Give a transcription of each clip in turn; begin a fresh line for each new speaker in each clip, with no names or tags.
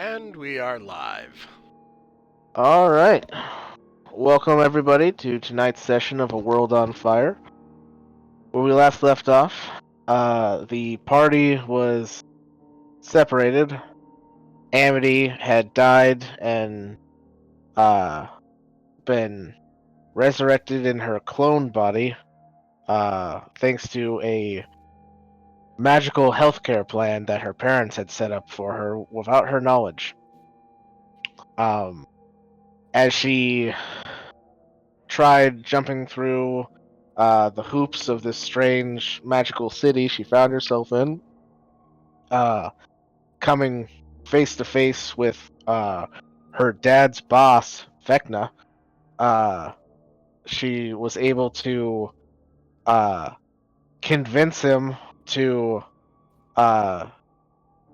And we are live.
All right. Welcome, everybody, to tonight's session of A World on Fire. Where we last left off, the party was separated. Amity had died and been resurrected in her clone body, thanks to a magical healthcare plan that her parents had set up for her without her knowledge. As she tried jumping through the hoops of this strange magical city she found herself in, coming face to face with her dad's boss, Vecna. She was able to convince him to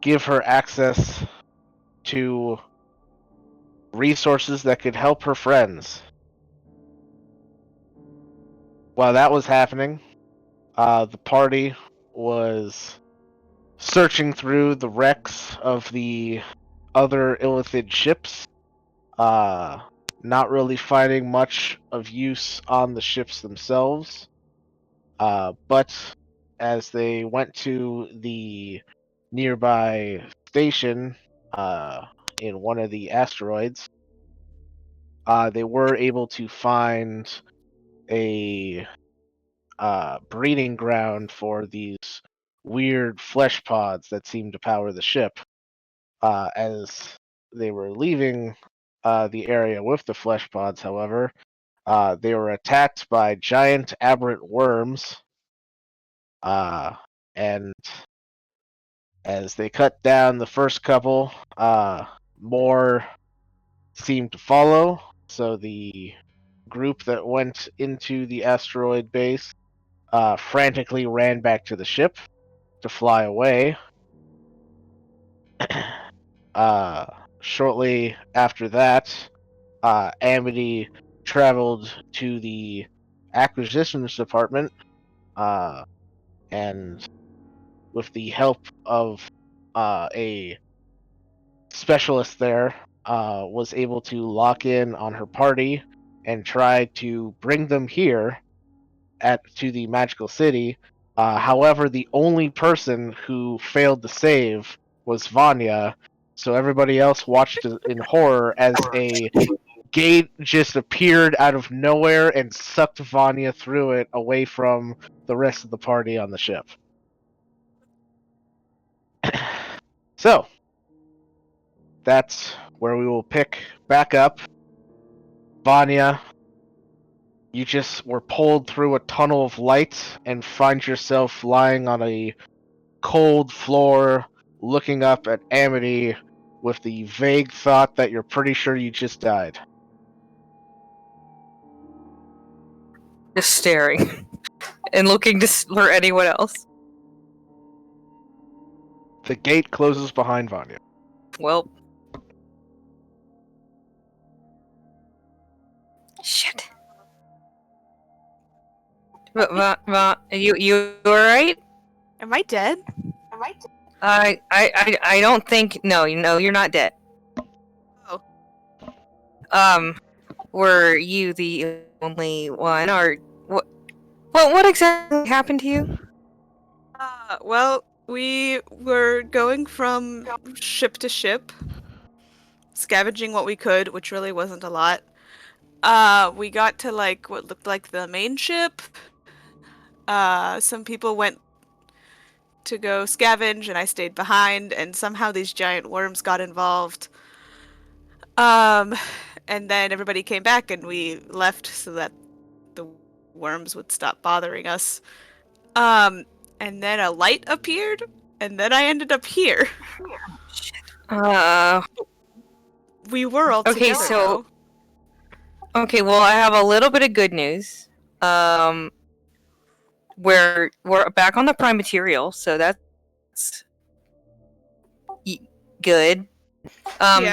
give her access to resources that could help her friends. While that was happening, the party was searching through the wrecks of the other Illithid ships, not really finding much of use on the ships themselves. But as they went to the nearby station in one of the asteroids, they were able to find a breeding ground for these weird flesh pods that seem to power the ship. As they were leaving the area with the flesh pods, however, they were attacked by giant aberrant worms, and as they cut down the first couple, more seemed to follow. So the group that went into the asteroid base frantically ran back to the ship to fly away. Shortly after that, Amity traveled to the acquisitions department, and with the help of a specialist there, was able to lock in on her party and try to bring them here to the magical city. However, the only person who failed to save was Vanya, so everybody else watched in horror as a gate just appeared out of nowhere and sucked Vanya through it away from the rest of the party on the ship. So, that's where we will pick back up. Vanya, you just were pulled through a tunnel of light and find yourself lying on a cold floor, looking up at Amity with the vague thought that you're pretty sure you just died.
Just staring and looking for anyone else.
The gate closes behind Vanya.
Well, shit. Are you alright?
Am I dead?
I don't think. No, you're not dead.
Oh.
Were you the only one, or what? What exactly happened to you?
Well, we were going from ship to ship, scavenging what we could, which really wasn't a lot. We got to like what looked like the main ship. Some people went to go scavenge, and I stayed behind, and somehow these giant worms got involved. And then everybody came back, and we left so that the worms would stop bothering us. And then a light appeared, and then I ended up here. We were all
Okay,
together,
so
though.
okay, well, I have a little bit of good news. We're back on the prime material, so that's good.
Yeah.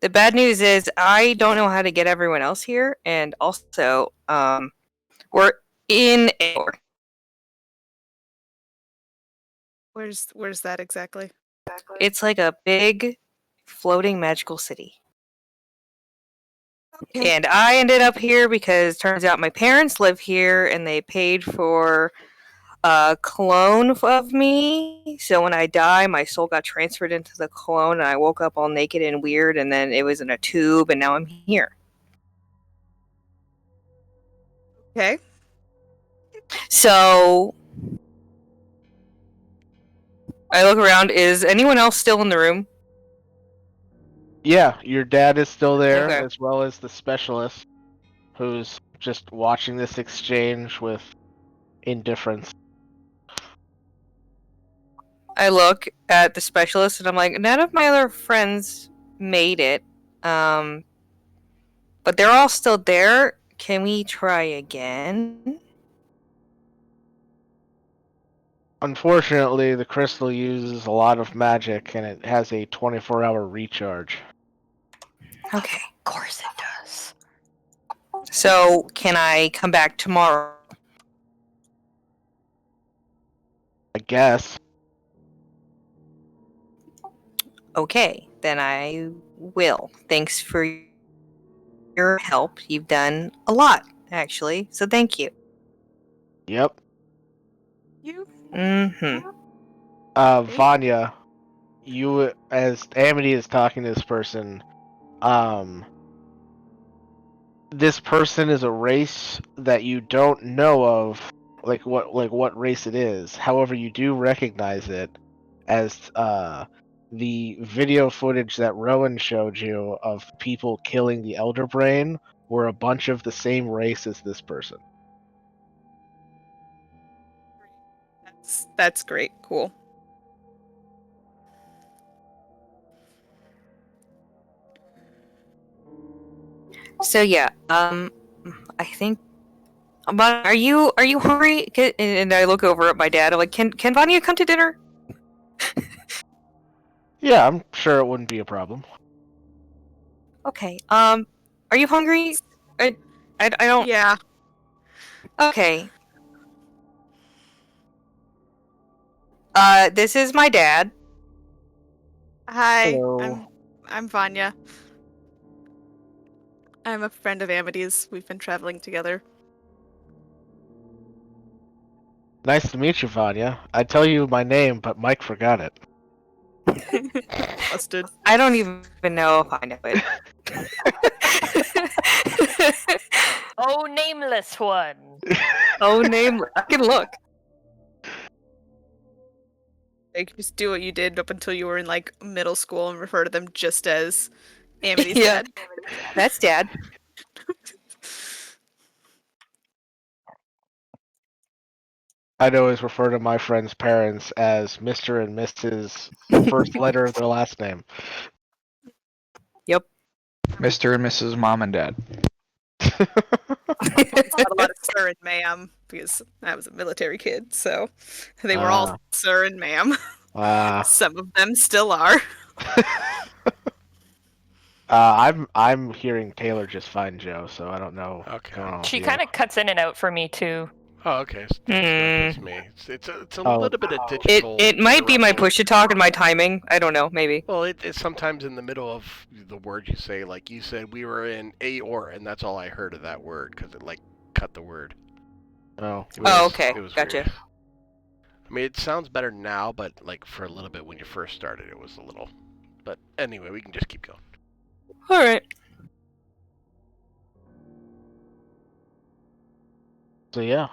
The bad news is I don't know how to get everyone else here, and also we're in a war.
Where's that exactly?
It's like a big floating magical city.
Okay.
And I ended up here because turns out my parents live here and they paid for a clone of me. So when I die, my soul got transferred into the clone and I woke up all naked and weird and then it was in a tube and now I'm here.
Okay.
So I look around. Is anyone else still in the room?
Yeah, your dad is still there,
Okay.
as well as the specialist, who's just watching this exchange with indifference.
I look at the specialist and I'm like, none of my other friends made it. But they're all still there. Can we try again?
Unfortunately, the crystal uses a lot of magic, and it has a 24-hour recharge.
Okay.
Of course it does.
So can I come back tomorrow?
I guess.
Okay, then I will. Thanks for your help. You've done a lot, actually. So thank you.
Yep.
You.
Mm-hmm.
Vanya, you, as Amity is talking to this person, this person is a race that you don't know of, like what race it is. However, you do recognize it as the video footage that Rowan showed you of people killing the Elder Brain were a bunch of the same race as this person.
That's great. Cool.
So yeah, I think. But are you hungry? And I look over at my dad. I'm like, can Vanya come to dinner?
Yeah, I'm sure it wouldn't be a problem.
Okay. Are you hungry? I don't.
Yeah.
Okay. This is my dad.
Hi.
Hello.
I'm Vanya. I'm a friend of Amity's. We've been traveling together.
Nice to meet you, Vanya. I'd tell you my name, but Mike forgot it.
Busted.
I don't even know if I know it.
Oh, nameless one.
Oh, name. I can look.
Like, just do what you did up until you were in like middle school and refer to them just as Amity's
Yeah.
dad.
That's dad.
I'd always refer to my friends' parents as Mr. and Mrs. first letter of their last name.
Yep.
Mr. and Mrs. Mom and Dad.
Not a lot of sir and ma'am because I was a military kid, so they were all sir and ma'am. Some of them still are.
I'm hearing Taylor just fine, Joe, so I don't know.
Okay.
She kind of cuts in and out for me too.
Oh, okay. So that's me. It's a
Oh.
little bit of digital.
It might be my
interruption.
push to talk and my timing. I don't know. Maybe.
Well, it's sometimes in the middle of the word you say. Like you said, we were in Aor, and that's all I heard of that word because it like cut the word.
Oh.
It was,
okay.
It was
Gotcha.
weird. I mean, it sounds better now, but like for a little bit when you first started, it was a little. But anyway, we can just keep going.
All right.
So yeah,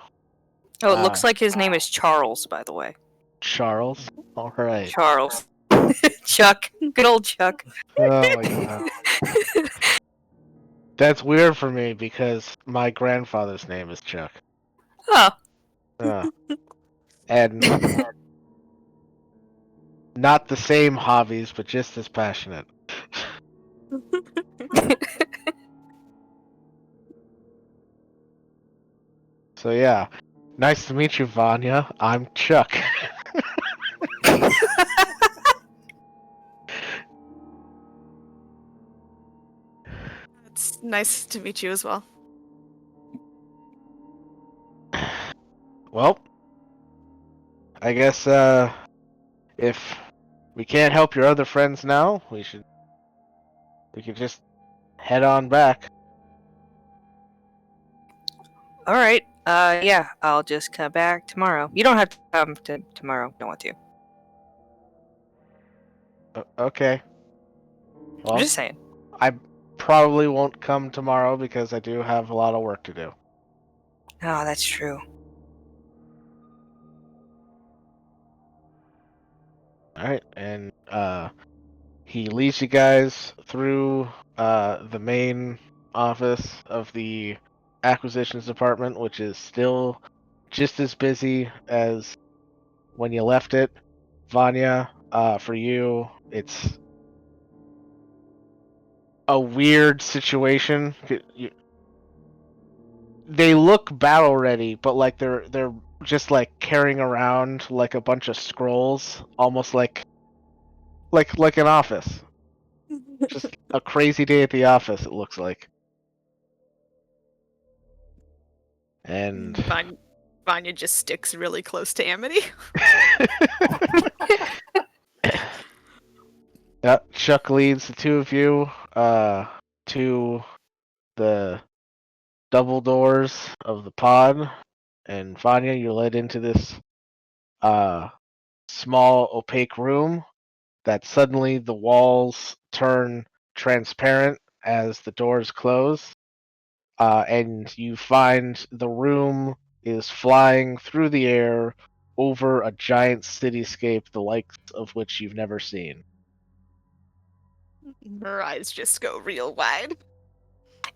Oh, it looks like his name is Charles, by the way.
Charles. All right.
Charles. Chuck. Good old Chuck.
Oh my god. That's weird for me because my grandfather's name is Chuck.
Oh.
And not the same hobbies, but just as passionate. So yeah, nice to meet you, Vanya. I'm Chuck.
It's nice to meet you as well.
Well, I guess if we can't help your other friends now. We could just head on back.
All right. Yeah, I'll just come back tomorrow. You don't have to come tomorrow. Don't want to.
Okay.
I'm
Well,
just saying.
I probably won't come tomorrow because I do have a lot of work to do.
Oh, that's true.
All right, and he leads you guys through the main office of the acquisitions department, which is still just as busy as when you left it. Vanya, for you, it's a weird situation. They look battle ready, but like they're just like carrying around like a bunch of scrolls, almost like an office. Just a crazy day at the office, it looks like. And
Vanya just sticks really close to Amity.
yeah, Chuck leads the two of you to the double doors of the pod, and Vanya, you're led into this small opaque room that suddenly the walls turn transparent as the doors close, and you find the room is flying through the air over a giant cityscape the likes of which you've never seen.
Her eyes just go real wide.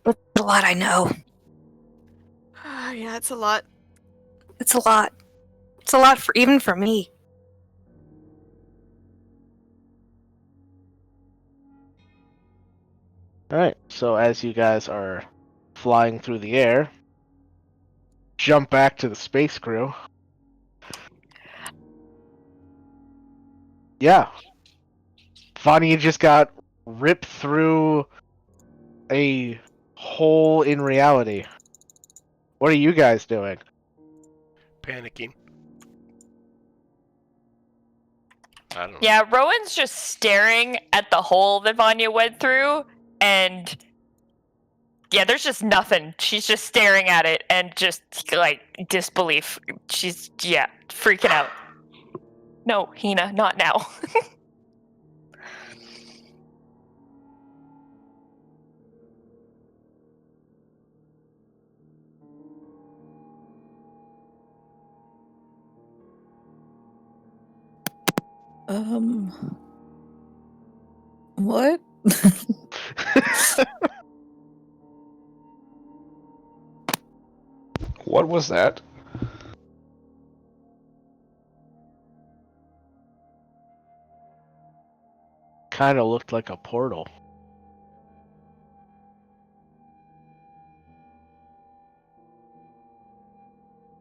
It's a lot, I know.
Yeah, it's a lot.
It's a lot. It's a lot even for me.
Alright, so as you guys are flying through the air, jump back to the space crew. Yeah. Vanya just got ripped through a hole in reality. What are you guys doing?
Panicking. I don't know.
Yeah, Rowan's just staring at the hole that Vanya went through, and yeah, there's just nothing. She's just staring at it and just like disbelief. She's freaking out. No, Hina, not now.
What?
What was that?
Kind of looked like a portal.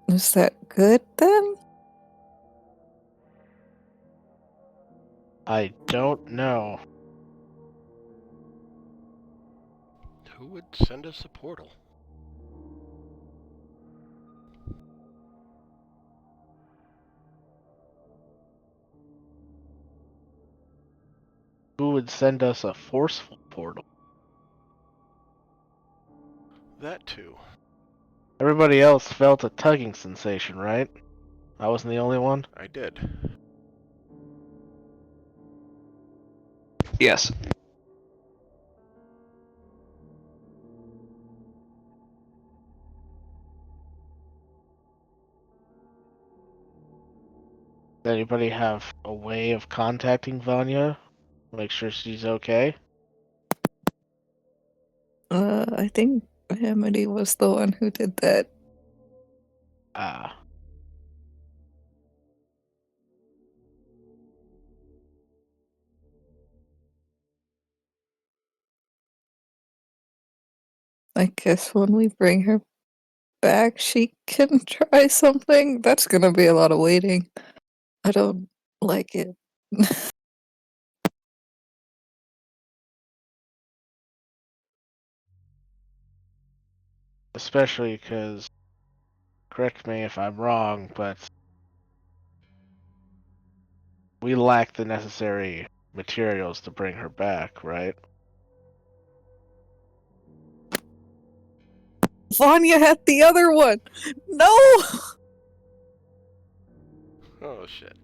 Is that good then?
I don't know.
Who would send us a portal?
Who would send us a forceful portal?
That too.
Everybody else felt a tugging sensation, right? I wasn't the only one?
I did.
Yes.
Does anybody have a way of contacting Vanya? Make sure she's okay?
I think Amity was the one who did that.
Ah.
I guess when we bring her back, she can try something. That's gonna be a lot of waiting. I don't like it.
Especially because, correct me if I'm wrong, but we lack the necessary materials to bring her back, right?
Vanya had the other one. No.
Oh shit.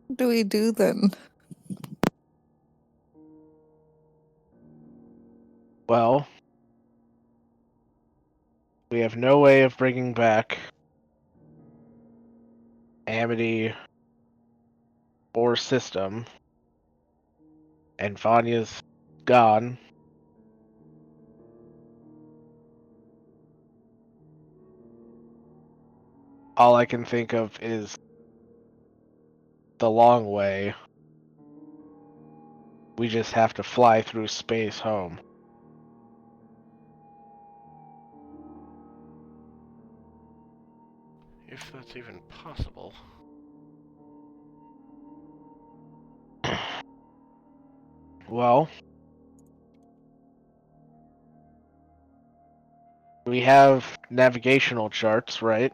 What do we do then?
Well, we have no way of bringing back Amity or System, and Vanya's gone. All I can think of is the long way. We just have to fly through space home.
If that's even possible.
Well, we have navigational charts, right?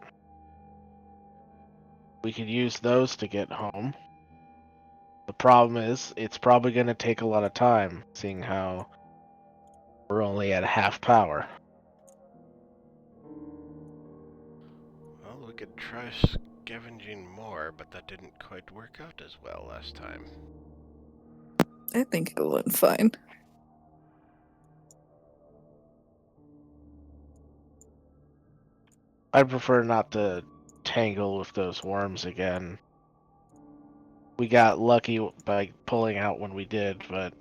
We could use those to get home. The problem is, it's probably going to take a lot of time, seeing how we're only at half power.
Well, we could try scavenging more, but that didn't quite work out as well last time.
I think it went fine.
I'd prefer not to tangle with those worms again. We got lucky by pulling out when we did, but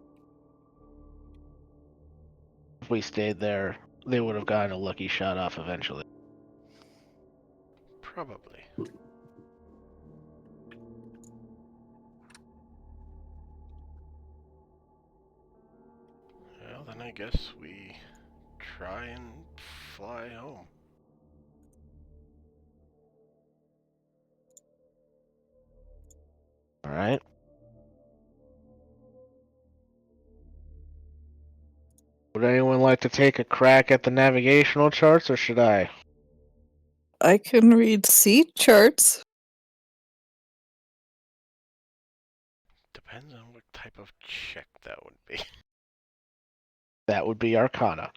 if we stayed there, they would have gotten a lucky shot off eventually.
Probably. Well, then I guess we try and fly home.
Alright. Would anyone like to take a crack at the navigational charts, or should I?
I can read sea charts.
Depends on what type of check that would be.
That would be Arcana.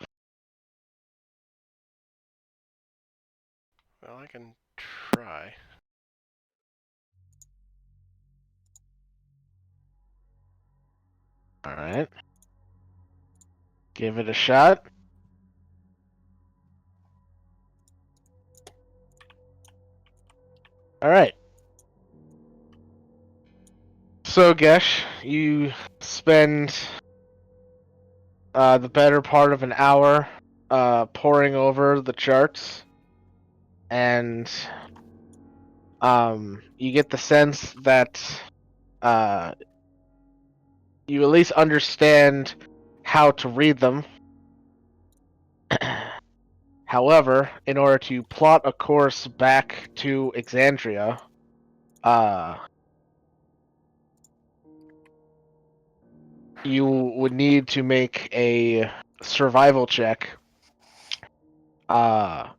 Well, I can try.
Alright. Give it a shot. Alright. So, Gesh, you spend the better part of an hour poring over the charts, and you get the sense that you at least understand how to read them. However, in order to plot a course back to Exandria, you would need to make a survival check at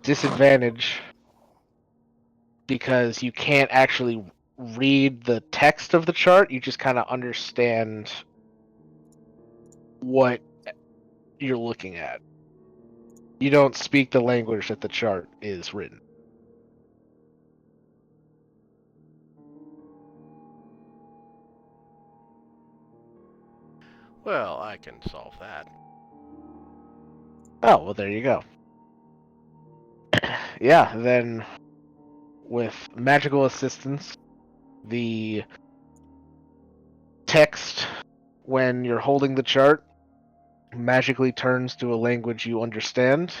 disadvantage, because you can't actually read the text of the chart. You just kind of understand what you're looking at. You don't speak the language that the chart is written.
Well, I can solve that.
Oh, well, there you go. Yeah, then with magical assistance, the text, when you're holding the chart, magically turns to a language you understand.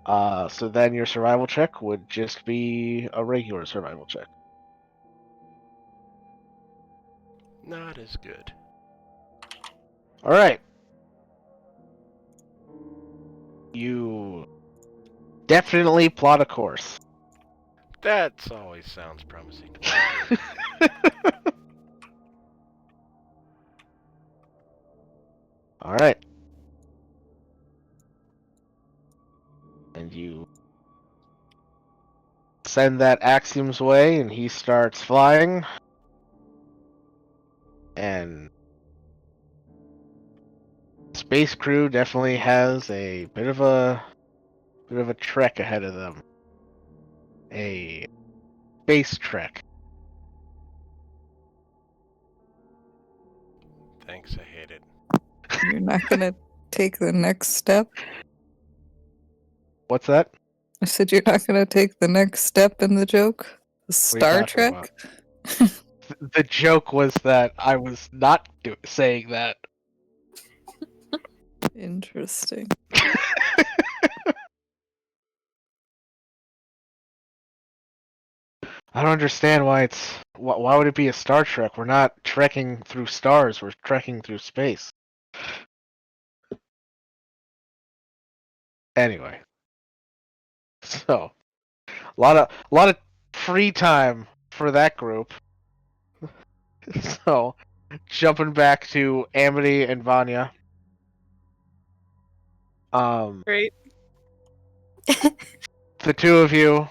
So then your survival check would just be a regular survival check.
Not as good.
Alright. You definitely plot a course.
That always sounds promising.
All right. And you send that Axiom's way, and he starts flying. And space crew definitely has a bit of a trek ahead of them. A space trek.
Thanks, I hate it.
You're not gonna take the next step?
What's that?
I said you're not gonna take the next step in the joke?
What are you
Star
talking
Trek?
about? The joke was that I was not saying that.
Interesting.
I don't understand why it's. Why would it be a Star Trek? We're not trekking through stars. We're trekking through space. Anyway, so a lot of free time for that group. So jumping back to Amity and Vanya.
Great.
The two of you,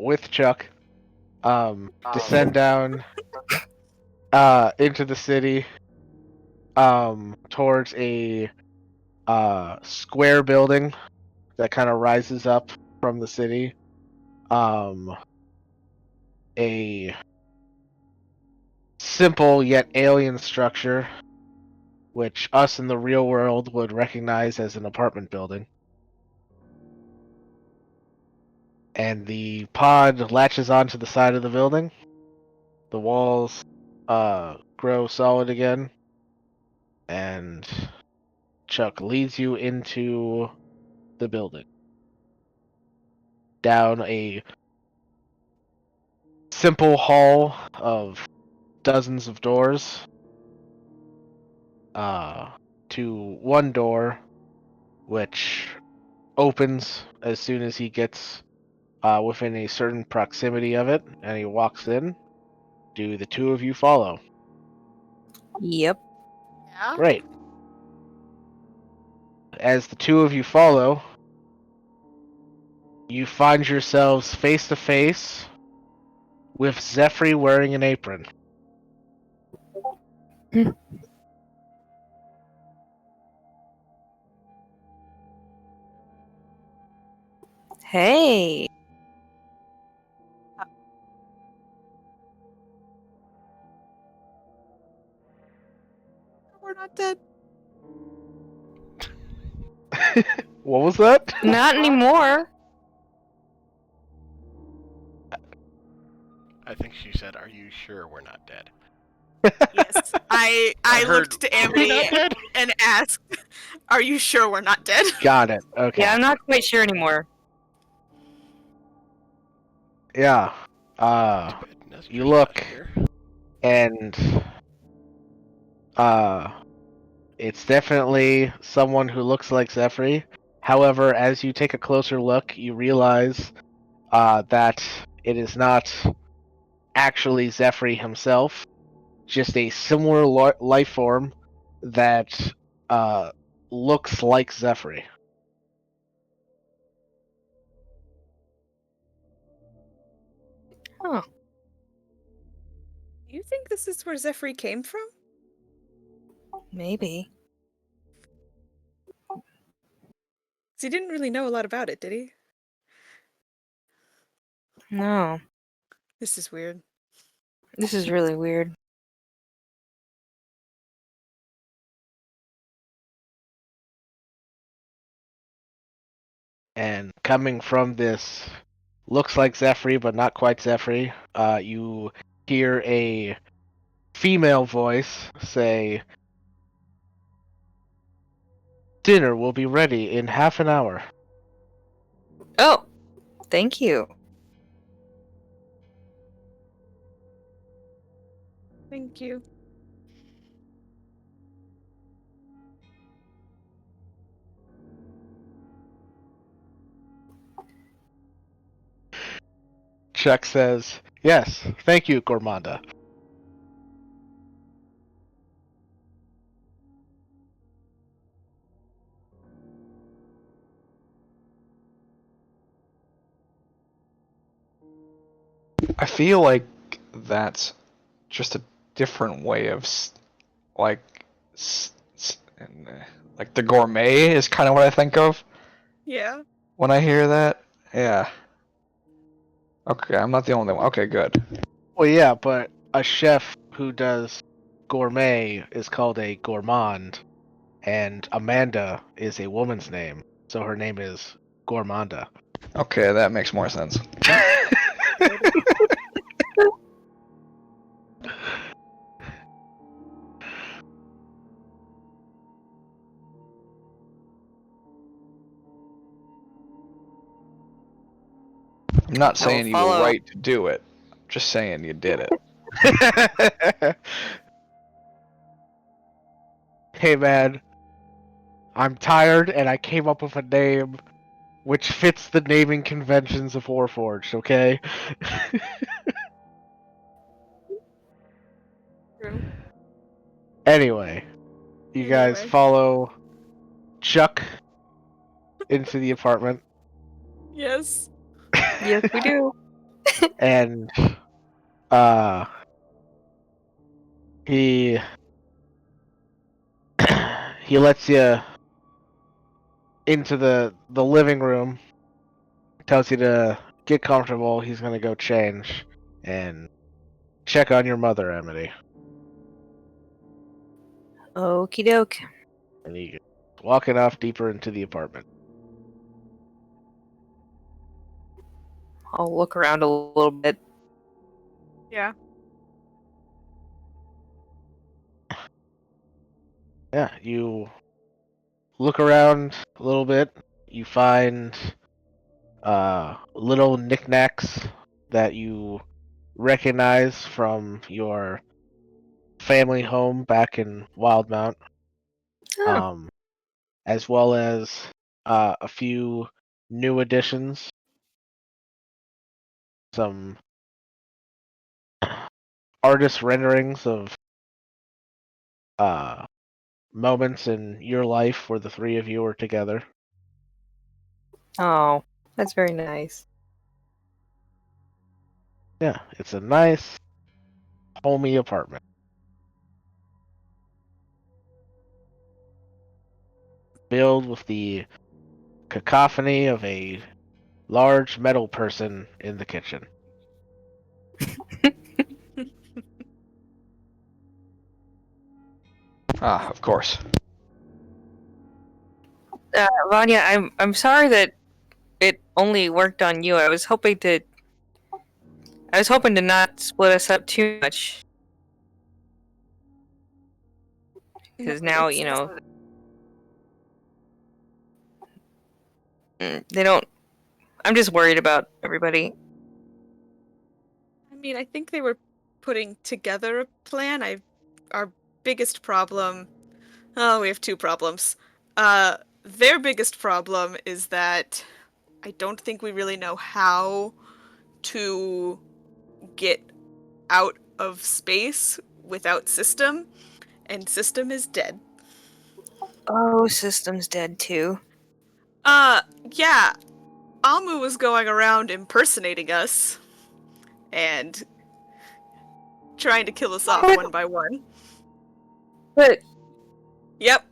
with Chuck, descend down, into the city, towards a, square building that kind of rises up from the city. A simple yet alien structure, which us in the real world would recognize as an apartment building. And the pod latches onto the side of the building. The walls grow solid again, and Chuck leads you into the building. Down a simple hall of dozens of doors, to one door, which opens as soon as he gets within a certain proximity of it, and he walks in. Do the two of you follow?
Yep.
Yeah.
Great. As the two of you follow, you find yourselves face to face with Zephyr wearing an apron.
Hey.
We're not dead.
What was that?
Not anymore.
I think she said, "Are you sure we're not dead?"
Yes. I
heard,
looked to
"Are we
Amity
not dead?"
and asked, "Are you sure we're not dead?"
Got it. Okay.
Yeah, I'm not quite sure anymore.
Yeah. You look, and it's definitely someone who looks like Zephyr. However, as you take a closer look, you realize that it is not actually Zephyr himself, just a similar life form that looks like Zephyr.
Huh.
You think this is where Zephyr came from?
Maybe.
'Cause he didn't really know a lot about it, did he?
No.
This is weird.
This is really weird.
And coming from this, looks like Zephyr, but not quite Zephyr, you hear a female voice say, "Dinner will be ready in half an hour."
Oh, thank you.
Thank you.
Chuck says, "Yes, thank you, Gourmanda."
I feel like that's just a different way of like like the gourmet is kind of what I think of
Yeah.
when I hear that. Yeah. Okay, I'm not the only one. Okay, good.
Well, yeah, but a chef who does gourmet is called a gourmand, and Amanda is a woman's name, so her name is Gourmanda.
Okay, that makes more sense. I'm not
I will
saying you were
follow.
right to do it. I'm just saying you did it.
Hey man, I'm tired and I came up with a name which fits the naming conventions of Warforged, okay?
True.
Anyway, you guys
Anyway.
follow Chuck into the apartment,
Yes.
Yes, we do.
and uh he he lets you into the living room, tells you to get comfortable. He's gonna go change and check on your mother, Emily.
Okie doke.
And he walking off deeper into the apartment.
I'll look around a little bit.
Yeah.
Yeah, you look around a little bit. You find little knickknacks that you recognize from your family home back in Wildmount,
Oh,
as well as a few new additions, some artist renderings of uh, moments in your life where the three of you were together.
oh, that's very nice.
Yeah, it's a nice, homey apartment. Filled with the cacophony of a large metal person in the kitchen.
Ah, of course.
Vanya, I'm sorry that it only worked on you. I was hoping to not split us up too much. Because now, they don't. I'm just worried about everybody.
I mean, I think they were putting together a plan. Our biggest problem. Oh, we have two problems. Their biggest problem is that I don't think we really know how to get out of space without System, and System is dead.
Oh, System's dead too.
Yeah. Amu was going around impersonating us and trying to kill us off one by one.
But
Yep.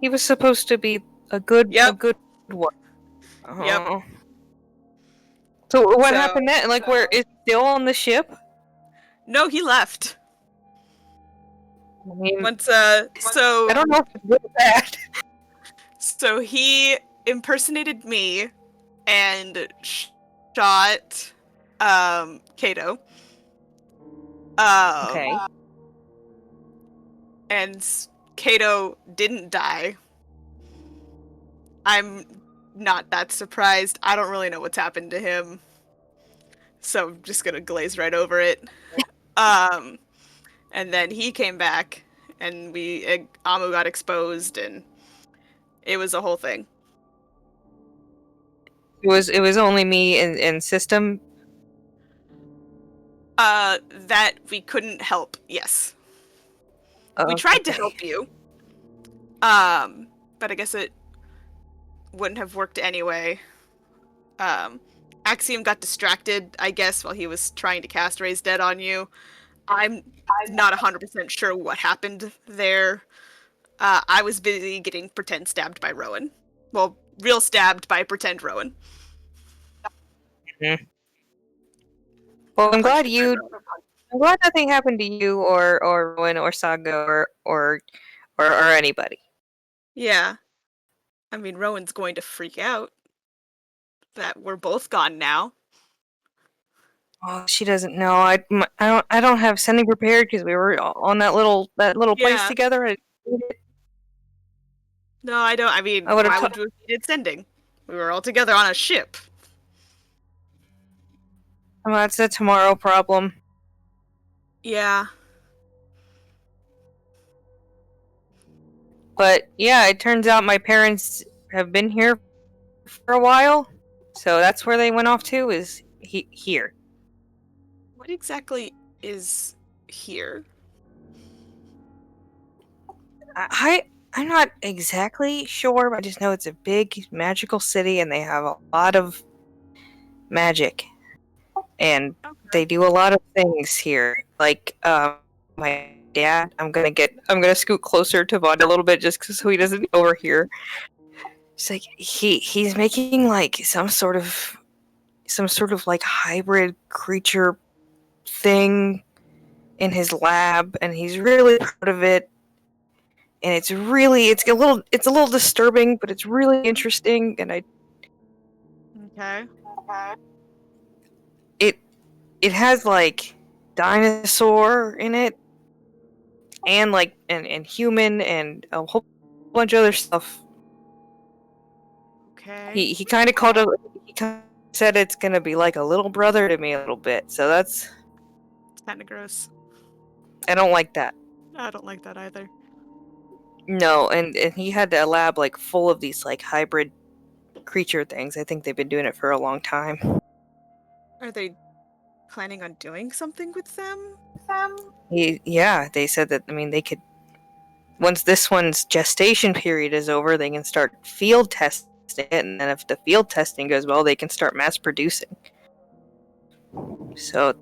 he was supposed to be a good one.
Yep.
Oh. So what
So-
happened then? Like, where is he still on the ship?
No, he left.
I mean,
Once,
I don't know if it's good or bad.
So he impersonated me and shot, Kato.
Okay.
And Kato didn't die. I'm not that surprised. I don't really know what's happened to him. So I'm just gonna glaze right over it. And then he came back, and Amu got exposed, and it was a whole thing.
It was only me and system.
That we couldn't help. Yes, we tried to
Okay.
help you. But I guess it wouldn't have worked anyway. Axiom got distracted, I guess, while he was trying to cast Raise Dead on you. I'm not 100% sure what happened there. I was busy getting pretend stabbed by Rowan. Well, real stabbed by pretend Rowan.
Well, I'm glad
Punched by Rowan.
I'm glad nothing happened to you or Rowan or Saga or anybody.
Yeah. I mean, Rowan's going to freak out that we're both gone now.
Oh, she doesn't know. I don't have sending prepared because we were on that little place
Yeah.
together.
No, I don't. I mean,
I would've
why
ta-
would we have needed sending? We were all together on a ship.
Well, that's a tomorrow problem.
Yeah.
But yeah, it turns out my parents have been here for a while, so that's where they went off to is here.
What exactly is here?
I'm not exactly sure, but I just know it's a big magical city and they have a lot of magic. And they do a lot of things here. Like my dad, I'm gonna scoot closer to Vaughn a little bit just so he doesn't overhear. It's like he's making like some sort of like hybrid creature thing in his lab, and he's really proud of it. And it's a little disturbing, but it's really interesting. And
Okay.
it has like dinosaur in it, and like and human and a whole bunch of other stuff.
Okay.
He kind of said it's gonna be like a little brother to me a little bit. So that's
It's kind of gross.
I don't like that.
I don't like that either.
No, and he had a lab like full of these like hybrid creature things. I think they've been doing it for a long time.
Are they planning on doing something with them?
Yeah, they said that. I mean, they could once this one's gestation period is over, they can start field testing it, and then if the field testing goes well, they can start mass producing. So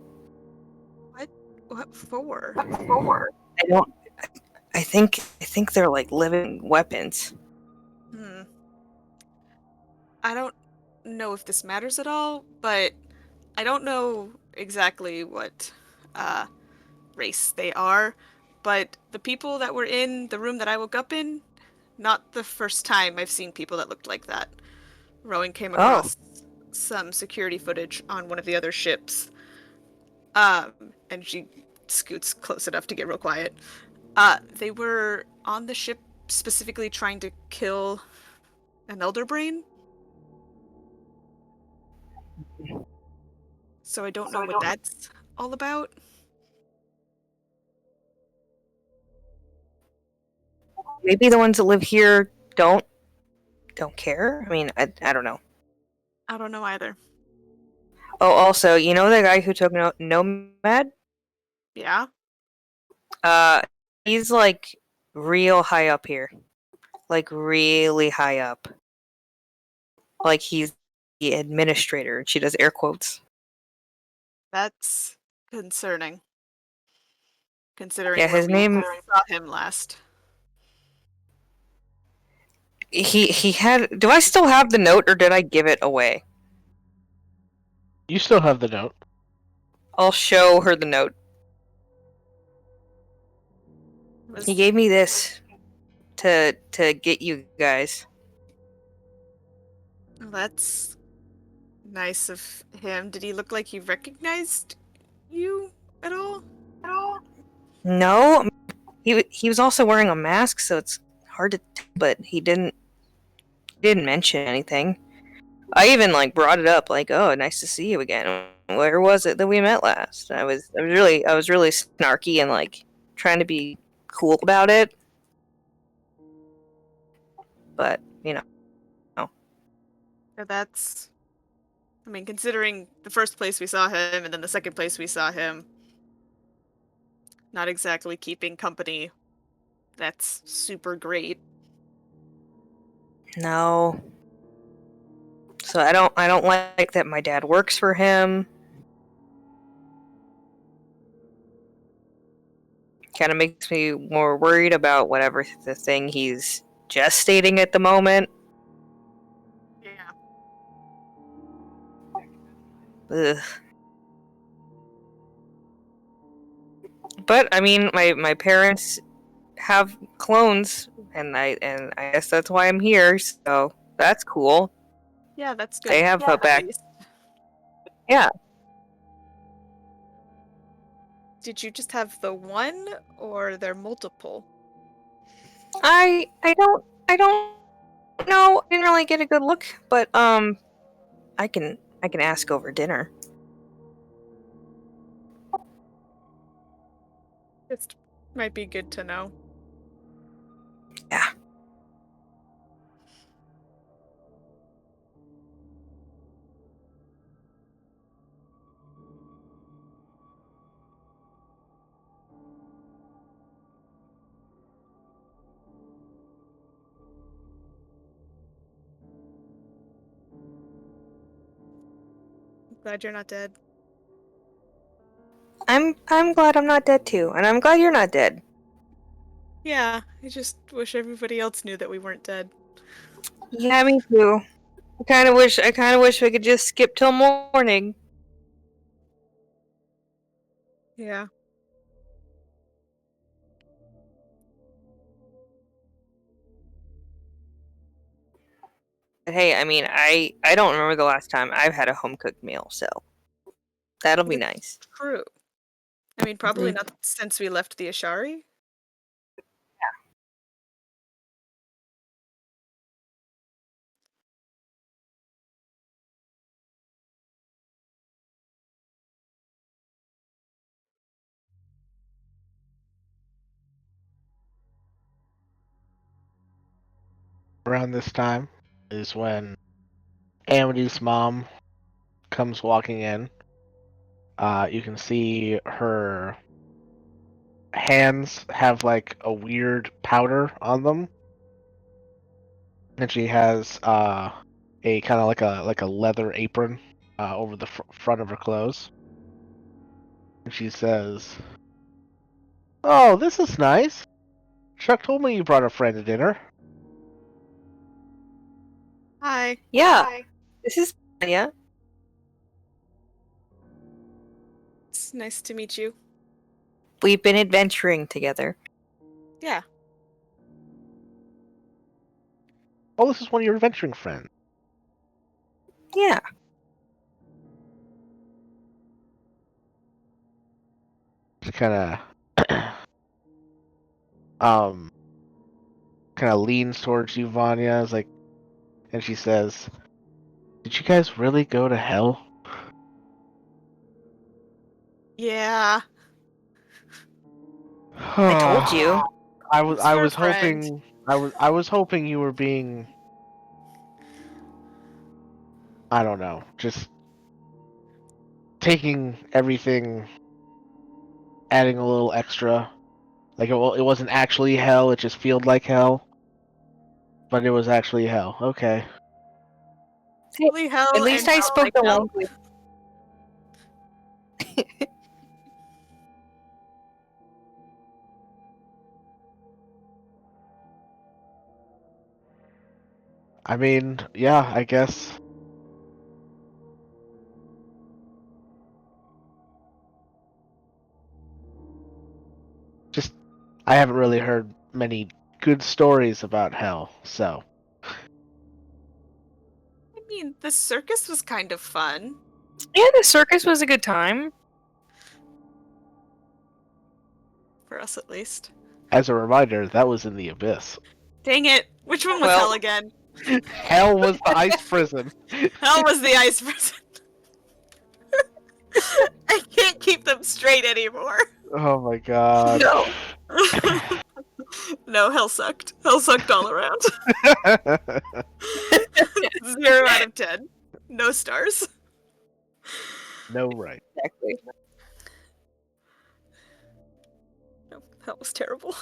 What for?
I don't. I think they're like living weapons.
I don't know if this matters at all, but I don't know exactly what race they are. But the people that were in the room that I woke up in, not the first time I've seen people that looked like that. Rowan came
Oh.
across some security footage on one of the other ships. And she scoots close enough to get real quiet. They were on the ship specifically trying to kill an elder brain. So I don't know what that's all about.
Maybe the ones that live here don't care. I mean, I don't know.
I don't know either.
Oh, also, you know the guy who took Nomad?
Yeah?
He's like real high up here. Like really high up. Like he's the administrator, and she does air quotes.
That's concerning. Considering
Yeah,
where
his
we
name.
saw him last.
He had. Do I still have the note, or did I give it away?
You still have the note.
I'll show her the note. He gave me this to get you guys.
That's nice of him. Did he look like he recognized you at all?
No, he was also wearing a mask, so it's hard to tell, but he didn't mention anything. I even like brought it up, like, "Oh, nice to see you again. Where was it that we met last?" I was really snarky and like trying to be cool about it, but you know.
Yeah, that's I mean, considering the first place we saw him and then the second place we saw him, not exactly keeping company. That's super great.
No. So I don't like that my dad works for him. Kind of makes me more worried about whatever the thing he's gestating at the moment.
Yeah.
Ugh. But I mean, my parents have clones, and I guess that's why I'm here. So that's cool.
Yeah, that's good.
They have
Yeah,
a back.
at least.
Yeah.
Did you just have the one, or are there multiple?
I don't know. I didn't really get a good look, but I can ask over dinner.
This might be good to know.
Yeah.
I'm glad you're not dead.
I'm glad I'm not dead too, and I'm glad you're not dead.
Yeah, I just wish everybody else knew that we weren't dead.
Yeah, me too. I kind of wish we could just skip till morning.
Yeah.
But hey, I mean, I don't remember the last time I've had a home cooked meal, so that'll be nice.
True. I mean, probably
Mhm.
not since we left the Ashari.
Around this time is when Amity's mom comes walking in. You can see her hands have like a weird powder on them, and she has a kind of like a leather apron over the front of her clothes. And she says, "Oh, this is nice. Chuck told me you brought a friend to dinner."
Hi.
Yeah, this is yeah.
It's nice to meet you.
We've been adventuring together.
Yeah.
Oh, this is one of your adventuring friends.
Yeah.
She kind of um kind of leans towards you, Vanya, is like, and she says, "Did you guys really go to hell?"
Yeah.
I told you.
I
It's your
was
friend.
hoping I was hoping you were being, I don't know, just taking everything, adding a little extra. Like it wasn't actually hell, it just felt like hell, but it was actually hell. Okay.
Holy hell
At least
and
I
hell
spoke
like
the
hell.
language.
I mean, yeah, I guess. Just I haven't really heard many good stories about hell, so
I mean, the circus was kind of fun.
Yeah, the circus was a good time.
For us, at least.
as a reminder, that was in the abyss.
Dang it! Which one was
Well-
hell again?
Hell was the ice prison.
Hell was the ice prison. I can't keep them straight anymore.
Oh my god.
No.
No, hell sucked. Hell sucked all around. 0 out of 10. No stars.
No right.
Exactly.
No, that was terrible.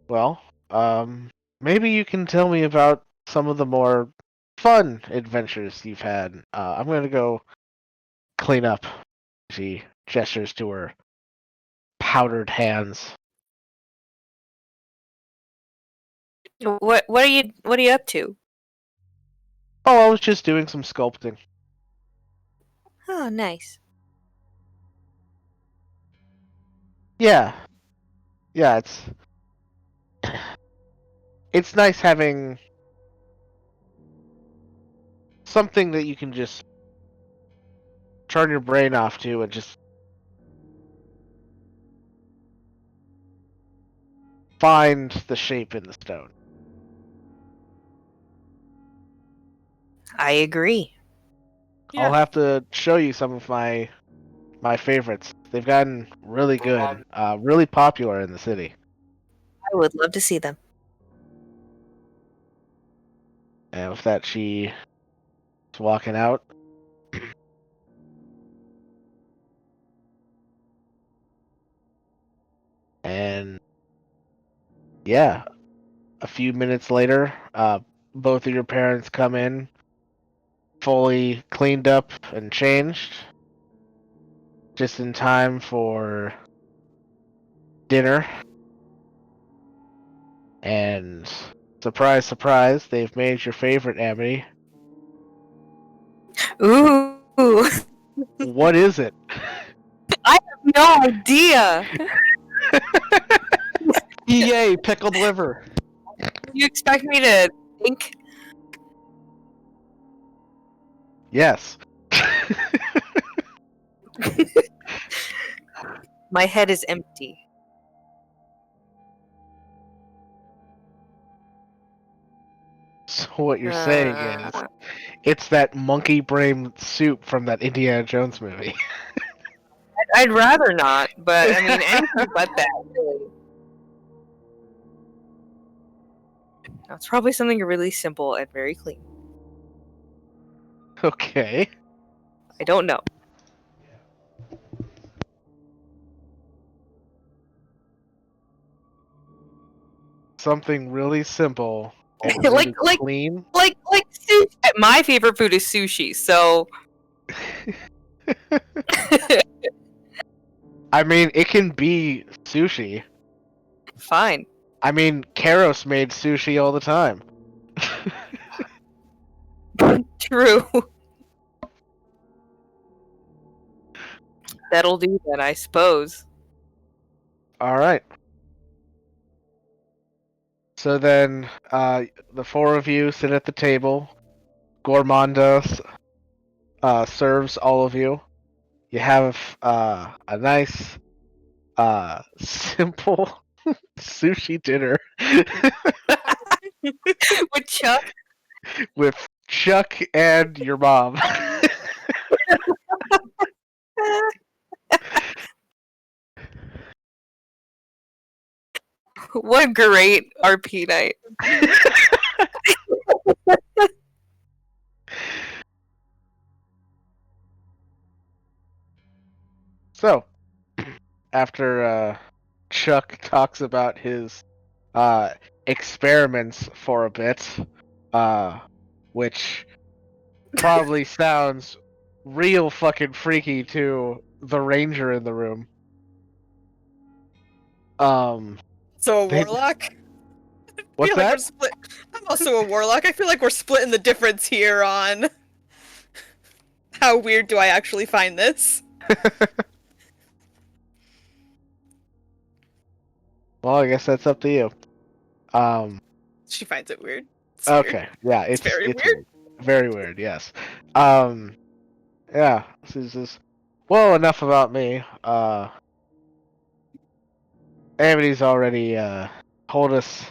Well, maybe you can tell me about some of the more fun adventures you've had. I'm gonna go clean up. She gestures to her powdered hands.
What are you up to?
Oh, I was just doing some sculpting.
Oh, nice.
Yeah, yeah. It's nice having something that you can just turn your brain off to and just find the shape in the stone.
I agree.
I'll
Yeah.
have to show you some of my favorites. They've gotten really good, really popular in the city.
I would love to see them.
And with that, she's walking out. And yeah, a few minutes later, both of your parents come in, fully cleaned up and changed, just in time for dinner. And surprise, surprise, they've made your favorite, Amity.
Ooh,
What is it?
no idea.
Yay, pickled liver.
You expect me to think?
Yes.
My head is empty.
So what you're saying is,
Uh,
it's that monkey brain soup from that Indiana Jones movie.
I'd rather not, but I mean anything but that. Really. It's probably something really simple and very clean.
Okay.
I don't know.
Something really simple and really clean.
like sushi. My favorite food is sushi, so
I mean, it can be sushi.
fine.
I mean, Karos made sushi all the time.
True. That'll do then, I suppose.
All right. So then, the four of you sit at the table. Gormanda serves all of you. You have a nice, simple sushi dinner
With Chuck.
with Chuck and your mom.
What great RP night.
So, after Chuck talks about his experiments for a bit, which probably sounds real fucking freaky to the ranger in the room.
So a
They-
warlock? I
What's
feel like
that?
we're split. I'm also a warlock. I feel like we're splitting the difference here on how weird do I actually find this.
Well, I guess that's up to you.
She finds it weird. It's weird.
Okay, yeah,
It's very weird.
weird. Very weird. Yes. Yeah. This is just well enough about me. Amity's already told us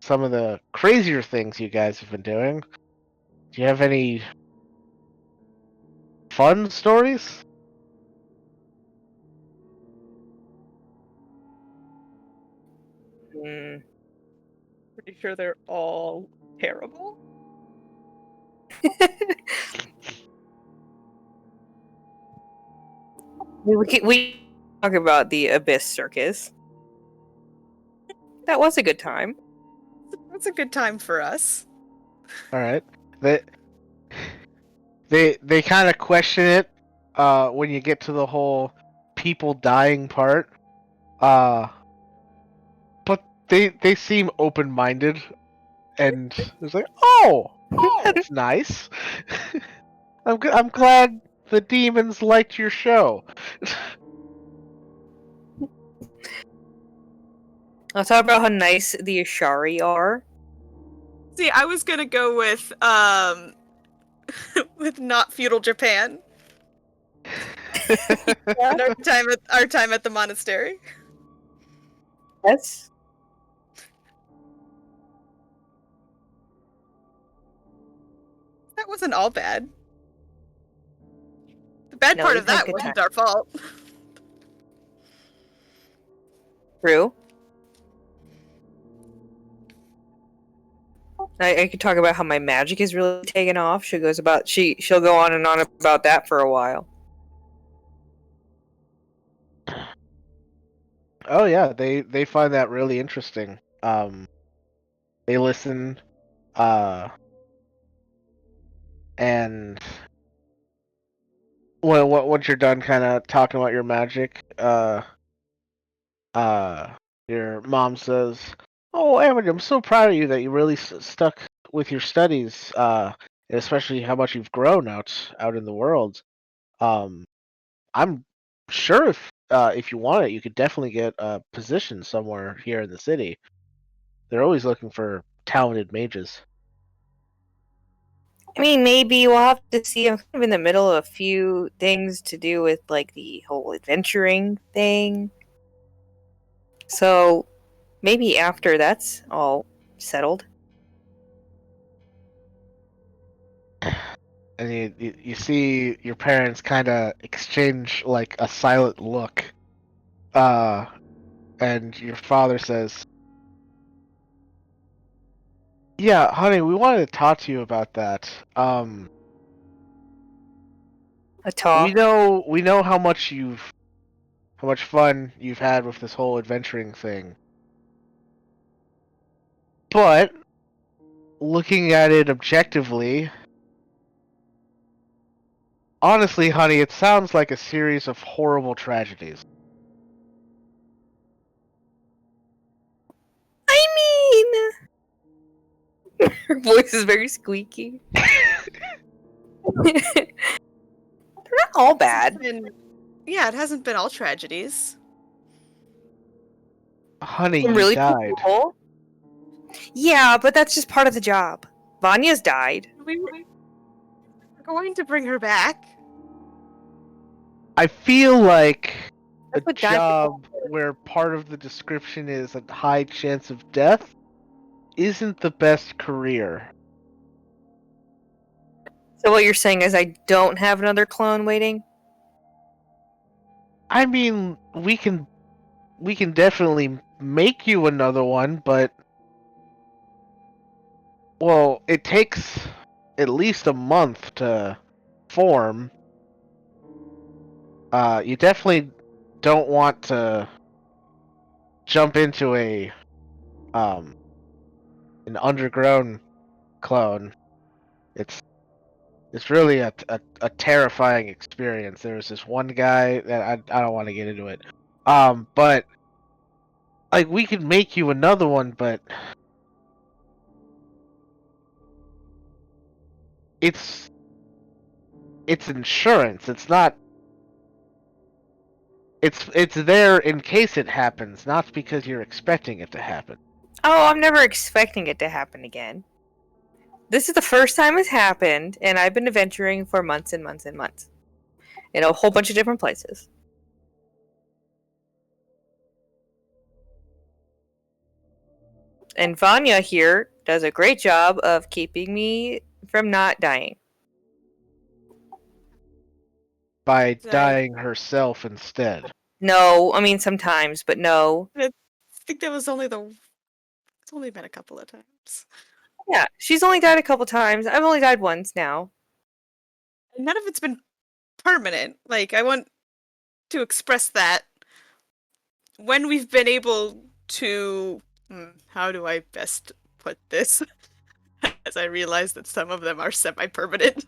some of the crazier things you guys have been doing. Do you have any fun stories?
Mm.
pretty sure they're all terrible.
We talk about the Abyss Circus. That was a good time.
That's a good time for us.
All right. They kind of question it when you get to the whole people dying part. But they seem open minded, and it's like, oh, that's nice. I'm glad the demons liked your show.
I'll talk about how nice the Ashari are.
See, I was gonna go with with not feudal Japan. And our time at the monastery.
Yes.
That wasn't all bad. The bad
No,
part
we've
of
had
that
good
wasn't
times.
our fault.
True. I could talk about how my magic is really taken off. She'll go on and on about that for a while.
Oh yeah, they find that really interesting. They listen, and once you're done, kind of talking about your magic, your mom says, "Oh, Amity, I'm so proud of you that you really stuck with your studies, and especially how much you've grown out in the world. Um, I'm sure if you want it, you could definitely get a position somewhere here in the city. They're always looking for talented mages."
I mean, maybe we'll have to see. I'm kind of in the middle of a few things to do with like the whole adventuring thing. So maybe after that's all settled.
And you see your parents kind of exchange like a silent look. And your father says, "Yeah, honey, we wanted to talk to you about that.
A talk.
We know how much fun you've had with this whole adventuring thing. But looking at it objectively, honestly, honey, it sounds like a series of horrible tragedies."
I mean, her voice is very squeaky. They're not all bad.
Yeah, it hasn't been all tragedies.
Honey,
Some
you
really cool
died.
people. Yeah, but that's just part of the job. Vanya's died.
We're going to bring her back.
I feel like a
That's what dying people
job where part of the description is a high chance of death isn't the best career.
So what you're saying is I don't have another clone waiting?
I mean, we can definitely make you another one, but well, it takes at least a month to form. You definitely don't want to jump into an undergrown clone. It's really a terrifying experience. There was this one guy that I don't want to get into it. But like we could make you another one, but it's insurance. It's not. It's there in case it happens, not because you're expecting it to happen.
Oh, I'm never expecting it to happen again. This is the first time it's happened, and I've been adventuring for months and months and months. In a whole bunch of different places. And Vanya here does a great job of keeping me from not dying.
By dying herself instead.
No, I mean sometimes, but no.
I think that was only only been a couple of times.
Yeah, she's only died a couple times. I've only died once now.
And none of it's been permanent. Like, I want to express that when we've been able to. How do I best put this? As I realize that some of them are semi-permanent.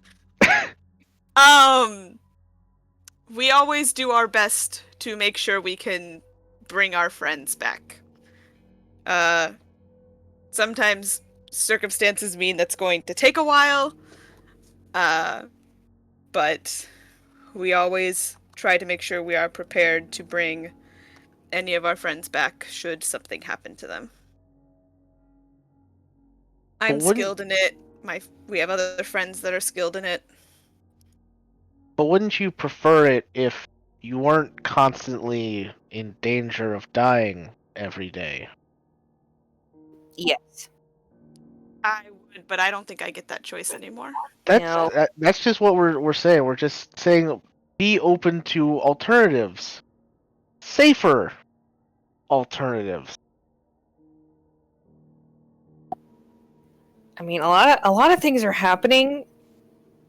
We always do our best to make sure we can bring our friends back. Sometimes circumstances mean that's going to take a while, but we always try to make sure we are prepared to bring any of our friends back should something happen to them. I'm skilled in it. We have other friends that are skilled in it.
But wouldn't you prefer it if you weren't constantly in danger of dying every day?
Yes.
I would, but I don't think I get that choice anymore.
No.
That's just what we're saying. We're just saying be open to alternatives, safer alternatives.
I mean, a lot of things are happening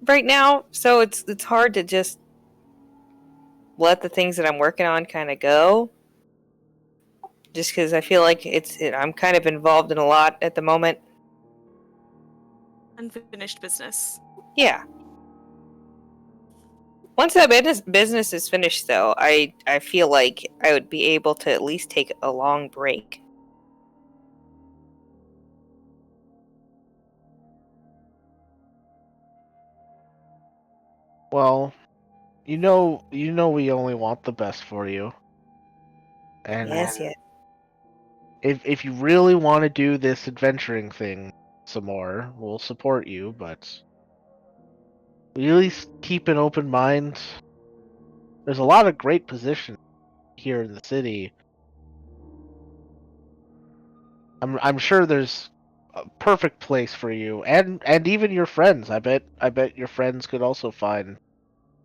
right now, so it's hard to just let the things that I'm working on kind of go. Just because I feel like I'm kind of involved in a lot at the moment.
Unfinished business.
Yeah. Once that business is finished, though, I feel like I would be able to at least take a long break.
Well, you know we only want the best for you. And
Yes.
if you really want to do this adventuring thing some more, we'll support you, but we at least keep an open mind. There's a lot of great positions here in the city. I'm sure there's a perfect place for you and even your friends. I bet your friends could also find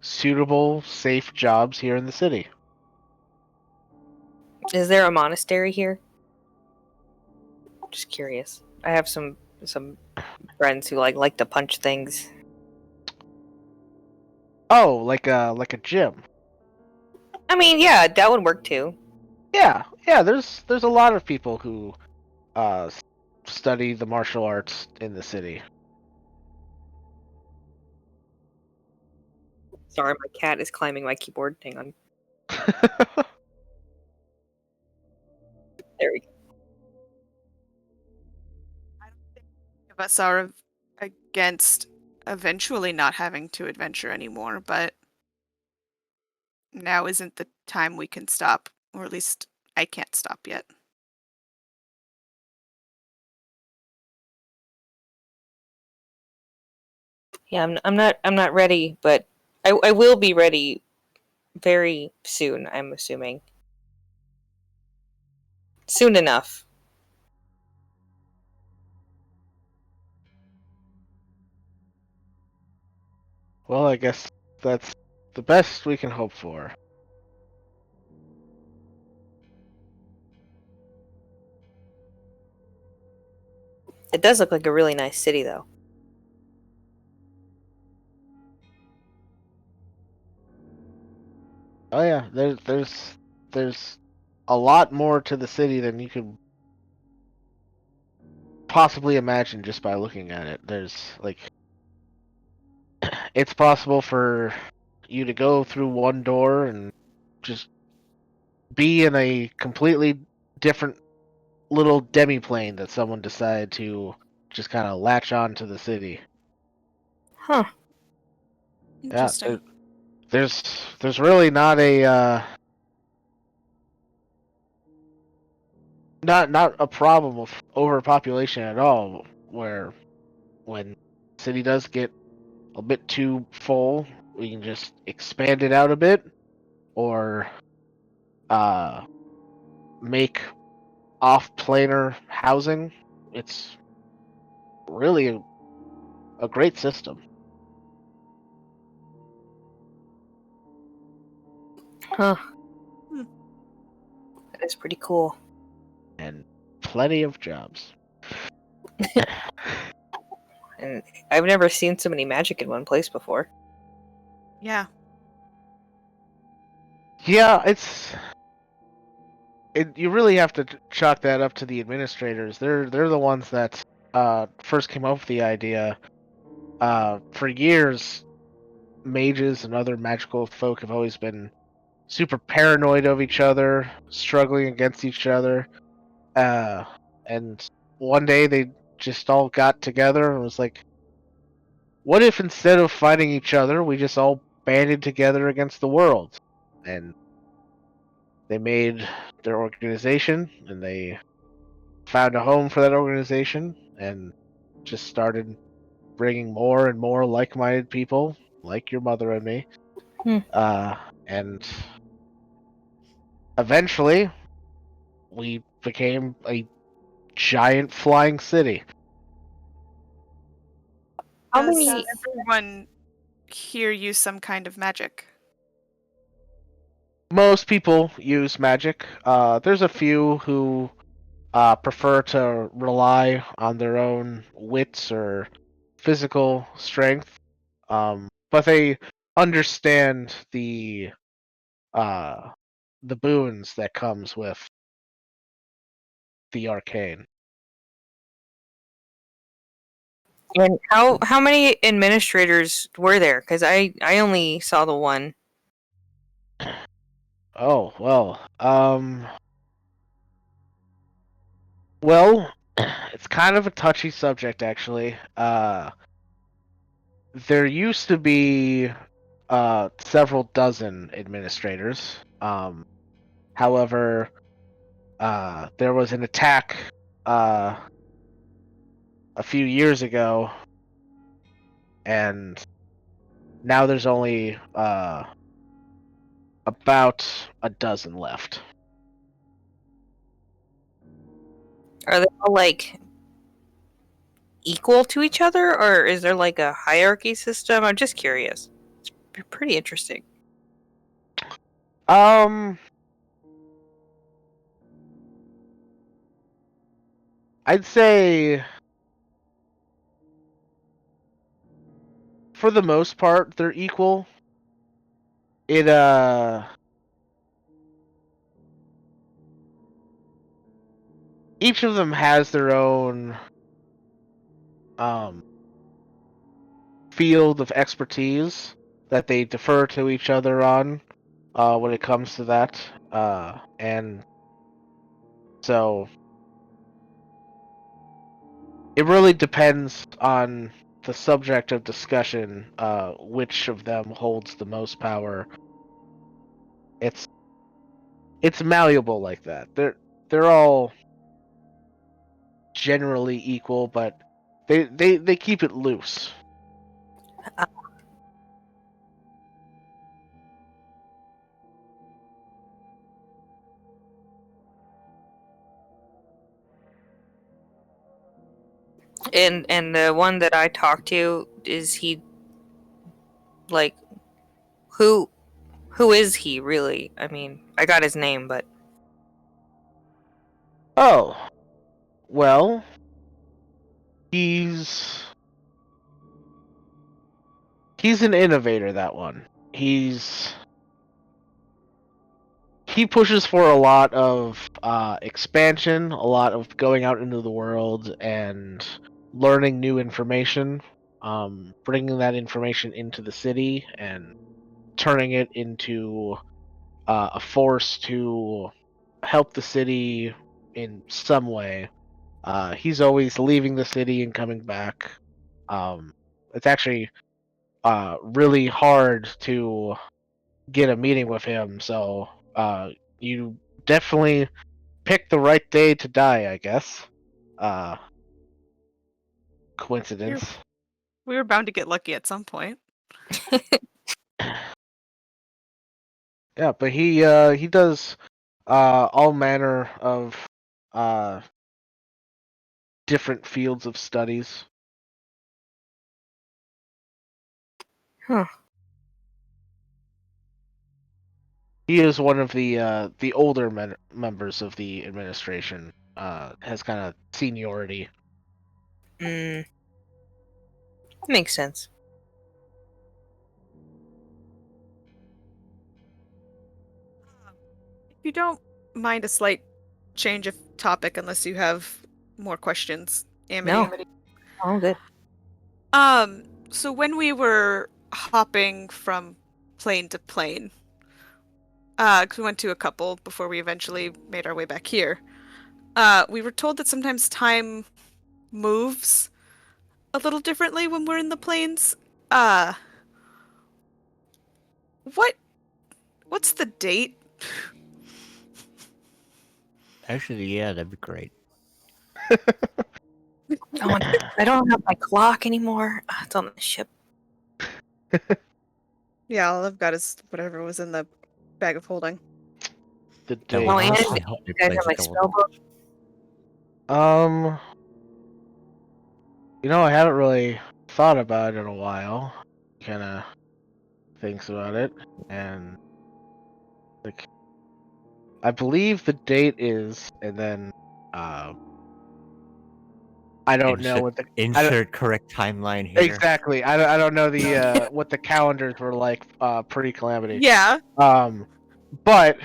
suitable, safe jobs here in the city.
Is there a monastery here? Just curious. I have some friends who like to punch things.
Oh, like a gym.
I mean, yeah, that would work too.
Yeah. There's a lot of people who uh study the martial arts in the city.
Sorry, my cat is climbing my keyboard. Hang on. There we go.
I don't think any of us are against eventually not having to adventure anymore, but now isn't the time we can stop, or at least I can't stop yet.
Yeah, I'm not ready, but I will be ready very soon. I'm assuming soon enough.
Well, I guess that's the best we can hope for.
It does look like a really nice city, though.
Oh yeah, there's a lot more to the city than you could possibly imagine just by looking at it. There's like it's possible for you to go through one door and just be in a completely different little demi-plane that someone decided to just kind of latch on to the city.
Huh.
Yeah,
Interesting.
there's really not a not a problem with overpopulation at all. Where when the city does get a bit too full, we can just expand it out a bit, or make off-planar housing. It's really a great system.
Huh.
Hmm.
That is pretty cool.
And plenty of jobs.
And I've never seen so many magic in one place before.
Yeah.
Yeah, you really have to chalk that up to the administrators. They're the ones that first came up with the idea. For years, mages and other magical folk have always been super paranoid of each other, struggling against each other. And one day they just all got together and was like, what if instead of fighting each other, we just all banded together against the world? And they made their organization, and they found a home for that organization, and just started bringing more and more like-minded people, like your mother and me.
Hmm.
And eventually, we became a giant flying city.
How
Does
many?
everyone here use some kind of magic?
Most people use magic. There's a few who prefer to rely on their own wits or physical strength, but they understand uh, the boons that comes with the arcane.
And how many administrators were there? Because I only saw the one.
Oh well, well, it's kind of a touchy subject actually. There used to be several dozen administrators. However, there was an attack uh, a few years ago, and now there's only about a dozen left.
Are they all like equal to each other, or is there like a hierarchy system? I'm just curious. It's pretty interesting.
Um, I'd say for the most part they're equal. It each of them has their own um field of expertise that they defer to each other on when it comes to that. And so it really depends on the subject of discussion, which of them holds the most power. It's it's malleable like that. They're all generally equal, but they keep it loose.
And the one that I talked to, is he like who is he really? I mean, I got his name, but
Oh, well, he's he's an innovator, that one. He pushes for a lot of expansion, a lot of going out into the world and learning new information, bringing that information into the city and turning it into a force to help the city in some way. He's always leaving the city and coming back. It's actually really hard to get a meeting with him, so you definitely picked the right day to die, I guess. Uh, coincidence.
We were bound to get lucky at some point.
Yeah, but he does all manner of uh different fields of studies.
huh.
He is one of the older members of the administration. Has kind of seniority.
Makes sense.
If you don't mind a slight change of topic, unless you have more questions, Amity.
No. All good.
So when we were hopping from plane to plane, 'cause we went to a couple before we eventually made our way back here, we were told that sometimes time moves a little differently when we're in the planes. Uh, what's the date?
Actually, yeah, that'd be great.
Oh, I don't have my clock anymore. It's on the ship.
Yeah, all I've got is whatever was in the bag of holding.
The
That
date.
will
Oh, and
honestly help
you
me
guys
place
have my
a couple.
spell book.
I haven't really thought about it in a while. Kind of thinks about it, and like, I believe the date is, and then, I don't know what the
Insert correct timeline here.
exactly. I don't know the what the calendars were like pre-calamity.
Yeah,
But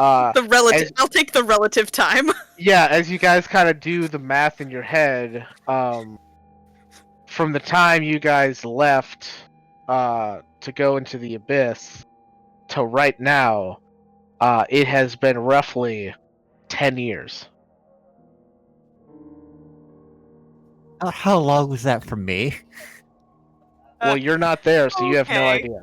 the relative.
as-
I'll take the relative time.
yeah, as you guys kind of do the math in your head, from the time you guys left to go into the abyss to right now, it has been roughly 10 years.
How long was that for me?
Well, you're not there, so you have no
Okay.
idea.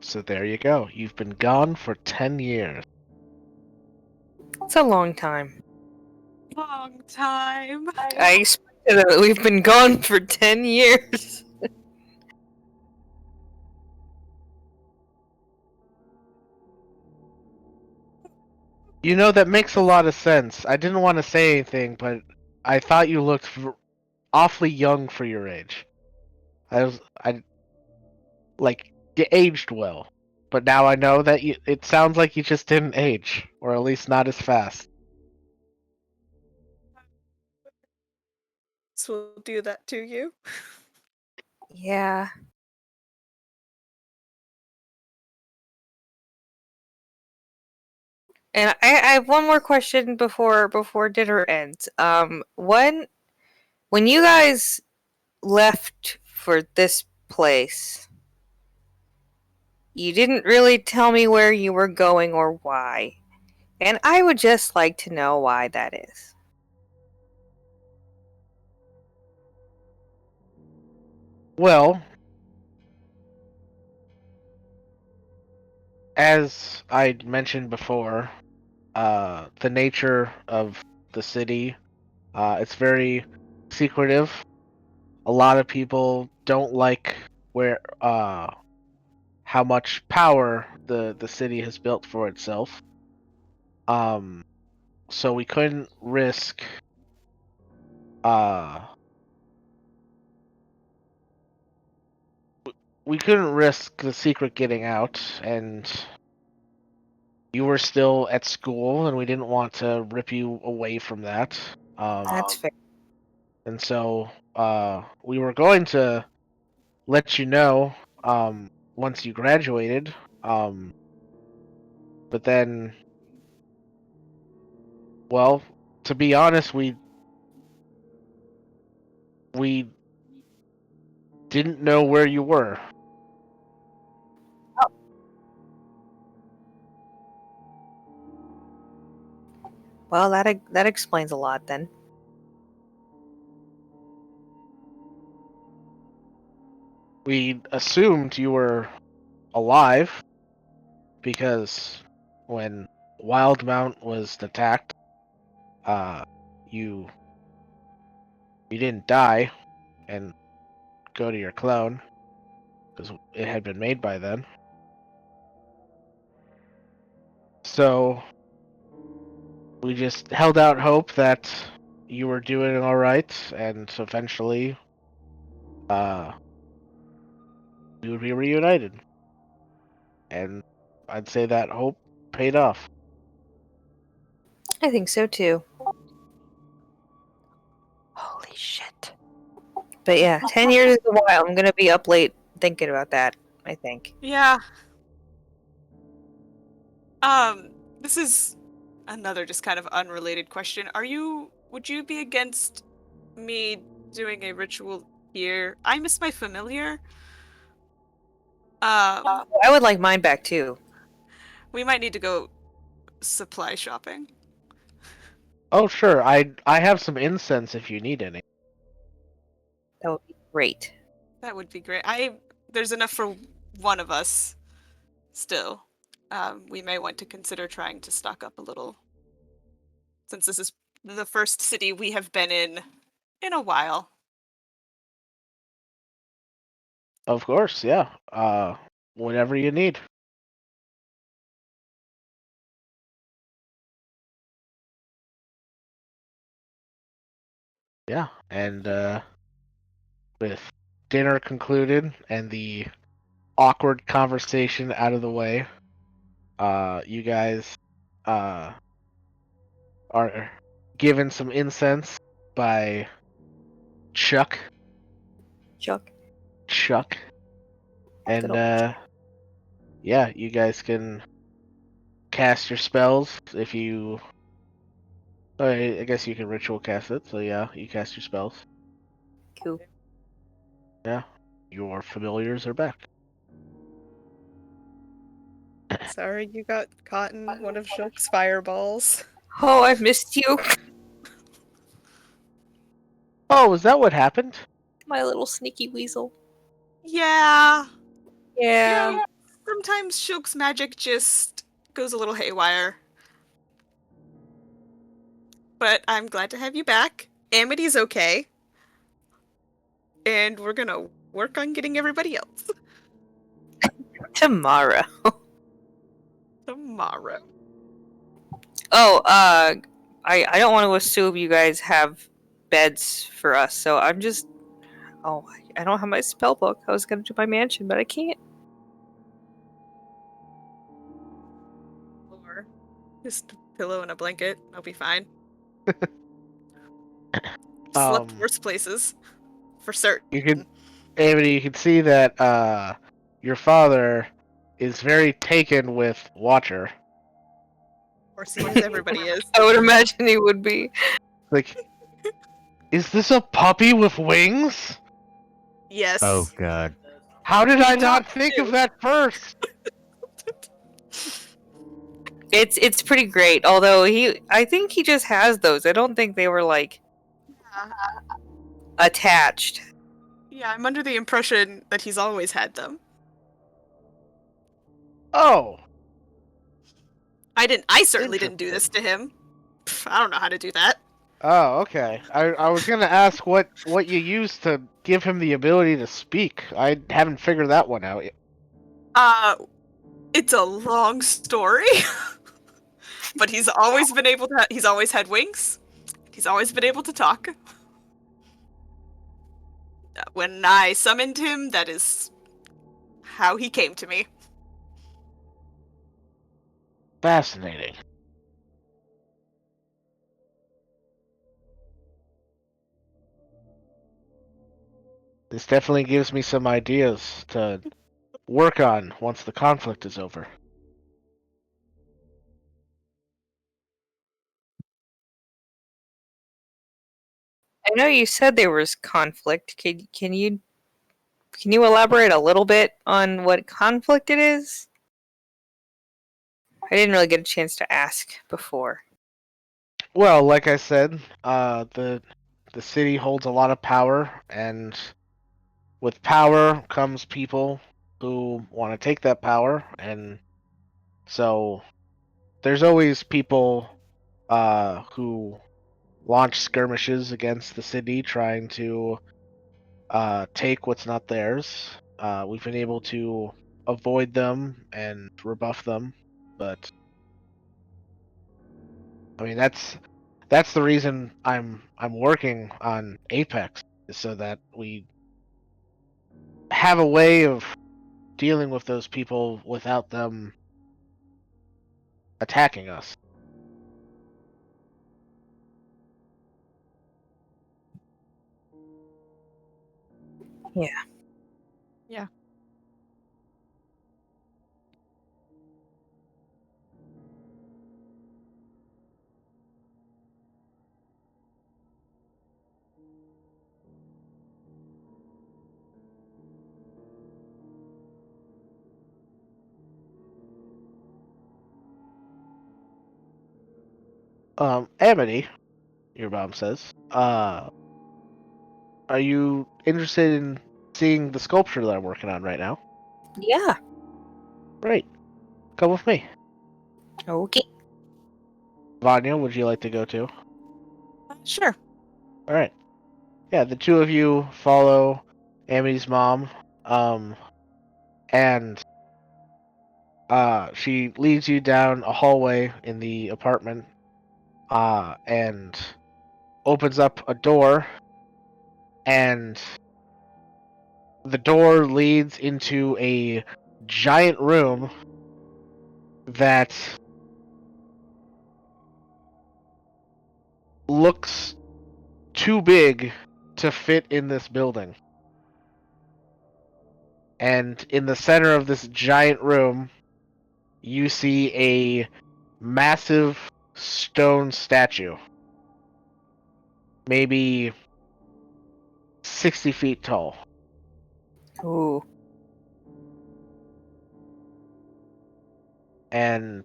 So there you go. You've been gone for 10 years.
It's a long time.
Long time.
I expected that we've been gone for 10 years.
That makes a lot of sense. I didn't want to say anything, but I thought you looked awfully young for your age. You aged well. But now I know that it sounds like you just didn't age, or at least not as fast.
So we'll do that to you.
Yeah. And I have one more question before dinner ends. When you guys left for this place, you didn't really tell me where you were going or why. And I would just like to know why that is.
Well, as I mentioned before, the nature of the city, it's very secretive. A lot of people don't like how much power the city has built for itself. So uh we couldn't risk the secret getting out, and you were still at school, and we didn't want to rip you away from that.
That's fair.
And so we were going to let you know once you graduated, but then, well, to be honest, we didn't know where you were.
Well, that explains a lot then.
We assumed you were alive because when Wildmount was attacked, you didn't die and go to your clone because it had been made by then. So we just held out hope that you were doing all right, and eventually, we would be reunited. And I'd say that hope paid off.
I think so too. Holy shit. But yeah, 10 years is a while. I'm gonna be up late thinking about that, I think.
Yeah. This is another just kind of unrelated question. Would you be against me doing a ritual here? I miss my familiar.
I would like mine back too.
We might need to go supply shopping.
Oh, sure. I have some incense if you need any.
That would be great.
That would be great. There's enough for one of us still. We may want to consider trying to stock up a little, since this is the first city we have been in a while.
Of course, yeah. Whatever you need. Yeah, and with dinner concluded and the awkward conversation out of the way, you guys are given some incense by Chuck.
Chuck.
And
Good old
yeah, you guys can cast your spells if you. I guess you can ritual cast it. So yeah, you cast your spells.
Cool.
Yeah, your familiars are back.
Sorry you got caught in one of Shulk's fireballs.
Oh, I've missed you.
Oh, is that what happened?
My little sneaky weasel.
Yeah.
Yeah.
Sometimes Shulk's magic just goes a little haywire. But I'm glad to have you back. Amity's okay. And we're gonna work on getting everybody else.
Tomorrow.
Tomorrow.
Oh, I don't want to assume you guys have beds for us, so I'm just. Oh, I don't have my spell book. I was gonna do my mansion, but I can't.
Or just a pillow and a blanket. I'll be fine. Slept worse places. For certain.
You can, Amity, you can see that your father is very taken with Watcher.
Or see as everybody is.
I would imagine he would be.
Like, is this a puppy with wings?
Yes.
Oh god.
How did I not think of that first?
It's pretty great. Although I think he just has those. I don't think they were like attached.
Yeah, I'm under the impression that he's always had them.
Oh.
I certainly didn't do this to him. Pff, I don't know how to do that.
Oh, okay. I was gonna ask what you used to give him the ability to speak. I haven't figured that one out yet.
It's a long story. But he's always been able to he's always had wings. He's always been able to talk. When I summoned him, that is how he came to me.
Fascinating. This definitely gives me some ideas to work on once the conflict is over.
I know you said there was conflict. Can you elaborate a little bit on what conflict it is? I didn't really get a chance to ask before.
Well, like I said, the city holds a lot of power, and with power comes people who want to take that power, and so there's always people who launch skirmishes against the city, trying to take what's not theirs. We've been able to avoid them and rebuff them, but I mean that's That's the reason I'm working on Apex, is so that we have a way of dealing with those people without them attacking us.
Yeah.
Yeah.
Amity, your mom says, are you interested in seeing the sculpture that I'm working on right now?
Yeah.
Right. Come with me.
Okay.
Vanya, would you like to go too?
Sure.
Alright. Yeah, the two of you follow Amity's mom, and she leads you down a hallway in the apartment, and opens up a door, and the door leads into a giant room that looks too big to fit in this building. And in the center of this giant room, you see a massive stone statue, maybe 60 feet tall.
Ooh.
And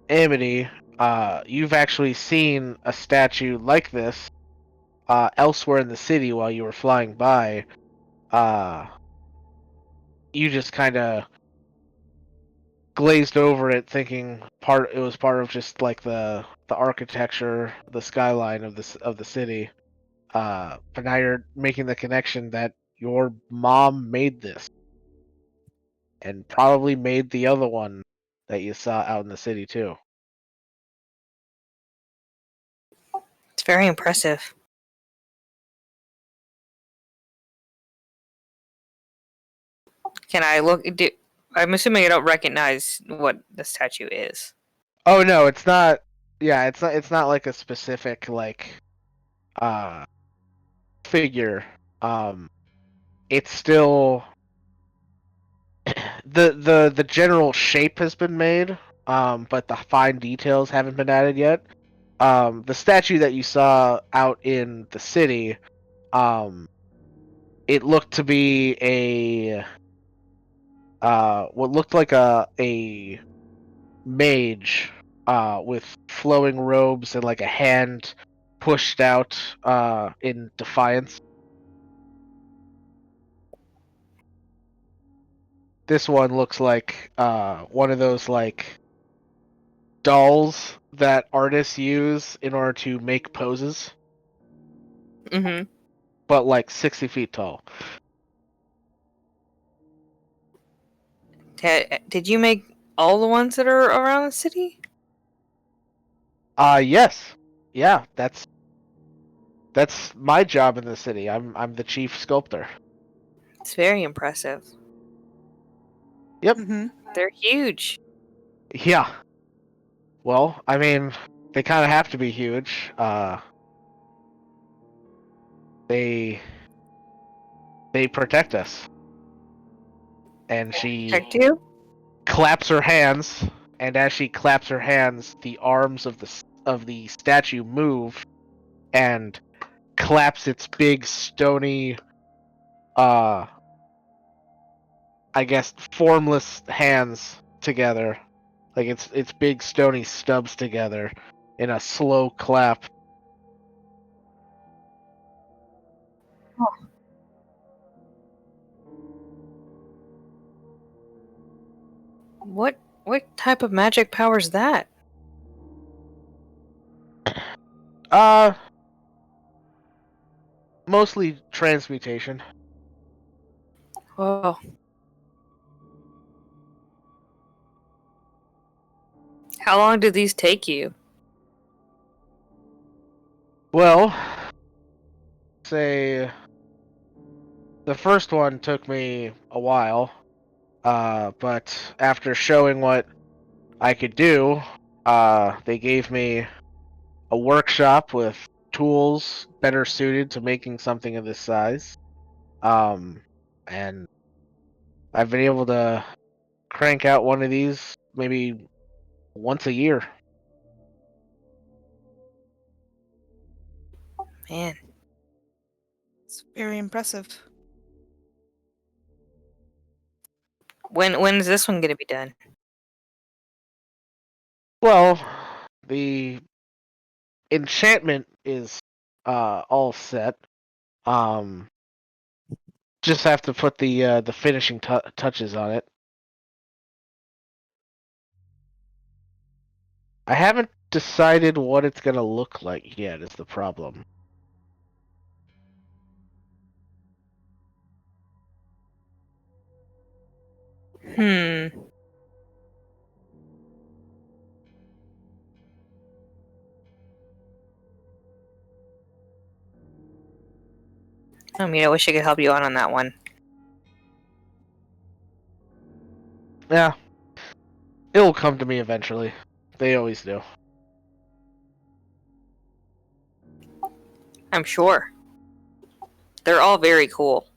Amity, you've actually seen a statue like this elsewhere in the city while you were flying by. You just kind of glazed over it, thinking it was part of just like the architecture, the skyline of the city. But now you're making the connection that your mom made this, and probably made the other one that you saw out in the city too.
It's very impressive. Can I look? I'm assuming I don't recognize what the statue is.
Oh no, it's not. Yeah, it's not. It's not like a specific like uh figure. It's still the general shape has been made. But the fine details haven't been added yet. The statue that you saw out in the city, it looked to be a what looked like a mage with flowing robes and like a hand pushed out in defiance. This one looks like one of those like dolls that artists use in order to make poses,
Mm-hmm.
but like 60 feet tall.
Did you make all the ones that are around the city?
Yes. Yeah, that's my job in the city. I'm the chief sculptor.
It's very impressive.
Yep.
Mm-hmm.
They're huge.
Yeah. Well, I mean, they kind of have to be huge. They protect us. And she
Protect you?
claps her hands, and as she claps her hands, the arms of the statue move and claps its big stony I guess formless hands together. Like its big stony stubs together in a slow clap.
What type of magic powers that?
Uh Mostly transmutation.
Whoa. How long did these take you?
Well, say the first one took me a while, but after showing what I could do, they gave me a workshop with tools better suited to making something of this size. And I've been able to crank out one of these maybe once a year.
Man,
It's very impressive.
when is this one gonna be done?
Well, the enchantment is all set. Um, just have to put the finishing touches on it. I haven't decided what it's gonna look like yet. Is the problem.
Hmm. I mean, I wish I could help you out on that one.
Yeah, it'll come to me eventually. They always do.
I'm sure. They're all very cool.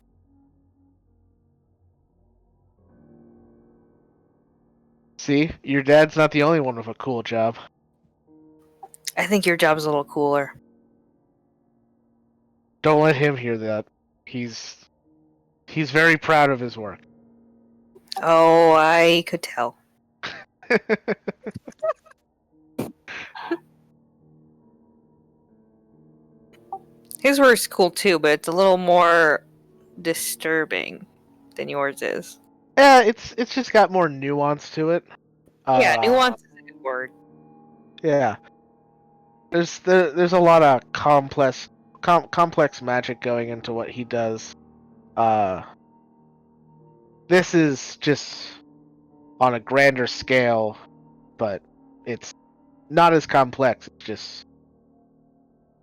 See, your dad's not the only one with a cool job.
I think your job's a little cooler.
Don't let him hear that. He's very proud of his work.
Oh, I could tell. His work's cool too, but it's a little more disturbing than yours is.
Yeah, it's just got more nuance to it.
Yeah, nuance is a good word.
Yeah, there's a lot of complex magic going into what he does. This is just on a grander scale, but it's not as complex. It's just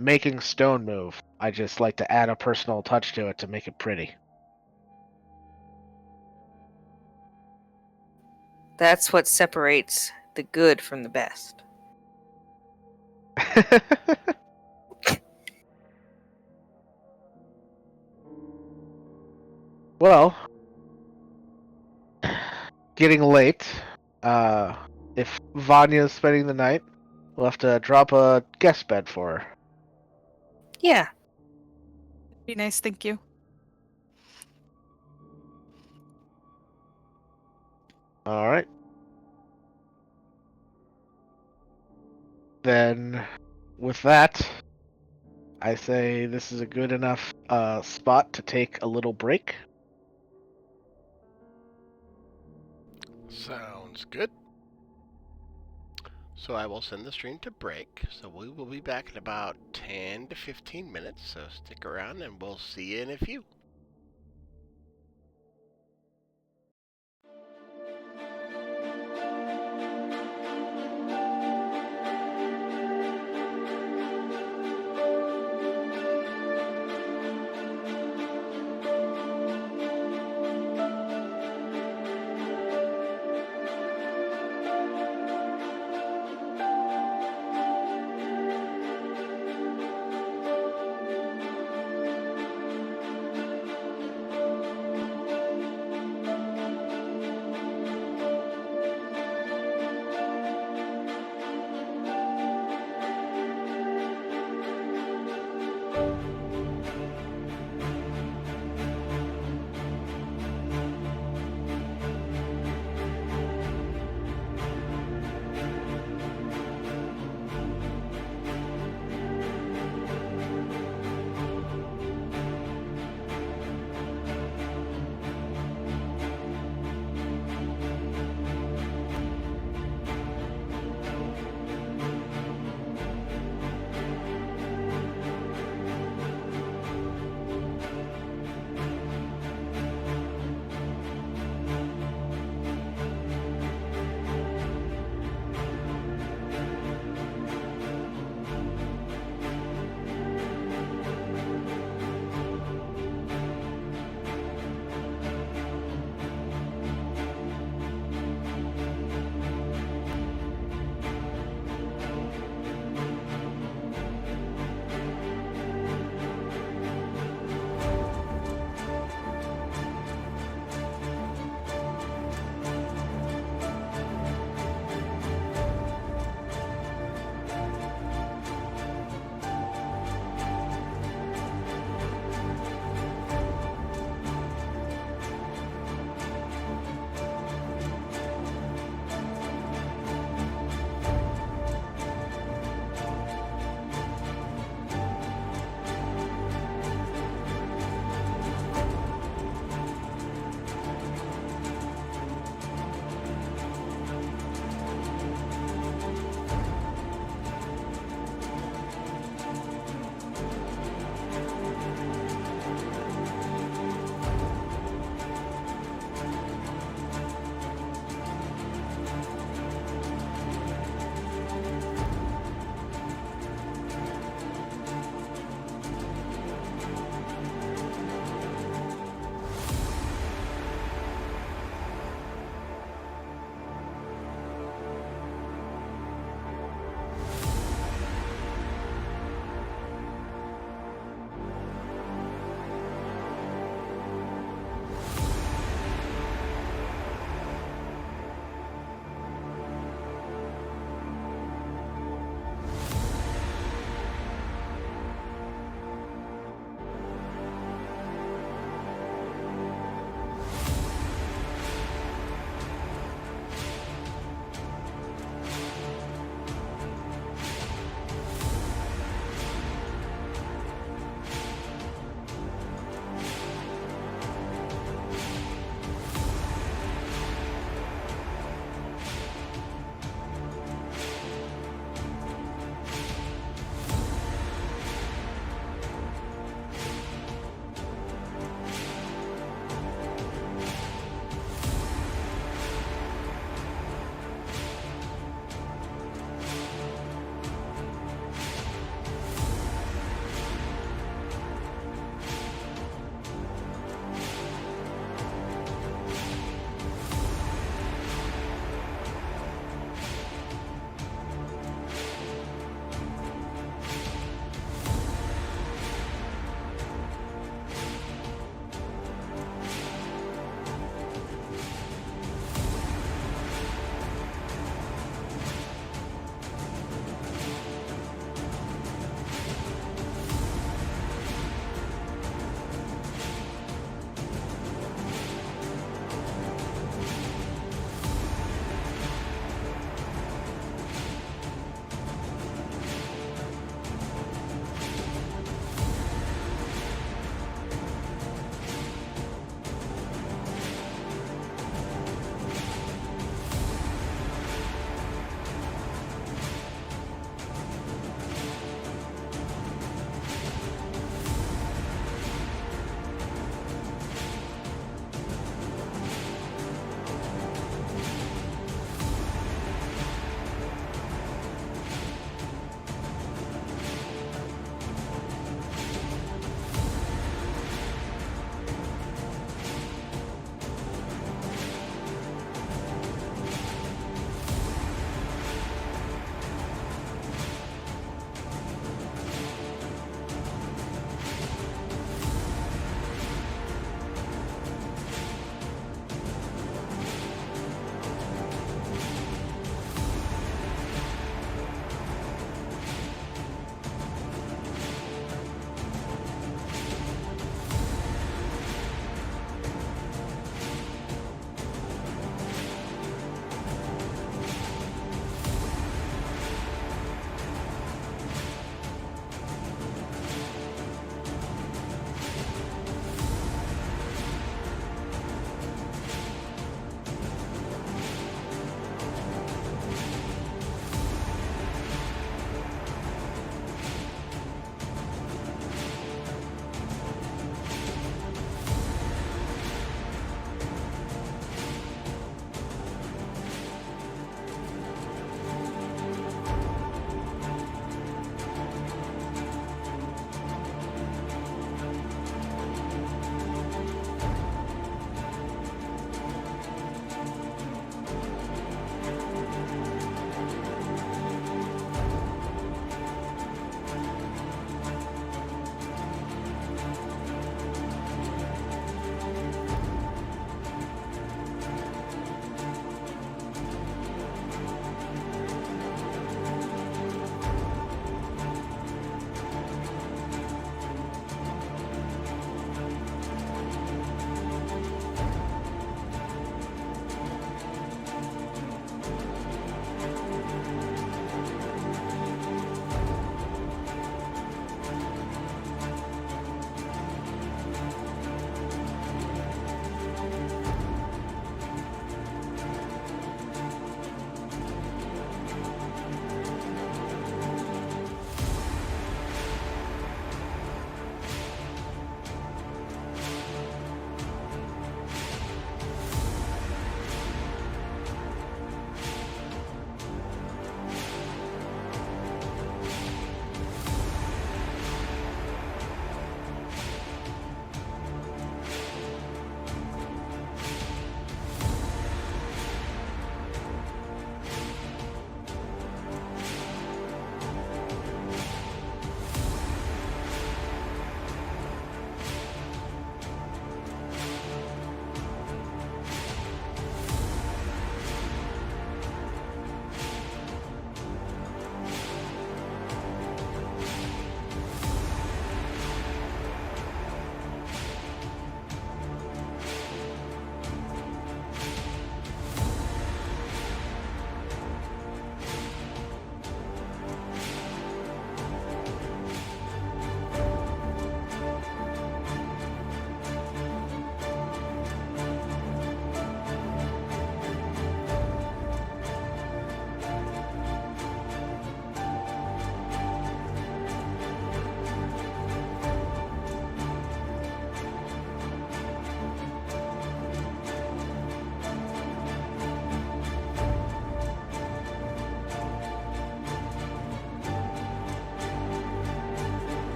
making stone move. I just like to add a personal touch to it to make it pretty.
That's what separates the good from the best.
Well, getting late. If Vanya's spending the night, we'll have to drop a guest bed for her.
Yeah.
Be nice, thank you.
All right. Then, with that, I say this is a good enough spot to take a little break.
Sounds good. So I will send the stream to break. So we will be back in about 10 to 15 minutes. So stick around and we'll see you in a few.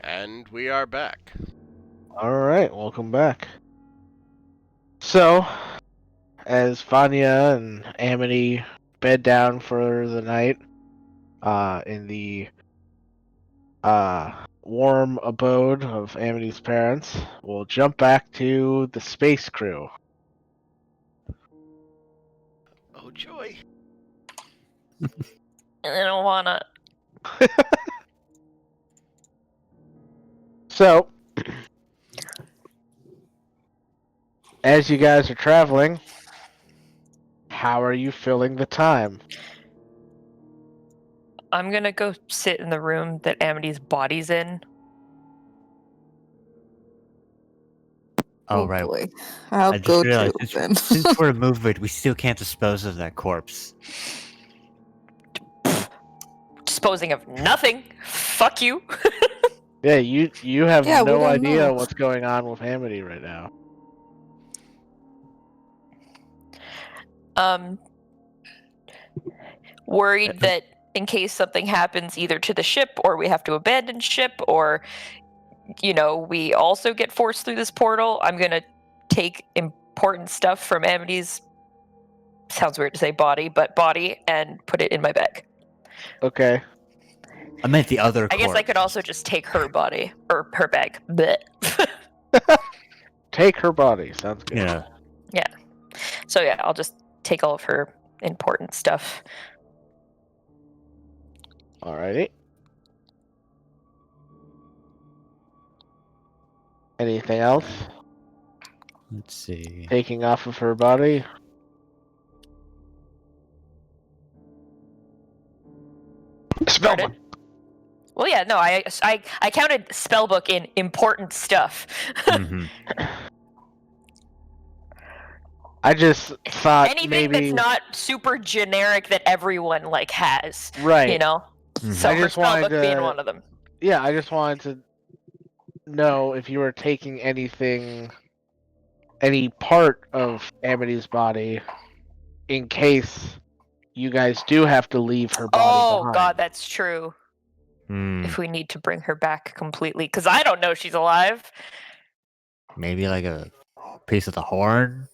And we are back.
All right, welcome back. So, as Vanya and Amity bed down for the night, in the warm abode of Amity's parents, we'll jump back to the space crew.
Oh joy.
I don't wanna.
So, as you guys are traveling, how are you filling the time?
I'm gonna go sit in the room that Amity's body's in.
Oh
right.
boy. I'll
I
go
just realized
too then.
since we're moving, we still can't dispose of that corpse.
Disposing of nothing. Fuck you.
Yeah, you have
Yeah, we
no
don't
idea
know.
what's going on with Amity right now.
Worried that in case something happens either to the ship or we have to abandon ship or we also get forced through this portal, I'm gonna take important stuff from Amity's, sounds weird to say body, but body, and put it in my bag.
Okay.
I meant the other
I
corpse.
guess I could also just take her body or her bag. Blech.
Take her body. Sounds good.
Yeah.
So yeah, I'll just take all of her important stuff.
Alrighty. Anything else?
Let's see.
Taking off of her body?
Pardon? Well, yeah, no, I counted spellbook in important stuff.
hmm
I just thought
Anything
maybe
that's not super generic that everyone has,
right.
you know.
Mhm.
So
I
her
just wanted
spellbook being
to-
one of them.
Yeah, I just wanted to know if you were taking anything, any part of Amity's body, in case you guys do have to leave her body
Oh
behind.
God, that's true.
Hmm.
If we need to bring her back completely, because I don't know she's alive.
Maybe like a piece of the horn.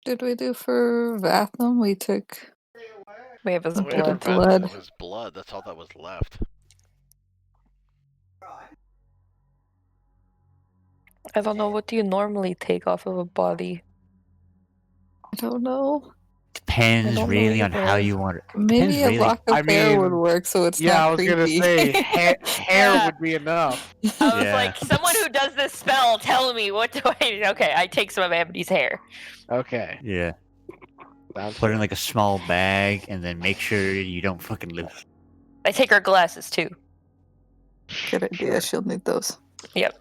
Did we do for Vatham? We took
We have his
a
We
bit
have
of
blood.
blood.
It was blood. That's all that was left.
I don't know. What do you normally take off of a body?
I don't know.
Depends
don't know
really on how
either.
you want it.
Maybe
Depends
a
really.
lock of
I
hair would
mean,
work so it's
Yeah,
not
I was gonna
creepy.
say hair
Yeah.
would be enough.
I was
Yeah.
like, someone who does this spell, tell me what do I? Okay, I take some of Amity's hair.
Okay.
Yeah.
Sounds
Put it in
good.
like a small bag and then make sure you don't fucking live.
I take her glasses too.
Good idea.
Sure.
She'll need those.
Yep.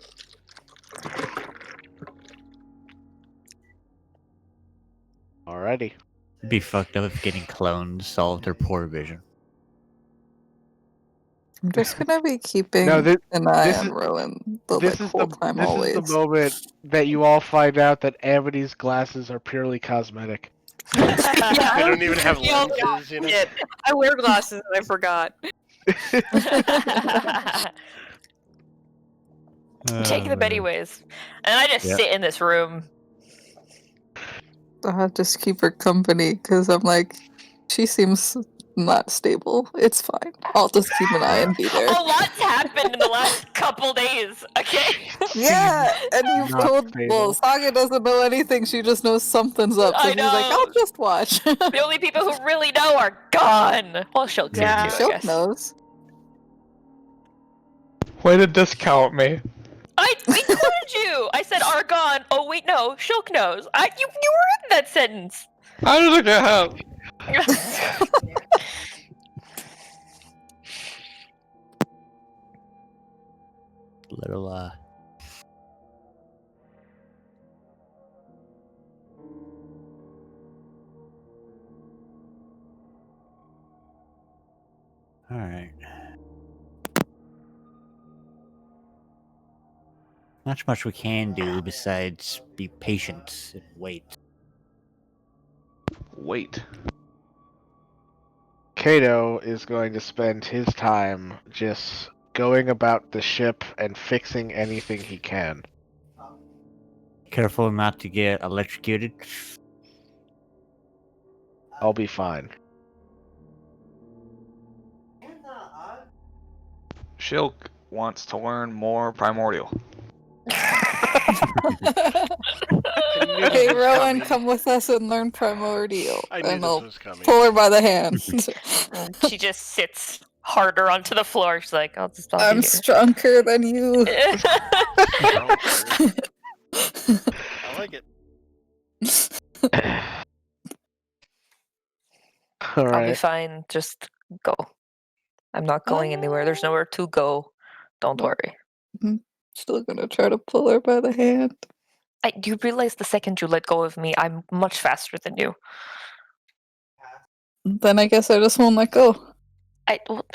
Alrighty.
It'd be fucked up if getting cloned solved her poor vision.
I'm just gonna be keeping
No,
an eye
this
on
is-
Rowan the
This
like,
is
whole
the
time
this
always.
is the moment that you all find out that Amity's glasses are purely cosmetic.
They don't even have
Yeah,
lenses, you know.
Shit. I wear glasses and I forgot.
Take the Betty ways, and I just
Yep.
sit in this room.
I'll just keep her company because I'm like, she seems not stable. It's fine. I'll just keep an eye and be there.
A lot's happened in the last couple days. Okay.
Yeah, and you've
Not
told.
stable.
Well, Saga doesn't know anything. She just knows something's up. So
I
she's like,
know.
I'll just watch.
The only people who really know are gone. Well, Shilk's here
Yeah.
too, I
Shilk
guess.
knows.
Way to discount me.
I included you. I said are gone. Oh wait, no. Shilk knows. You were in that sentence.
How does it get help?
Little Alright. Not much we can do besides be patient and wait.
Wait. Kato is going to spend his time just going about the ship and fixing anything he can.
Careful not to get electrocuted.
I'll be fine.
Shilk wants to learn more primordial.
I knew this
Hey,
was
Rowan,
coming.
come with us and learn primordial.
I knew
And
this
I'll
was coming.
pull her by the hand.
And she just sits harder onto the floor. She's like, I'll be
I'm
here.
stronger than you.
Stronger. I like it.
All
I'll be
right.
fine. Just go. I'm not going anywhere. There's nowhere to go. Don't
Well-
worry.
Still gonna try to pull her by the hand.
You realize the second you let go of me, I'm much faster than you.
Then I guess I just won't let go.
Well,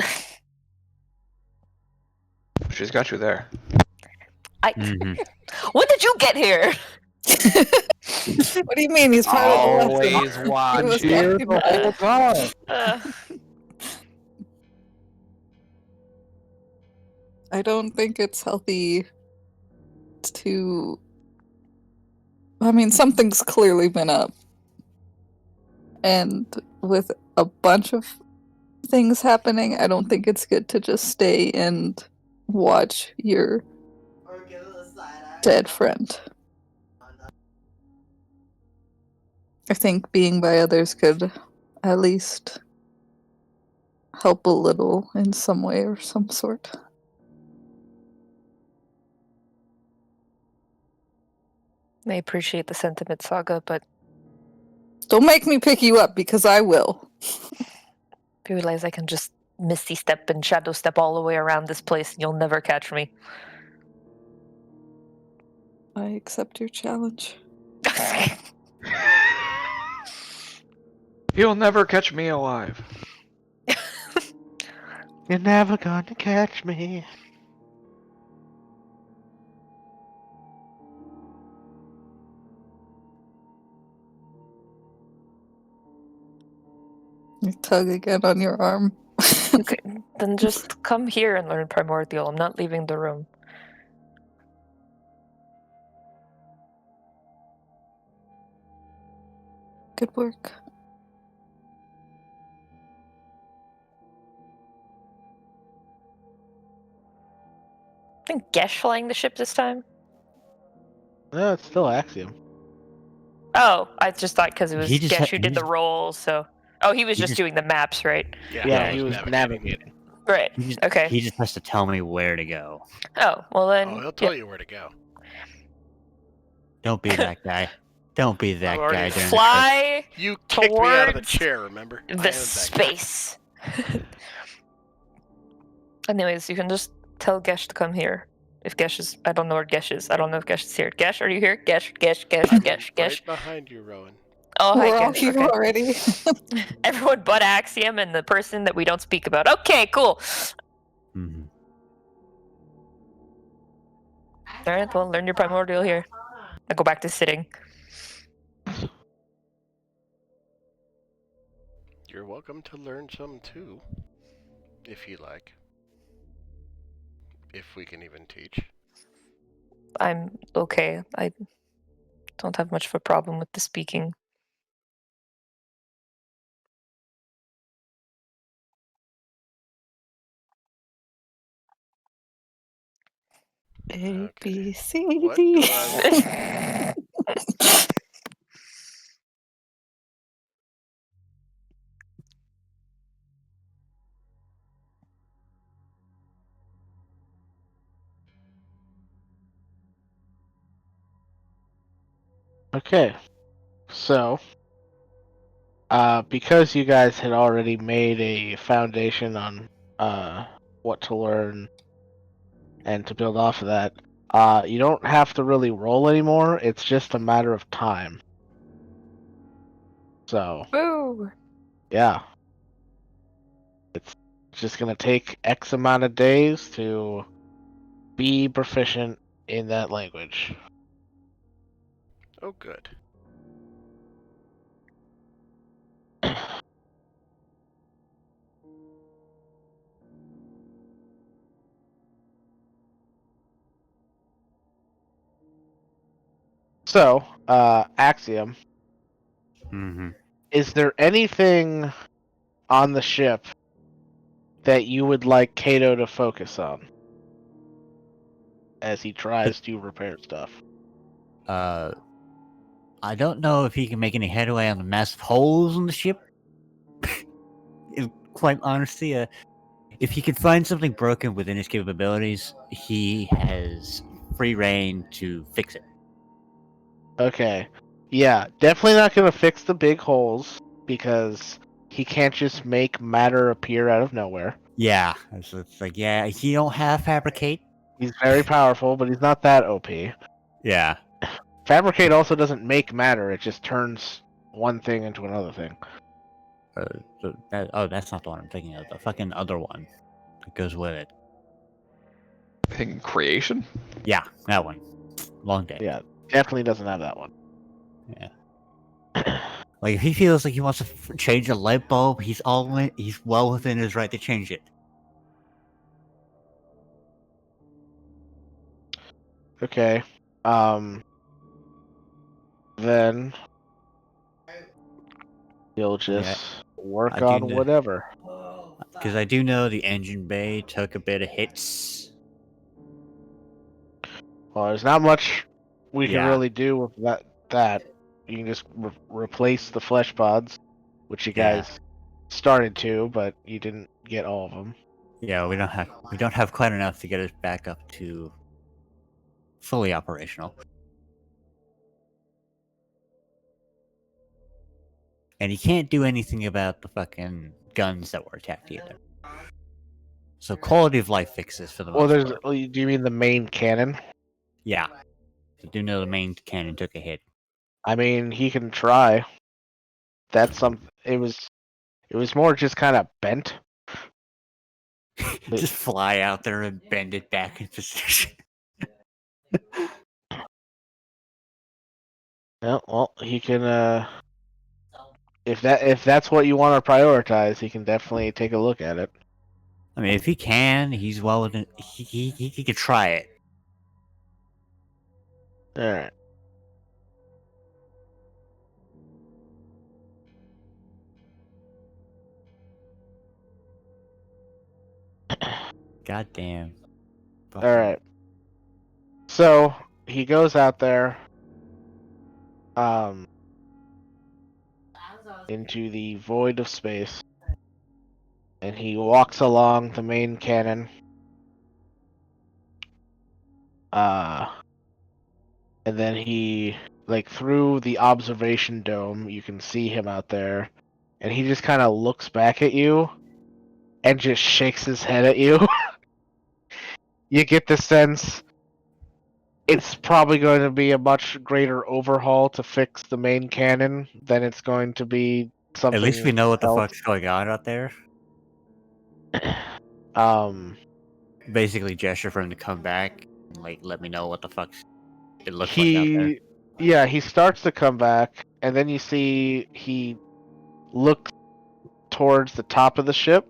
She's got you there.
Mhm.
When did you get here?
What do you mean? He's part of the lesson.
Always watch
was
here
talking
the whole time.
I don't think it's healthy to. I mean, something's clearly been up. And with a bunch of things happening, I don't think it's good to just stay and watch your dead friend. I think being by others could at least help a little in some way or some sort.
I appreciate the sentiment, Saga, but
Don't make me pick you up because I will.
I realize I can just misty step and shadow step all the way around this place and you'll never catch me.
I accept your challenge.
You'll never catch me alive.
You're never gonna catch me.
I tug again on your arm.
Okay, then just come here and learn primordial. I'm not leaving the room.
Good work.
I think Gesh flying the ship this time.
No, it's still Axiom.
Oh, I just thought because it was
He just
Gesh
ha-
who did
he
the
just-
roll, so. Oh, he was
he
just
just-
doing the maps, right?
Yeah, he was navigating.
Right. Okay.
He just has to tell me where to go.
Oh, well then.
Oh, he'll tell you where to go.
Don't be that guy. Don't be that
already
guy. during the trip.
Fly
You kicked me out of the
towards
chair, remember? I
the
owned that guy.
space. Anyways, you can just tell Gesh to come here. If Gesh is, I don't know where Gesh is. I don't know if Gesh is here. Gesh, are you here? Gesh.
Right behind you, Rowan.
Oh, hi,
We're all
Gesh.
here
Okay.
already.
Everyone but Axiom and the person that we don't speak about. Okay, cool.
Mhm.
All right, well, learn your primordial here. I go back to sitting.
You're welcome to learn some too, if you like. If we can even teach.
I'm okay. I don't have much of a problem with the speaking.
A,
Okay.
B, C,
What
D.
do I
Okay. So, because you guys had already made a foundation on what to learn and to build off of that, you don't have to really roll anymore. It's just a matter of time. So,
Woo!
yeah. It's just going to take X amount of days to be proficient in that language.
Oh, good.
So, Axiom,
Mm-hmm.
is there anything on the ship that you would like Kato to focus on as he tries to repair stuff?
I don't know if he can make any headway on the massive holes in the ship. In quite honesty, if he could find something broken within his capabilities, he has free reign to fix it.
Okay. Yeah, definitely not going to fix the big holes because he can't just make matter appear out of nowhere.
Yeah, it's like, yeah, he don't have fabricate.
He's very powerful, but he's not that OP.
Yeah.
Fabricate also doesn't make matter, it just turns one thing into another thing.
That's not the one I'm thinking of. The fucking other one that goes with it.
I think creation.
Yeah, that one. Long day.
Yeah, definitely doesn't have that one.
Yeah. Like if he feels like he wants to change a light bulb, he's well within his right to change it.
Okay. Then he'll just work
I do
on
know-
whatever.
Because I do know the engine bay took a bit of hits.
Well, there's not much we can
Yeah.
really do with that. You can just replace the flesh pods, which you
Yeah.
guys started to, but you didn't get all of them.
Yeah, we don't have quite enough to get us back up to fully operational. And he can't do anything about the fucking guns that were attacked either. So quality of life fixes for the
Well,
most part.
do you mean the main cannon?
Yeah. I do know the main cannon took a hit.
I mean, he can try. That's some. It was more just kind of bent.
Just fly out there and bend it back in position.
Yeah, well, he can. If that's what you want to prioritize, he can definitely take a look at it.
I mean, if he can, he's well within. He could try it.
All right.
Goddamn.
All right. So he goes out there, into the void of space, and he walks along the main cannon. And then he, like, through the observation dome, you can see him out there, and he just kind of looks back at you, and just shakes his head at you. You get the sense it's probably going to be a much greater overhaul to fix the main cannon than it's going to be something.
At least we know what the
else.
fuck's going on out there.
Um,
Basically, gesture for him to come back and like let me know what the fuck it looks like out there.
Yeah, he starts to come back, and then you see he looks towards the top of the ship,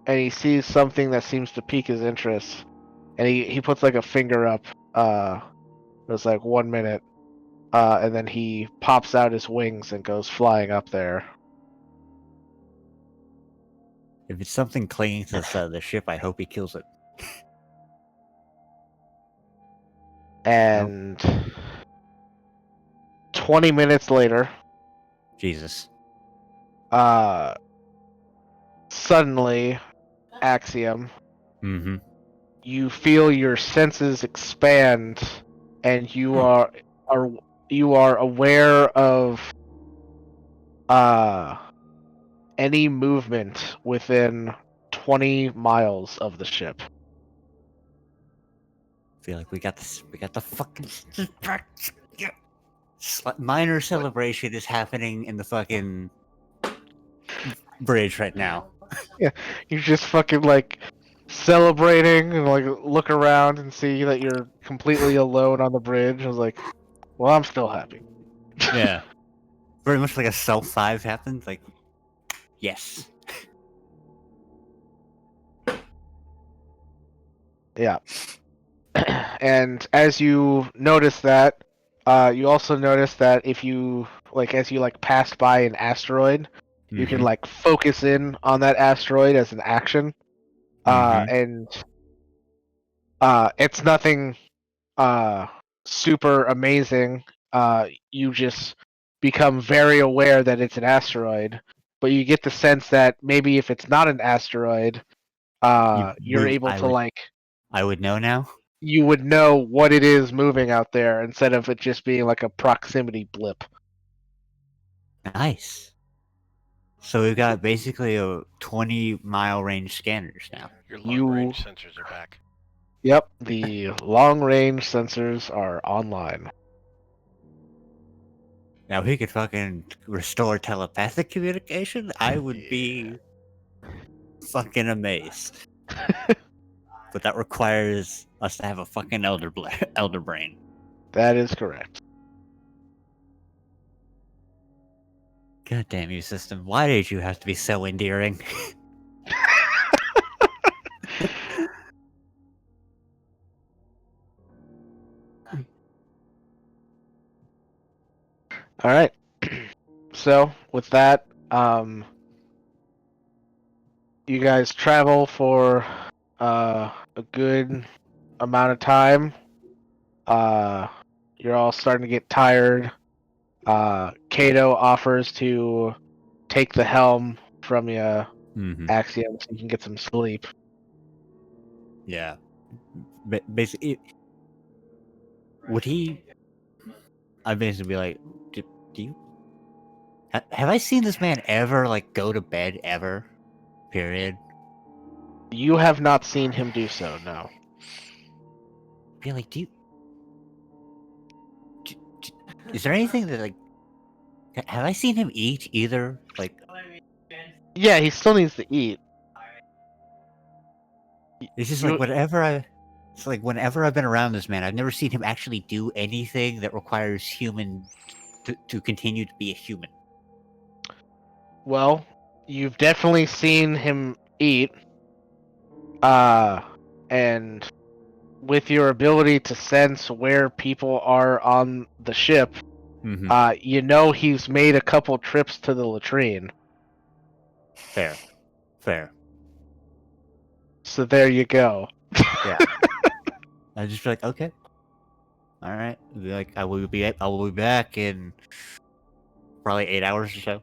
and he sees something that seems to pique his interest, and he puts like a finger up. It was like 1 minute, and then he pops out his wings and goes flying up there.
If it's something clinging to the side of the ship, I hope he kills it.
And 20 minutes later,
Jesus.
Suddenly, Axiom,
Mm-hmm.
you feel your senses expand, and you are aware of any movement within 20 miles of the ship.
Feel like we got this. We got the fucking. Minor celebration is happening in the fucking bridge right now.
You're just fucking like celebrating and like look around and see that you're completely alone on the bridge. I was like, well, I'm still happy.
Yeah. Very much like a self-5 happens. Like, yes.
Yeah. And as you notice that, You also notice that if you as you pass by an asteroid, you can
Mhm.
focus in on that asteroid as an action.
Mhm.
And it's nothing super amazing. You just become very aware that it's an asteroid, but you get the sense that maybe if it's not an asteroid, you're able to
I would know now.
you would know what it is moving out there instead of it just being like a proximity blip.
Nice. So we've got basically a 20-mile range scanners now.
Your long range sensors are back.
Yep, the long range sensors are online.
Now, if he could fucking restore telepathic communication, I would be fucking amazed. But that requires us to have a fucking elder brain.
That is correct.
God damn you, system. Why did you have to be so endearing?
All right. So with that, you guys travel for a good amount of time. You're all starting to get tired. Kato offers to take the helm from you,
Mhm.
Axiom, so you can get some sleep.
Yeah. Basically, would he? I'd basically be like, do you? Have I seen this man ever go to bed ever? Period.
You have not seen him do so, no.
Be like, is there anything that have I seen him eat either?
Yeah, he still needs to eat.
It's just
You-
it's like whenever I've been around this man, I've never seen him actually do anything that requires human to continue to be a human.
Well, you've definitely seen him eat. And with your ability to sense where people are on the ship,
Mm-hmm.
you know he's made a couple trips to the latrine.
Fair.
So there you go.
Yeah. I'd just be like, okay, all right. Be like, I will be back in probably 8 hours or so.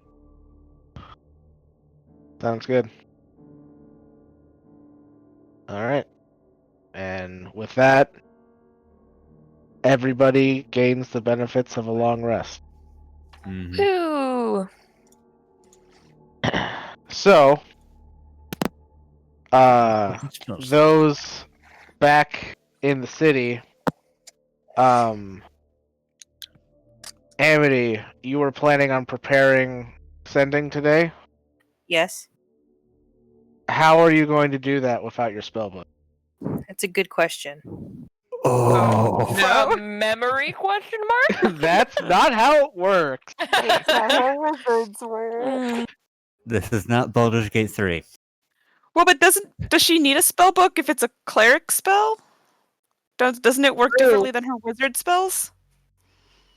Sounds good. All right. And with that, everybody gains the benefits of a long rest.
Mm-hmm.
Ooh.
So, those back in the city, Amity, you were planning on preparing sending today?
Yes,
How are you going to do that without your spellbook?
that's a good question.
Oh.
From memory question mark?
That's not how it works.
This is not Baldur's Gate 3.
Well, but does she need a spell book if it's a cleric spell? Doesn't it work differently than her wizard spells?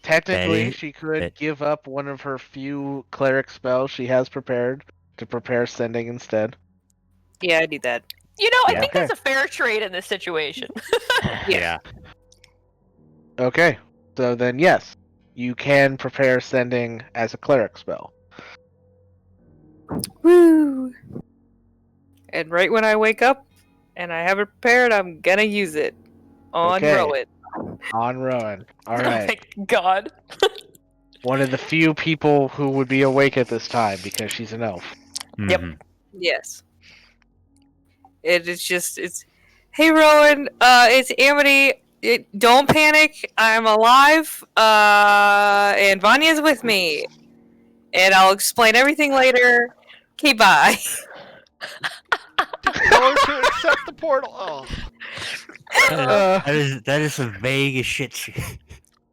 Technically,
Betty,
she could
Bet-
give up one of her few cleric spells she has prepared to prepare sending instead.
Yeah, I do that.
You know, I
Yeah.
think
Okay.
that's a fair trade in this situation.
Yeah.
Okay, so then yes, you can prepare sending as a cleric spell.
Woo! And right when I wake up and I have it prepared, I'm gonna use it on
Okay.
Rowan.
On Rowan. All
Oh
right.
my god.
One of the few people who would be awake at this time because she's an elf.
Yep.
Mhm.
Yes. It's hey Rowan, it's Amity. Don't panic. I'm alive. And Vanya's with me. And I'll explain everything later. Okay, bye.
Tell her to accept the portal. Oh.
That is some vague as shit.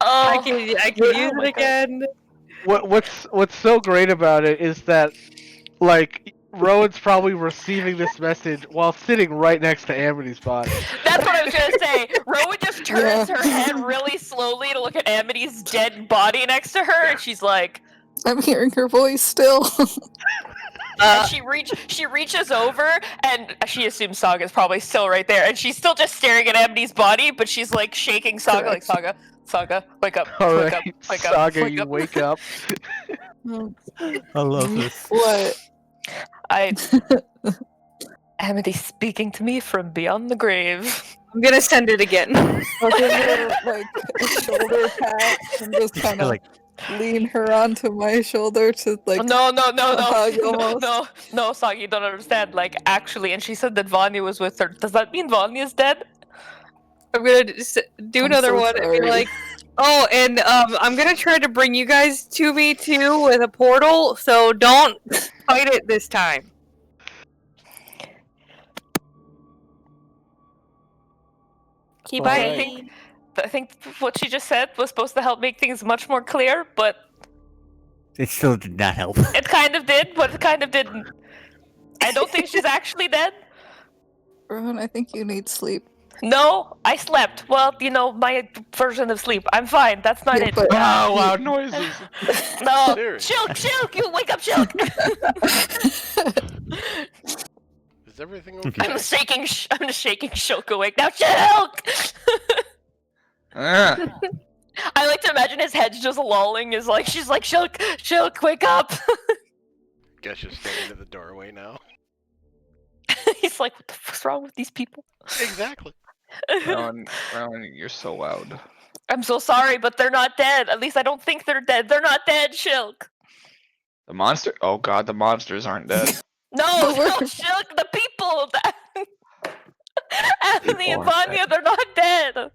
I
Oh.
can use
Oh
it
my God.
again.
What's so great about it is that Rowan's probably receiving this message while sitting right next to Amity's body.
That's what I was gonna say. Rowan just turns
Yeah.
her head really slowly to look at Amity's dead body next to her, and she's like,
I'm hearing her voice still.
and she reaches over, and she assumes Saga's probably still right there, and she's still just staring at Amity's body, but she's like shaking Saga, like Saga, wake up,
All
wake
right,
up, wake up,
Saga,
wake
you
up.
wake up.
I love this.
What?
Amity's speaking to me from beyond the grave.
I'm gonna send it again.
I'll give her like a shoulder pat and just kind of
Like,
lean her onto my shoulder to like.
No,
hug almost.
no, Saga, you don't understand. Like, actually, and she said that Vanya was with her. Does that mean Vanya's dead?
I'm gonna do
I'm
another
so
one and be
sorry.
like, oh, and I'm gonna try to bring you guys to me too with a portal, so don't fight it this time. Keep
All
fighting.
right.
I think what she just said was supposed to help make things much more clear, but
it still did not help.
it kind of did, but it kind of didn't. I don't think she's actually dead.
Rowan, I think you need sleep.
No, I slept. Well, you know, my version of sleep. I'm fine. That's not
Yeah,
it.
but-
Oh, loud noises.
No,
Seriously.
Shilk, you wake up, Shilk.
Is everything okay?
I'm just shaking Shilk awake now. Shilk.
Ah,
I like to imagine his head's just lolling. She's like, Shilk, wake up.
Guess you're standing in the doorway now.
He's like, what the fuck's wrong with these people?
Exactly.
Rowan, you're so loud.
I'm so sorry, but they're not dead. At least I don't think they're dead. They're not dead, Shilk.
The monster? Oh god, the monsters aren't dead.
No,
But we're-
Shilk, the people. Anthony and
People aren't
Vanya, they're not dead.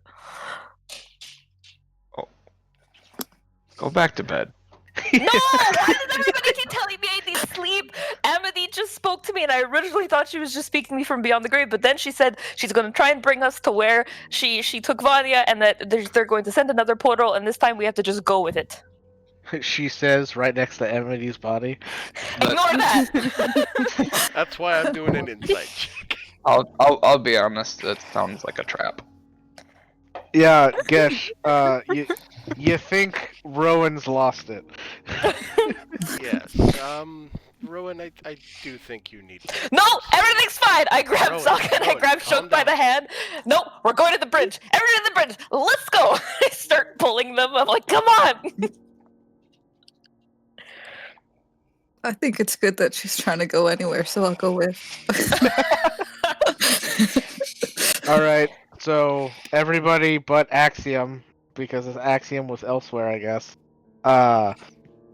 Go back to bed.
No! Why does everybody keep telling me I need sleep? Amity just spoke to me, and I originally thought she was just speaking to me from beyond the grave, but then she said she's going to try and bring us to where she took Vanya, and that they're going to send another portal, and this time we have to just go with it.
She says right next to Amity's body.
Ignore that!
That's why I'm doing an insight check.
I'll be honest, that sounds like a trap.
Yeah, Gesh, you think Rowan's lost it.
Yes. Rowan, I do think you need to.
No! Everything's fine! I grabbed
Rowan,
Sokka and I
Rowan,
grabbed
calm
Shulk by
down.
the hand. No, we're going to the bridge! Everyone to the bridge! Let's go! I start pulling them. I'm like, come on!
I think it's good that she's trying to go anywhere, so I'll go with.
All right, so everybody but Axiom, because Axiom was elsewhere, I guess.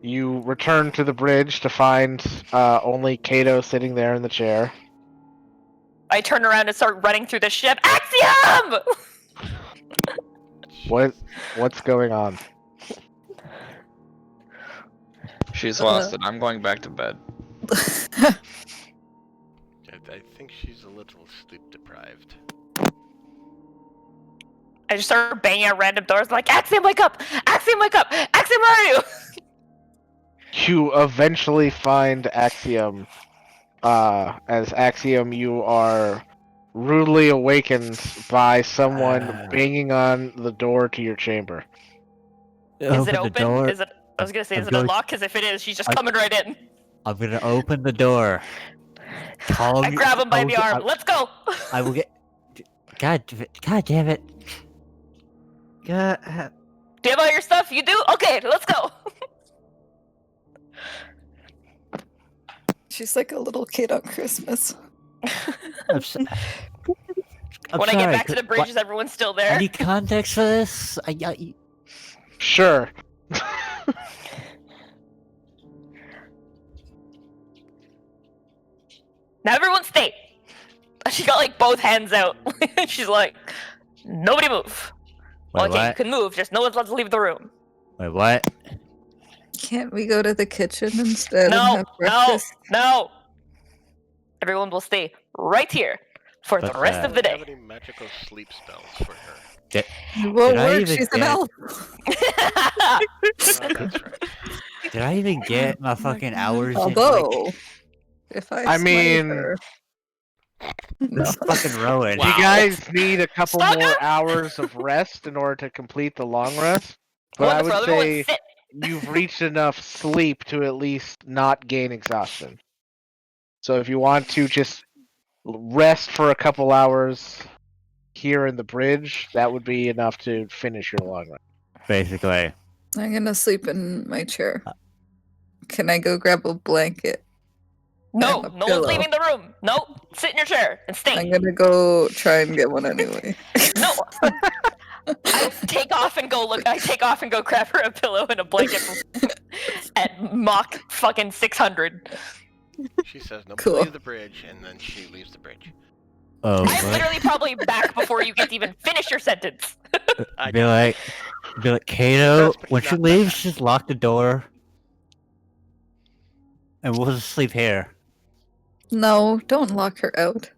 You return to the bridge to find only Kato sitting there in the chair.
I turn around and start running through the ship. Axiom!
What's going on?
She's lost it. I'm going back to bed.
I think she's a little sleep deprived.
I just start banging at random doors like, Axiom, wake up! Axiom, wake up! Axiom, where are you?
You eventually find Axiom. As Axiom, you are rudely awakened by someone banging on the door to your chamber.
Is it
the
open?
door.
Is it? I was gonna say,
I'm
is it
going-
unlocked? Because if it is, she's just
I-
coming right in.
I'm gonna open the door. Call
I
me-
grab him by
I will
the
get-
arm. Let's go!
I will get. God damn it. God.
Do you have all your stuff? You do? Okay, let's go.
She's like a little kid on Christmas.
I'm so- I'm
When I get
sorry,
back to the bridge, is everyone still
I
there?
need context for this.
Sure.
Now everyone stay. She got like both hands out. She's like, nobody move.
Wait,
Okay, you
what?
can move. Just no one's allowed to leave the room.
Wait, what?
Can't we go to the kitchen instead and
No,
have
no,
breakfast?
no. Everyone will stay right here for the
But,
rest of the
Do you
day.
have any magical sleep spells for her?
It won't
Did I
work,
even
she's an
get-
elf.
Oh, that's right.
Did I even get my fucking hours in? Like,
Although, If I
I
smite
mean,
her, no.
Fucking Rowan.
Wow.
you guys need a couple
Stop
more
it!
hours of rest in order to complete the long rest. But I
Wonderful.
would
Everyone
say
sit.
you've reached enough sleep to at least not gain exhaustion. So if you want to just rest for a couple hours here in the bridge, that would be enough to finish your long rest.
Basically.
I'm gonna sleep in my chair. Can I go grab a blanket?
No,
and a
no one's
pillow?
leaving the room. No, sit in your chair and stay.
I'm gonna go try and get one anyway.
No. I take off and go look. I take off and go grab her a pillow and a blanket at Mach fucking 600.
She says nobody
Cool.
leave the bridge, and then she leaves the bridge.
Oh,
I'm
what?
literally probably back before you get to even finish your sentence.
I
Be
know.
like, Kato,
That's pretty
when she
not that
leaves,
bad.
just lock the door. And we'll just sleep here.
No, don't lock her out.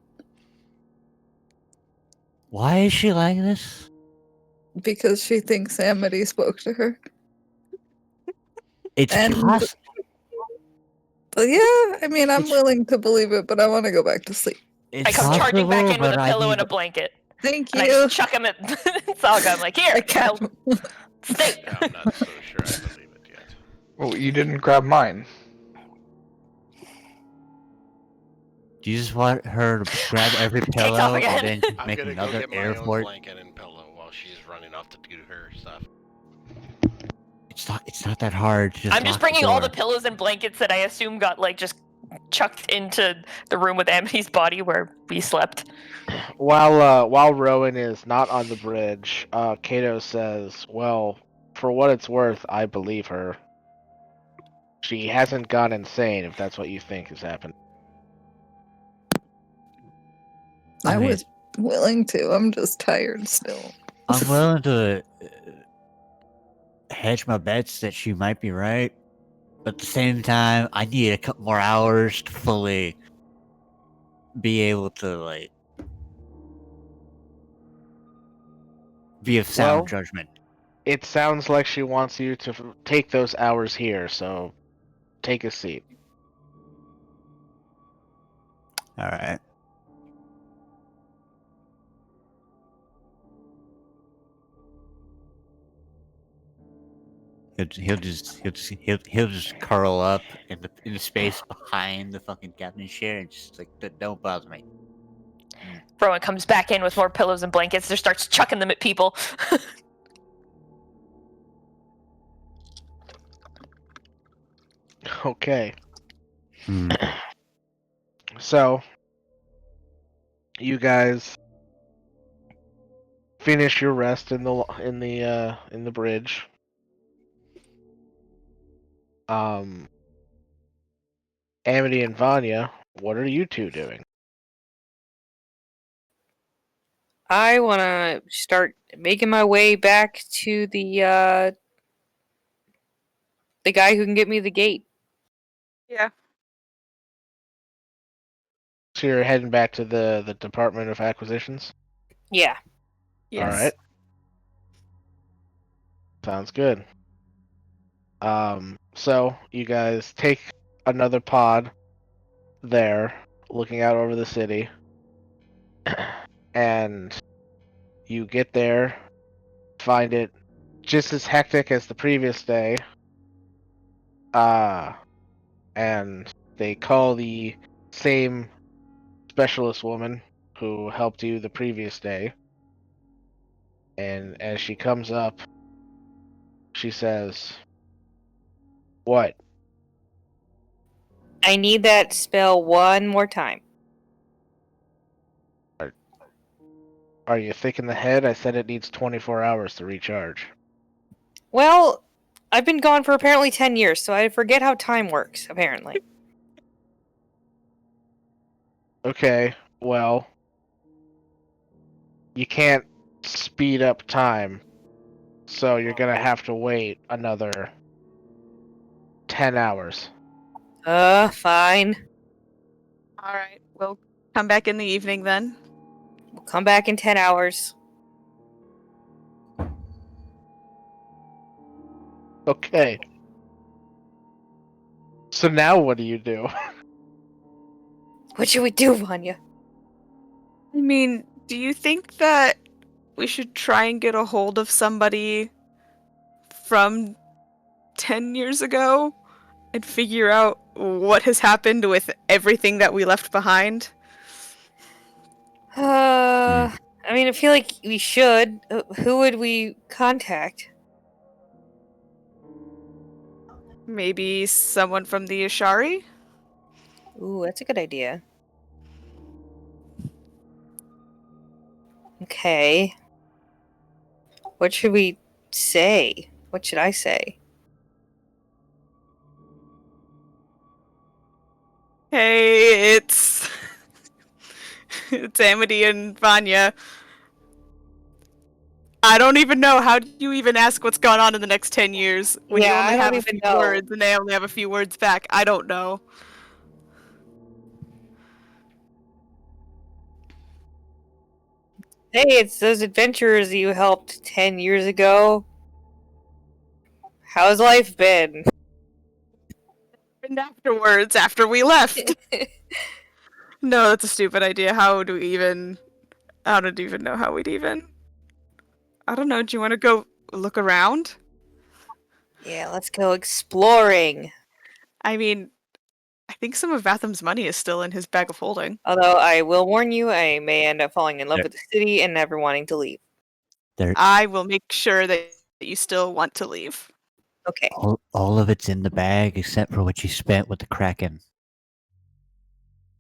Why is she like this?
Because she thinks Amity spoke to her.
It's
And-
possible.
But yeah, I mean, I'm willing to believe it, but I want to go back to sleep.
I come charging back in with a pillow and a
need...
blanket.
Thank
And I
you.
just chuck him at Saga. I'm like, here,
I can't.
stay.
Yeah, I'm not so sure I believe it yet.
Well, you didn't grab mine.
Do you just want her to grab every
Takes
pillow
off
and
again.
then
I'm
make
gonna go
another
get my own
airport?
blanket and pillow while she's running off to do her stuff.
It's not that hard. Just
I'm just
lock
bringing all the
door.
pillows and blankets that I assume got like just chucked into the room with Amity's body where we slept.
While Rowan is not on the bridge, Kato says, "Well, for what it's worth, I believe her. She hasn't gone insane, if that's what you think has happened."
I
I mean-
was willing to. I'm just tired still.
I'm willing to hedge my bets that she might be right, but at the same time, I need a couple more hours to fully be able to like be of sound
Well-
judgment.
It sounds like she wants you to take those hours here, so take a seat.
All right. He'll just curl up in the space behind the fucking captain's chair and just like don't bother me.
Rowan comes back in with more pillows and blankets. Just starts chucking them at people.
Okay.
Hmm.
So, you guys finish your rest in the bridge. Amity and Vanya, what are you two doing?
I want to start making my way back to the guy who can get me the gate.
Yeah.
So you're heading back to the Department of Acquisitions?
Yeah.
Yes.
Alright. Sounds good. So you guys take another pod there, looking out over the city, and you get there, find it just as hectic as the previous day. And they call the same specialist woman who helped you the previous day. And as she comes up, she says, "What?
I need that spell one more time.
Are you thick in the head? I said it needs 24 hours to recharge."
Well, I've been gone for apparently 10 years, so I forget how time works, apparently.
Okay, well, you can't speed up time, so you're gonna have to wait another 10 hours.
Fine.
All right. We'll come back in the evening then.
We'll come back in 10 hours.
Okay. So now what do you do?
What should we do, Vanya?
I mean, do you think that we should try and get a hold of somebody from 10 years ago and figure out what has happened with everything that we left behind?
I mean, I feel like we should. Who would we contact?
Maybe someone from the Ashari?
Ooh, that's a good idea. Okay. What should we say? What should I say?
Hey, it's it's Amity and Vanya. I don't even know. How do you even ask what's going on in the next 10 years when you
Yeah,
only
I
have
don't
a
even
few
know.
words and they only have a few words back? I don't know.
Hey, it's those adventurers you helped 10 years ago. How's life been?
And afterwards, after we left. No, that's a stupid idea. How do we even... I don't even know how we'd even... I don't know. Do you want to go look around?
Yeah, let's go exploring.
I mean, I think some of Vatham's money is still in his bag of holding.
Although I will warn you, I may end up falling in love
Yeah.
with the city and never wanting to leave.
There,
I will make sure that you still want to leave.
Okay.
all of it's in the bag except for what you spent with the Kraken.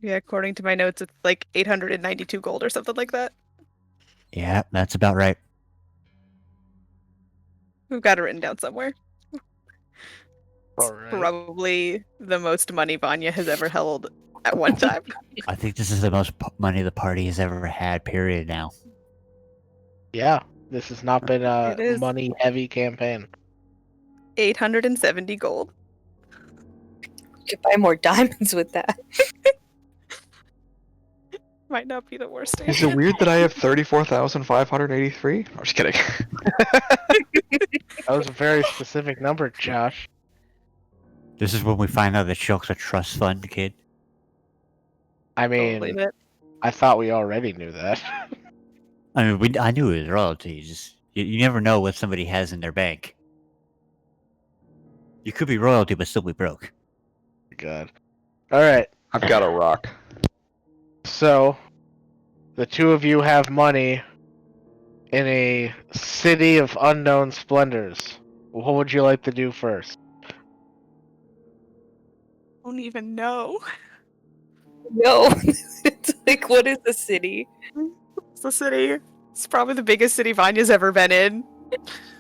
Yeah, according to my notes, it's like 892 gold or something like that.
Yeah, that's about right.
We've got it written down somewhere.
All right.
Probably the most money Vanya has ever held at one time.
I think this is the most money the party has ever had, period, now.
Yeah, this has not been a
It is.
money-heavy campaign.
870 gold.
Could buy more diamonds with that.
Might not be the worst
Is
idea.
it weird that I have 34,583? I'm just kidding.
That was a very specific number, Josh.
This is when we find out that Shulk's a trust fund kid.
I
I'll
mean,
believe it.
I thought we already knew that.
I mean, I knew it was royalty. Just you never know what somebody has in their bank. You could be royalty, but still be broke.
God. All right.
I've got a rock.
So, the two of you have money in a city of unknown splendors. What would you like to do first?
Don't even know.
No. It's like, what is the city?
It's the city. It's probably the biggest city Vanya's ever been in.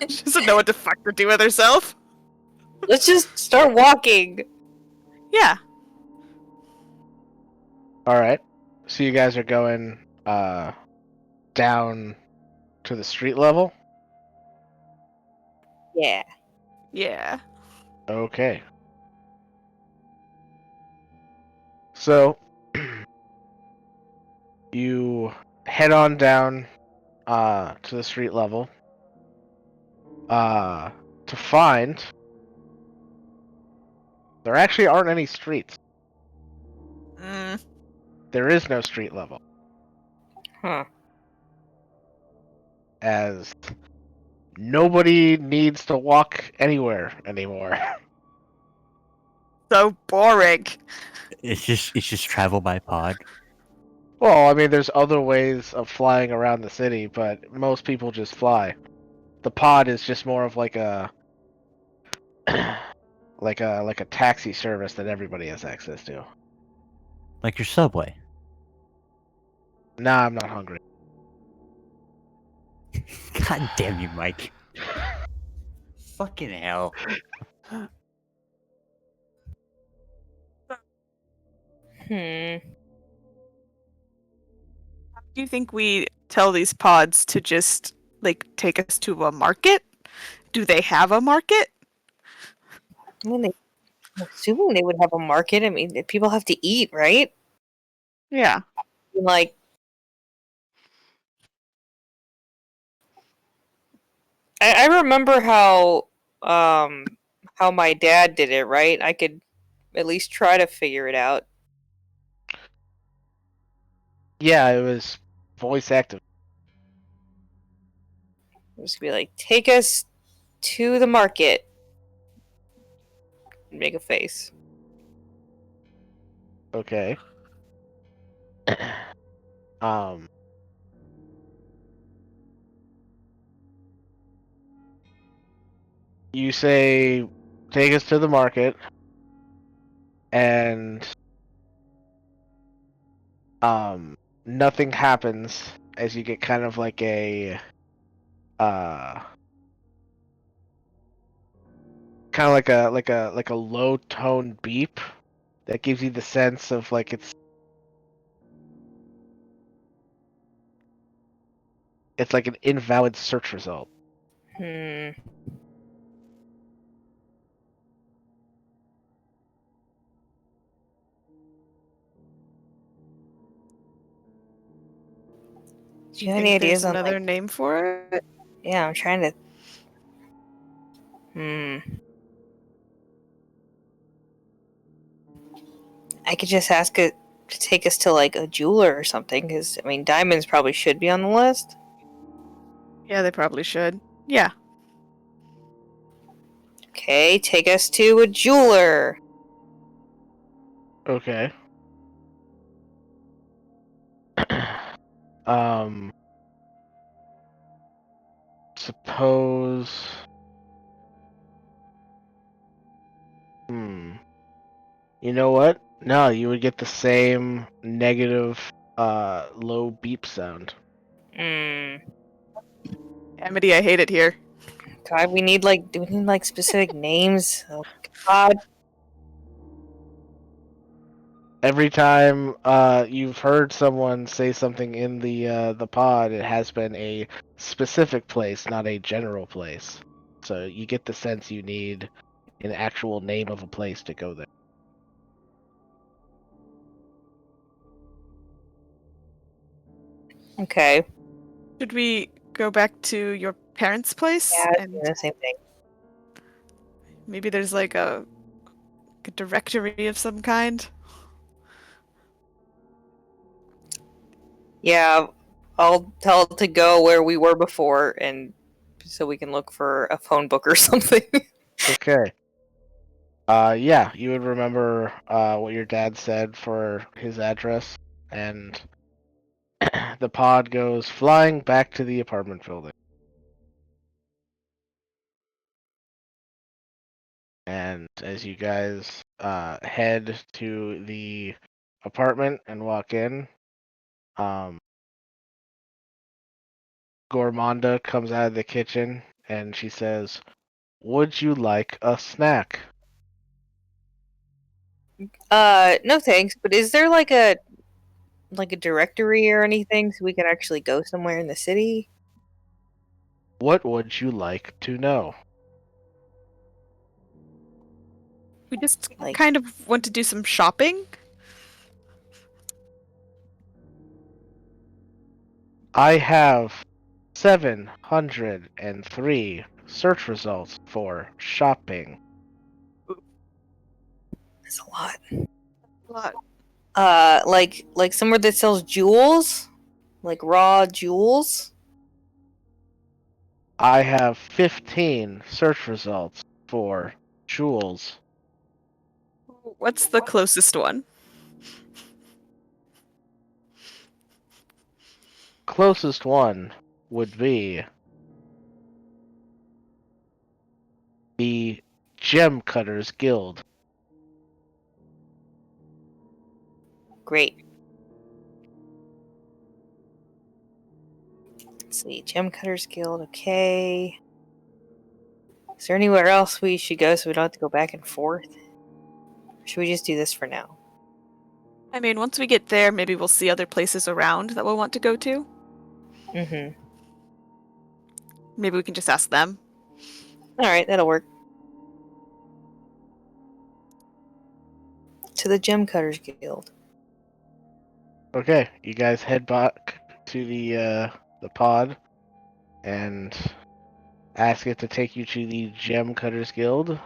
She doesn't know what the fuck to do with herself.
Let's just start walking.
Yeah.
All right. So you guys are going down to the street level?
Yeah.
Yeah.
Okay. So you head on down to the street level to find there actually aren't any streets.
Mm.
There is no street level,
Huh.
as nobody needs to walk anywhere anymore.
So boring.
It's just travel by pod.
Well, I mean, there's other ways of flying around the city, but most people just fly. The pod is just more of like a like a taxi service that everybody has access to.
Like your subway.
Nah, I'm not hungry.
God damn you, Mike. Fucking hell.
Hmm.
Do you think we tell these pods to just like take us to a market? Do they have a market?
I mean, I'm assuming they would have a market. I mean, people have to eat, right?
Yeah.
Like, I remember how my dad did it, right? I could at least try to figure it out.
Yeah, it was voice active.
Just be like, take us to the market. Make a face.
Okay. um. You say, take us to the market, and nothing happens as you get kind of like a kind of like a low tone beep that gives you the sense of like it's like an invalid search result.
Hmm. Do you have any
Think
ideas
there's
on
another
like?
name for it?
Yeah, I'm trying to. Hmm. I could just ask it to take us to like a jeweler or something, because I mean, diamonds probably should be on the list.
Yeah, they probably should. Yeah.
Okay, take us to a jeweler.
Okay. um. Suppose. Hmm. You know what? No, you would get the same negative low beep sound.
Hmm.
Amity, I hate it here.
God, we need like, do we need like specific names? Oh God.
Every time you've heard someone say something in the pod, it has been a specific place, not a general place. So you get the sense you need an actual name of a place to go there.
Okay.
Should we go back to your parents' place?
Yeah, I was
And
doing the same thing.
maybe there's like a directory of some kind?
Yeah, I'll tell it to go where we were before, and so we can look for a phone book or something.
Okay. Yeah, you would remember what your dad said for his address, and the pod goes flying back to the apartment building. And as you guys head to the apartment and walk in, um, Gormanda comes out of the kitchen and she says, "Would you like a snack?"
No thanks, but is there like a directory or anything so we can actually go somewhere in the city?
What would you like to know?
We just
Like,
kind of want to do some shopping.
I have 703 search results for shopping.
that's a lot.
Lot.
Like somewhere that sells jewels? Like raw jewels?
I have 15 search results for jewels.
What's the closest one?
Closest one would be the Gem Cutters Guild.
Great. Let's see, Gem Cutters Guild, okay. Is there anywhere else we should go so we don't have to go back and forth? Or should we just do this for now?
I mean, once we get there, maybe we'll see other places around that we'll want to go to.
Mm-hmm.
Maybe we can just ask them.
Alright, that'll work. To the Gem Cutters Guild.
Okay, you guys head back to the pod and ask it to take you to the Gem Cutters Guild.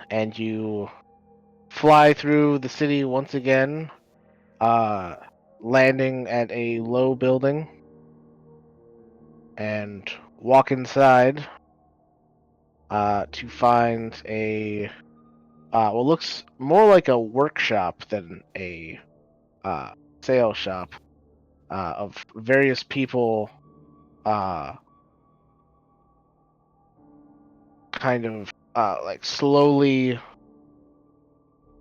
And you fly through the city once again. landing at a low building and walk inside to find a what looks more like a workshop than a sales shop of various people kind of like slowly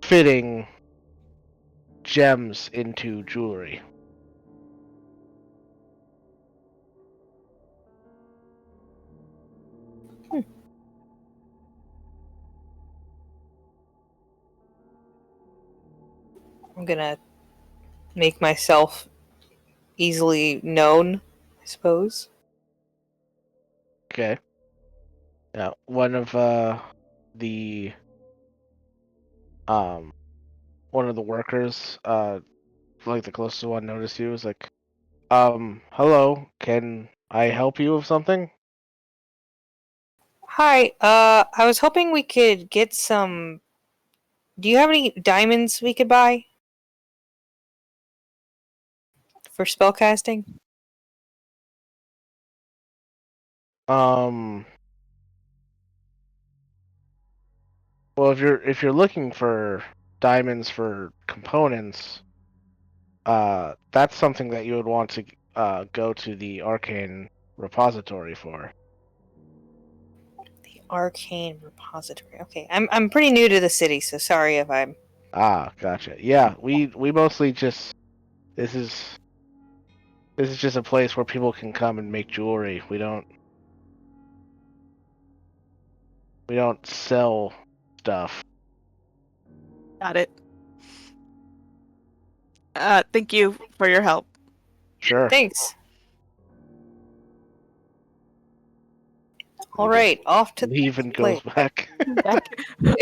fitting gems into jewelry.
I'm gonna make myself easily known, I suppose.
Okay. Now, one of the one of the workers, like the closest one, noticed you. Was like, hello, can I help you with something?
Hi, I was hoping we could get some. Do you have any diamonds we could buy for spellcasting?
Well, if you're looking for diamonds for components, that's something that you would want to go to the arcane repository for.
The arcane repository. Okay, I'm pretty new to the city, so sorry if I'm.
Ah, gotcha. Yeah, we mostly just this is just a place where people can come and make jewelry. We don't sell stuff.
Got it. Thank you for your help.
Sure.
Thanks. All right, off to
Leave
the
and goes
place.
back.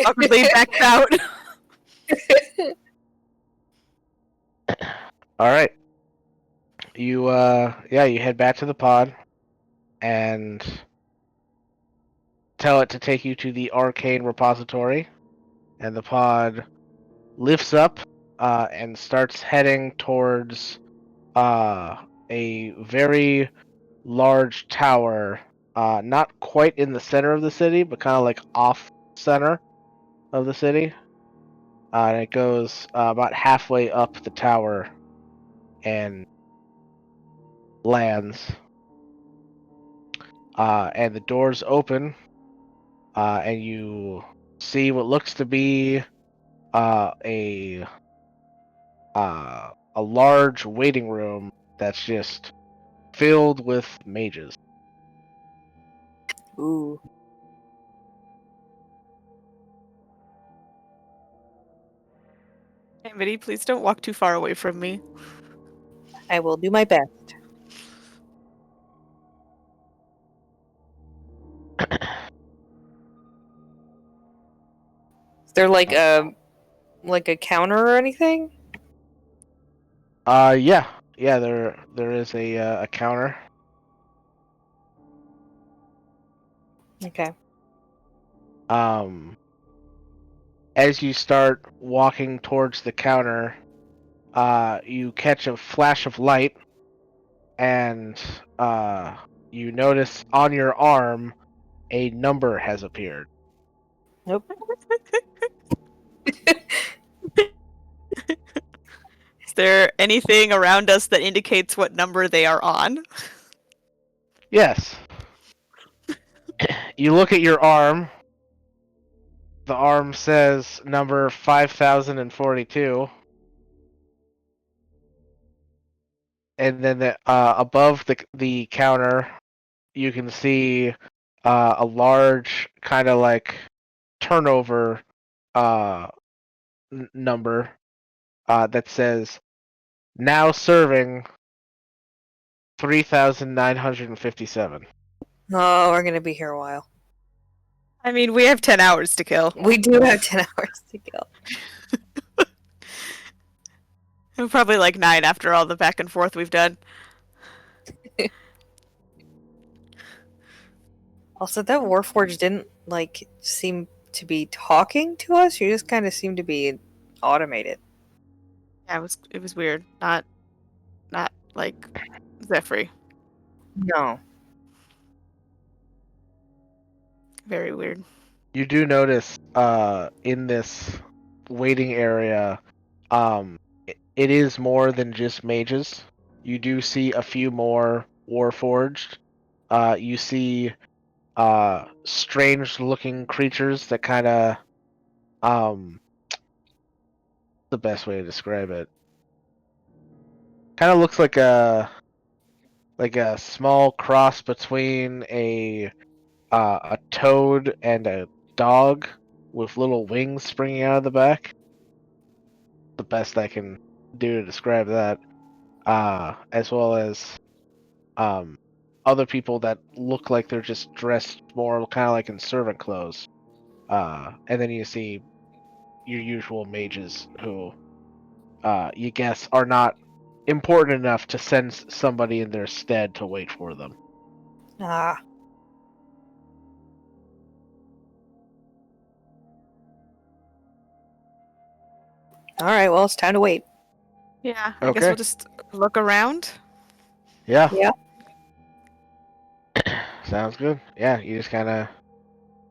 Awkwardly backed out.
All right. You you head back to the pod and tell it to take you to the arcane repository, and the pod lifts up and starts heading towards a very large tower, not quite in the center of the city, but kind of like off center of the city. And it goes about halfway up the tower and lands. And the doors open, and you see what looks to be a large waiting room that's just filled with mages.
Ooh.
Amity, please don't walk too far away from me.
I will do my best. Is there like a counter or anything?
Yeah, there is a counter.
Okay.
As you start walking towards the counter, you catch a flash of light, and you notice on your arm a number has appeared.
Nope.
Is there anything around us that indicates what number they are on?
Yes. You look at your arm. The arm says number 5042. And then above the counter, you can see a large kind of like turnover number that says now serving 3957.
Oh, we're gonna be here a while.
I mean, we have 10 hours to kill.
We do have 10 hours to kill.
Probably like 9 after all the back and forth we've done.
Also, that Warforged didn't like seem to be talking to us. She just kind of seemed to be automated.
Yeah, it was weird. Not like Zephyr.
No.
Very weird.
You do notice in this waiting area, it is more than just mages. You do see a few more Warforged. You see strange looking creatures that kind of the best way to describe it. Kind of looks like a small cross between a toad and a dog with little wings springing out of the back. The best I can do to describe that. As well as other people that look like they're just dressed more kind of like in servant clothes. And then you see your usual mages who you guess are not important enough to send somebody in their stead to wait for them.
Ah. All right. Well, it's time to wait.
Yeah, I guess
Okay.
we'll just look around.
Yeah.
Yeah.
Sounds good. Yeah, you just kind of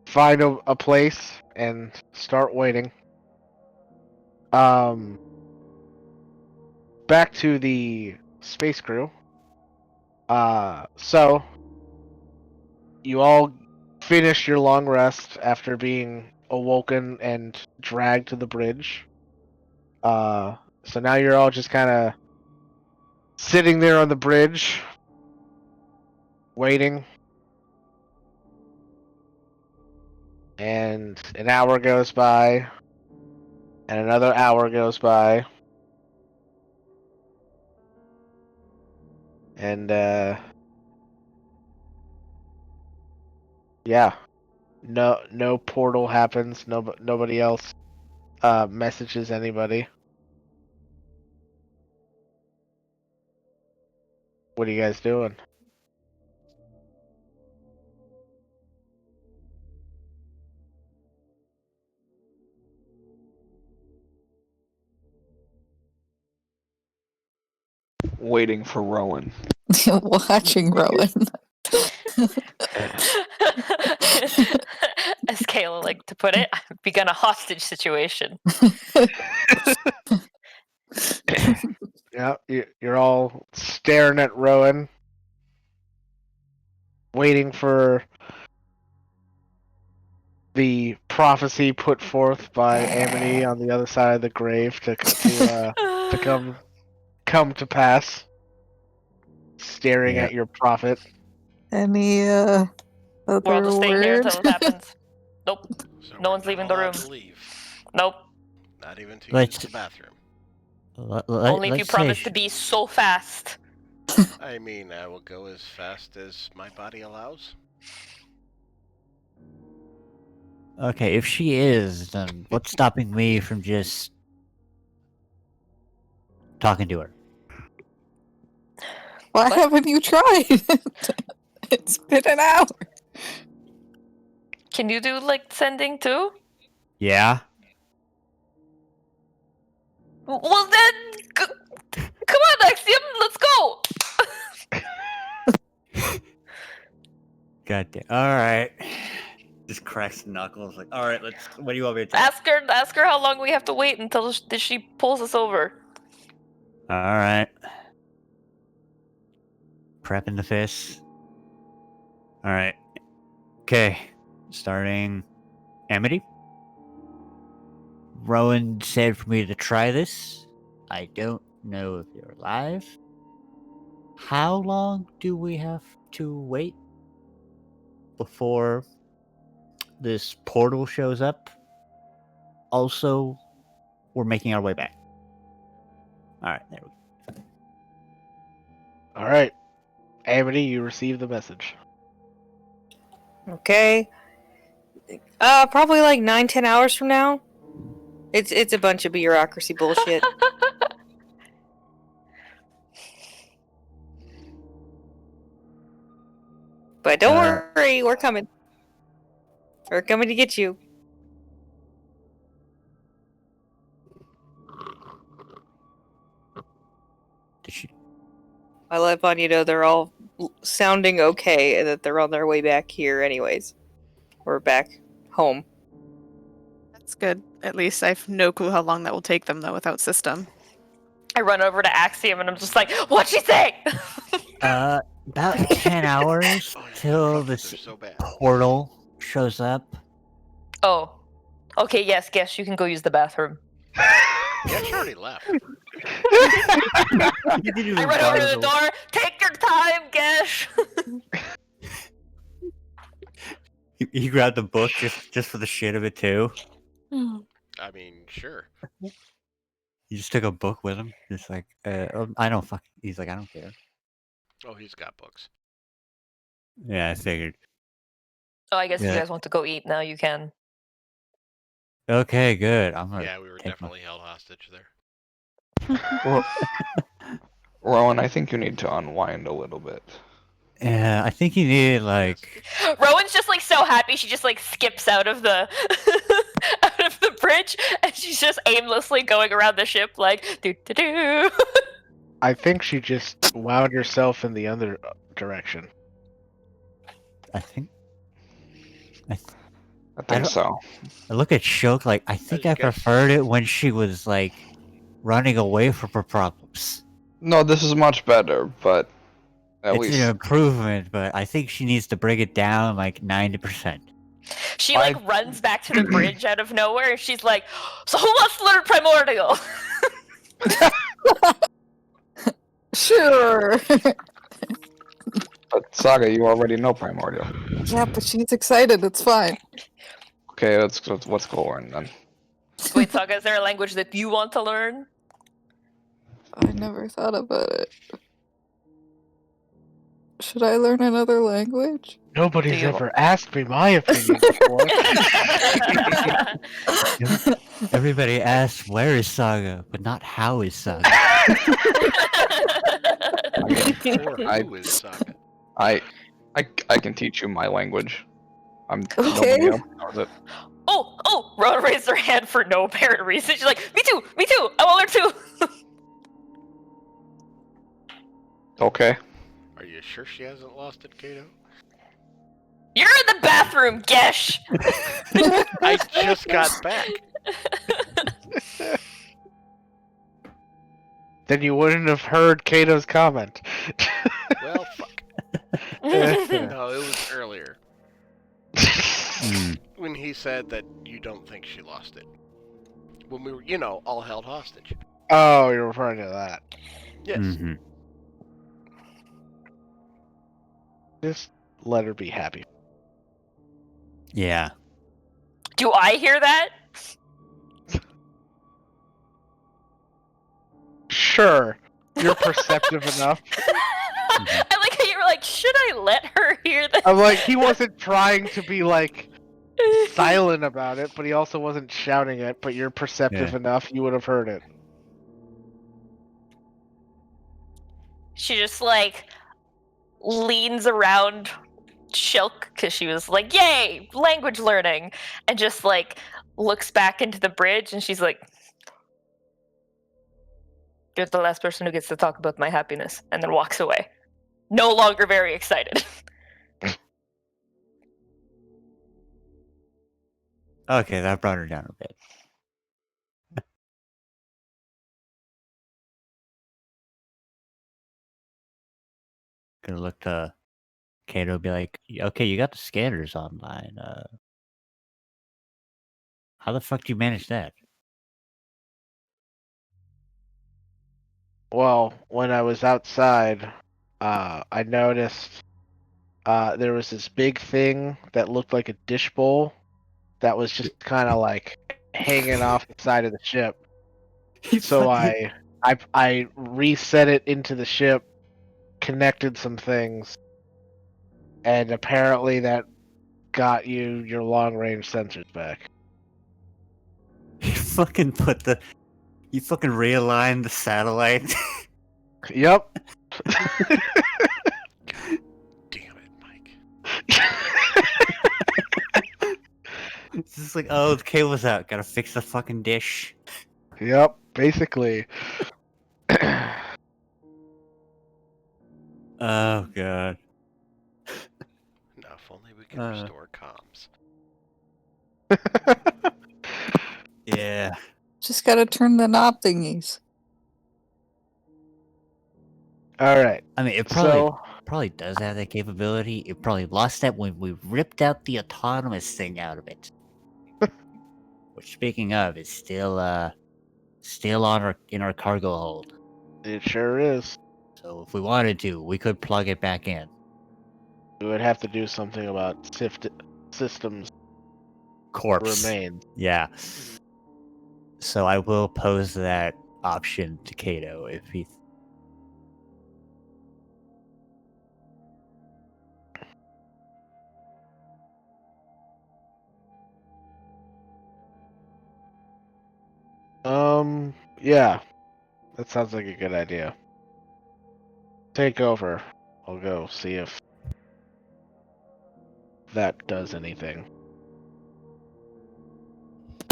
find a place and start waiting. Back to the space crew. So you all finish your long rest after being awoken and dragged to the bridge. So now you're all just kind of sitting there on the bridge, waiting. And an hour goes by, and another hour goes by. And, yeah. No portal happens. Nobody else messages anybody. What are you guys doing?
Waiting for Rowan.
Watching Rowan.
As Kayla like to put it, I've begun a hostage situation.
Yeah, you're all staring at Rowan, waiting for the prophecy put forth by Amity on the other side of the grave to come to pass. Staring
Yeah.
at your prophet.
Any
We're all
other
just staying here
word?
until it happens. Nope.
So
No
we're
one's
not
leaving the
allowed
room.
to leave.
Nope.
Not even to
Let's-
use the bathroom.
Only if you
let's
promise
say
to be so fast.
I mean, I will go as fast as my body allows.
Okay, if she is, then what's stopping me from just talking to her?
Why
What?
haven't you tried? It's been an hour.
Can you do like sending too?
Yeah?
Well then, come on, Axiom, let's go.
God damn. Alright. Just cracks the knuckles. Like, alright, let's. What do you want me to tell?
Ask her how long we have to wait until she pulls us over.
Alright. Prepping the fists. Alright. Okay. Starting. Amity? Rowan said for me to try this. I don't know if you're alive. How long do we have to wait before this portal shows up? Also, we're making our way back. Alright, there we go.
Alright. Amity, you received the message.
Okay. Probably like 9-10 hours from now. It's a bunch of bureaucracy bullshit. But don't worry, we're coming. We're coming to get you.
Did she?
I let Vanya know they're all sounding okay and that they're on their way back here anyways. Or back home.
That's good. At least I have no clue how long that will take them, though, without system.
I run over to Axiom and I'm just like, what'd she say?
About 10 hours
Oh, yeah,
till
fuck,
this
they're so bad.
portal shows up.
Oh. Okay, yes, guess you can go use the bathroom.
Yeah, she already left.
You didn't even
I run over to the
bother.
door. Take your time, Gesh.
He grabbed the book just for the shit of it too.
I mean, sure.
He just took a book with him. Just like, I don't fuck. He's like, I don't care.
Oh, he's got books.
Yeah, I figured.
Oh, I guess if
Yeah.
you guys want to go eat now, you can.
Okay, good. I'm gonna.
Yeah, we were
take
definitely held hostage there.
Rowan, I think you need to unwind a little bit.
Yeah, I think you need like.
Rowan's just like so happy she just like skips out of the out of the bridge and she's just aimlessly going around the ship like do do do.
I think she just wound herself in the other direction.
I think.
I
I
think
don't-
so.
I look at Shoke like I think
you
I
guess?
preferred it when she was like running away from her problems.
No, this is much better, but at
It's
least
an improvement, but I think she needs to bring it down like 90%.
She like runs back to the bridge out of nowhere and she's like, so who wants to learn primordial?
Sure.
But Saga, you already know Primordial.
Yeah, but she's excited. It's fine.
Okay, let's go learn then.
Wait, Saga, is there a language that you want to learn?
I never thought about it. Should I learn another language?
Nobody's
Do you-
ever asked me my opinion before.
Everybody asks where is Saga, but not how is Saga.
Or who is Saga?
I can teach you my language.
Okay.
Nobody else knows it.
Oh, Rowan raised her hand for no apparent reason. She's like, me too, I want to learn too.
Okay.
Are you sure she hasn't lost it, Kato?
You're in the bathroom, Gesh!
I just got back.
Then you wouldn't have heard Kato's comment.
Well, fuck. No, it was earlier. When he said that you don't think she lost it. When we were, all held hostage.
Oh, you're referring to that.
Yes.
Mm-hmm.
Just let her be happy.
Yeah.
Do I hear that?
Sure. You're perceptive enough.
I like how you were like, should I let her hear that?
I'm like, he wasn't trying to be like silent about it, but he also wasn't shouting it, but you're perceptive
Yeah.
enough, you would have heard it.
She just like leans around Shilk because she was like, yay, language learning, and just like looks back into the bridge and she's like, you're the last person who gets to talk about my happiness, and then walks away. No longer very excited.
Okay, that brought her down a bit. Gonna look to Kato, be like, okay, you got the scanners online. How the fuck do you manage that?
Well, when I was outside, I noticed there was this big thing that looked like a dish bowl that was just kind of like hanging off the side of the ship. So I reset it into the ship, connected some things, and apparently that got you your long range sensors back.
You fucking you fucking realigned the satellite.
Yep.
Damn it, Mike.
It's just like, oh, the cable's out. Gotta fix the fucking dish.
Yep. Basically.
Oh god.
No, if only we could restore comms.
Yeah.
Just gotta turn the knob thingies.
All right.
I mean, it
So
probably does have that capability. It probably lost that when we ripped out the autonomous thing out of it. Which, speaking of, is still on in our cargo hold.
it sure is.
So if we wanted to, we could plug it back in.
We would have to do something about systems
Corpse.
remains.
Yeah. So I will pose that option to Kato if he.
Yeah. That sounds like a good idea. Take over. I'll go see if that does anything.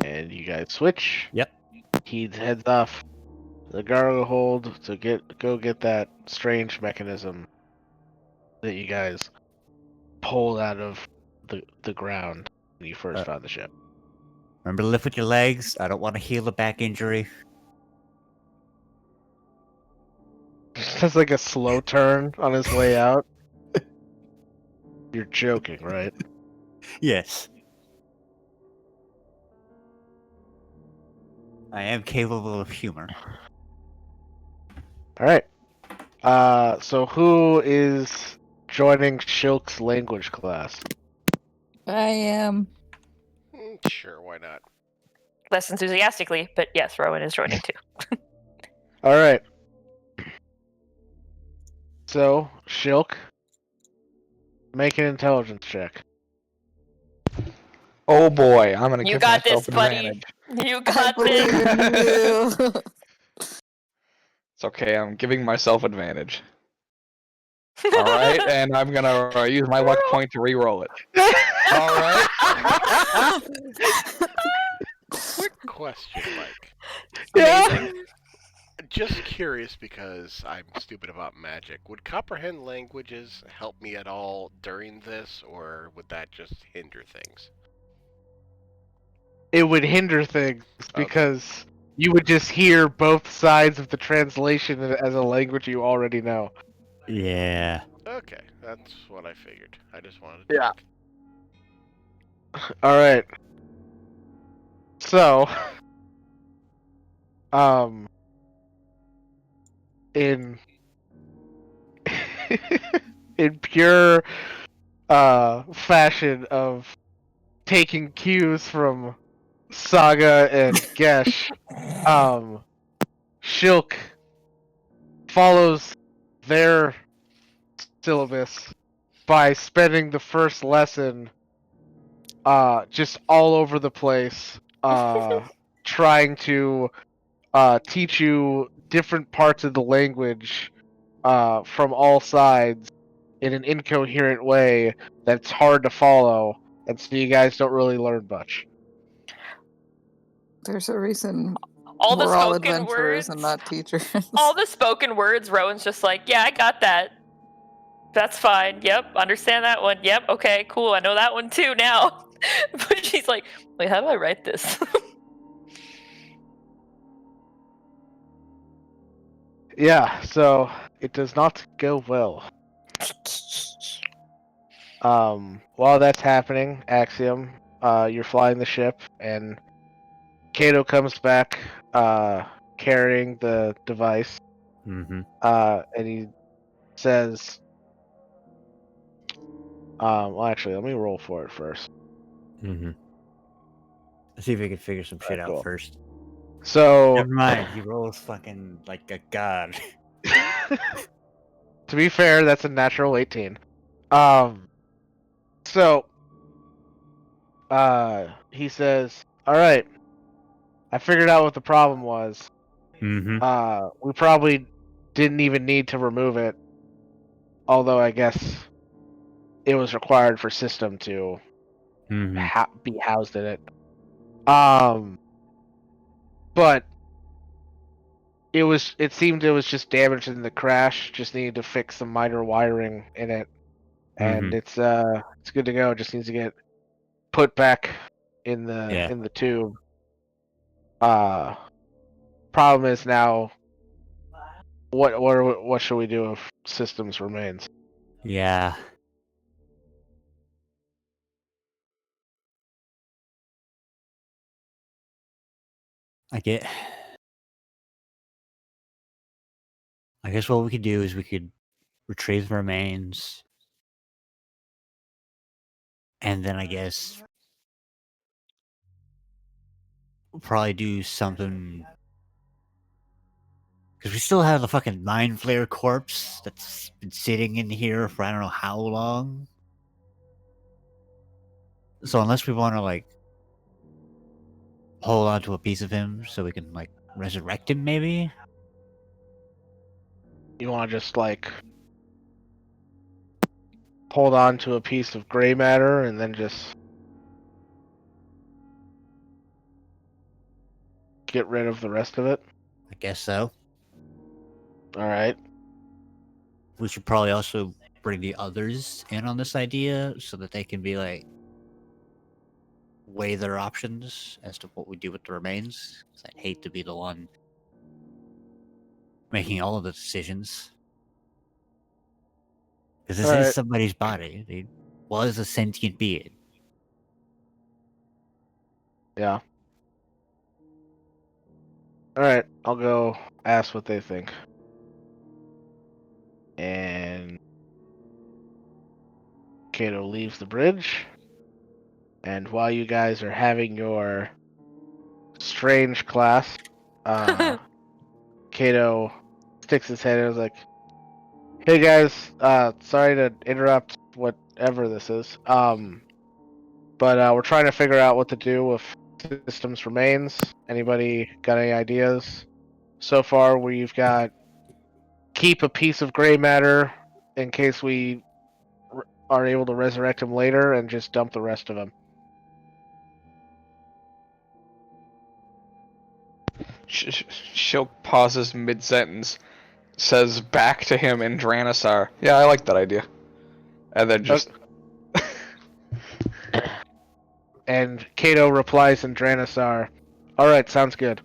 And you guys switch.
Yep.
He heads off the cargo hold to go get that strange mechanism that you guys pulled out of the ground when you first found the ship.
Remember to lift with your legs. I don't want to heal a back injury.
It's like a slow turn on his way out. You're joking, right?
Yes. I am capable of humor.
All right. So who is joining Shilk's language class?
I am.
Sure, why not?
Less enthusiastically, but yes, Rowan is joining too.
All right. So Shilk, make an intelligence check.
Oh boy, I'm gonna
You
give
got
myself
this, buddy.
advantage.
You
I
got
believe
this.
in you.
It's okay, I'm giving myself advantage. Alright, and I'm gonna use my luck point to re-roll it. Alright.
Quick question, Mike.
Yeah.
Just curious because I'm stupid about magic. Would comprehend languages help me at all during this, or would that just hinder things?
It would hinder things because you would just hear both sides of the translation as a language you already know.
Yeah.
Okay, that's what I figured. I just wanted to
Yeah.
check.
All right. So, in in pure fashion of taking cues from Saga and Gesh, Shilk follows their syllabus by spending the first lesson just all over the place, trying to teach you different parts of the language from all sides in an incoherent way that's hard to follow, and so you guys don't really learn much.
There's a reason
All the
we're all
spoken
adventurers
words.
and not teachers.
All the spoken words, Rowan's just like, yeah, I got that. That's fine. Yep, understand that one. Yep, okay, cool. I know that one too now. But she's like, wait, how do I write this?
Yeah, so it does not go well. While that's happening, Axiom, you're flying the ship, and Kato comes back, carrying the device,
Mm-hmm.
and he says, well, actually, let me roll for it first.
Mm-hmm. Let's see if we can figure some shit
Alright,
out
cool.
first.
So,
Never mind, he rolls fucking like a god.
to be fair, that's a natural 18. So, he says, alright, I figured out what the problem was.
Mm-hmm.
We probably didn't even need to remove it, although I guess it was required for system to
Mm-hmm.
be housed in it. But It seemed it was just damaged in the crash. Just needed to fix some minor wiring in it, and it's good to go. It just needs to get put back in
Yeah.
the tube. Problem is now, what should we do if systems remains?
Yeah. I get. I guess what we could do is we could retrieve the remains, and then I guess we'll probably do something because we still have the fucking mind flare corpse that's been sitting in here for I don't know how long. So unless we want to like hold on to a piece of him so we can like resurrect him, maybe.
You want to just like hold on to a piece of gray matter and then just get rid of the rest of it?
I guess so.
All right.
We should probably also bring the others in on this idea so that they can be like weigh their options as to what we do with the remains. 'Cause I'd hate to be the one making all of the decisions. Because this
All
is
right.
somebody's body. They was a sentient being.
Yeah. All right. I'll go ask what they think. And Kato leaves the bridge. And while you guys are having your strange class, Kato sticks his head in and is like, "Hey guys, sorry to interrupt whatever this is. But we're trying to figure out what to do with systems remains. Anybody got any ideas? So far, we've got keep a piece of gray matter in case we are able to resurrect him later, and just dump the rest of him."
She'll pauses mid-sentence, says back to him in Dranisar, "Yeah, I like that idea," and then just
And Kato replies in Dranisar, "All right, sounds good."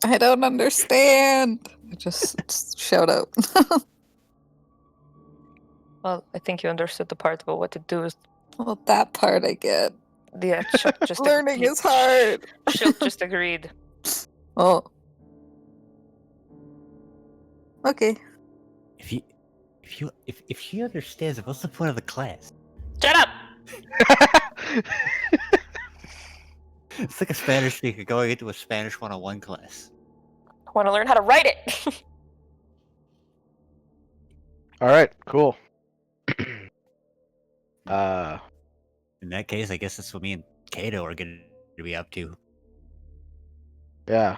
I don't understand. I just shout out.
Well, I think you understood the part about what to do. Is
Well, that part I get.
yeah, Chuck just
Learning is hard.
Shilk just agreed.
Oh. Okay.
If she understands it, what's the point of the class?
Shut up!
It's like a Spanish speaker going into a Spanish 101 class.
I want to learn how to write it.
All right, cool.
In that case, I guess that's what me and Kato are going to be up to.
Yeah.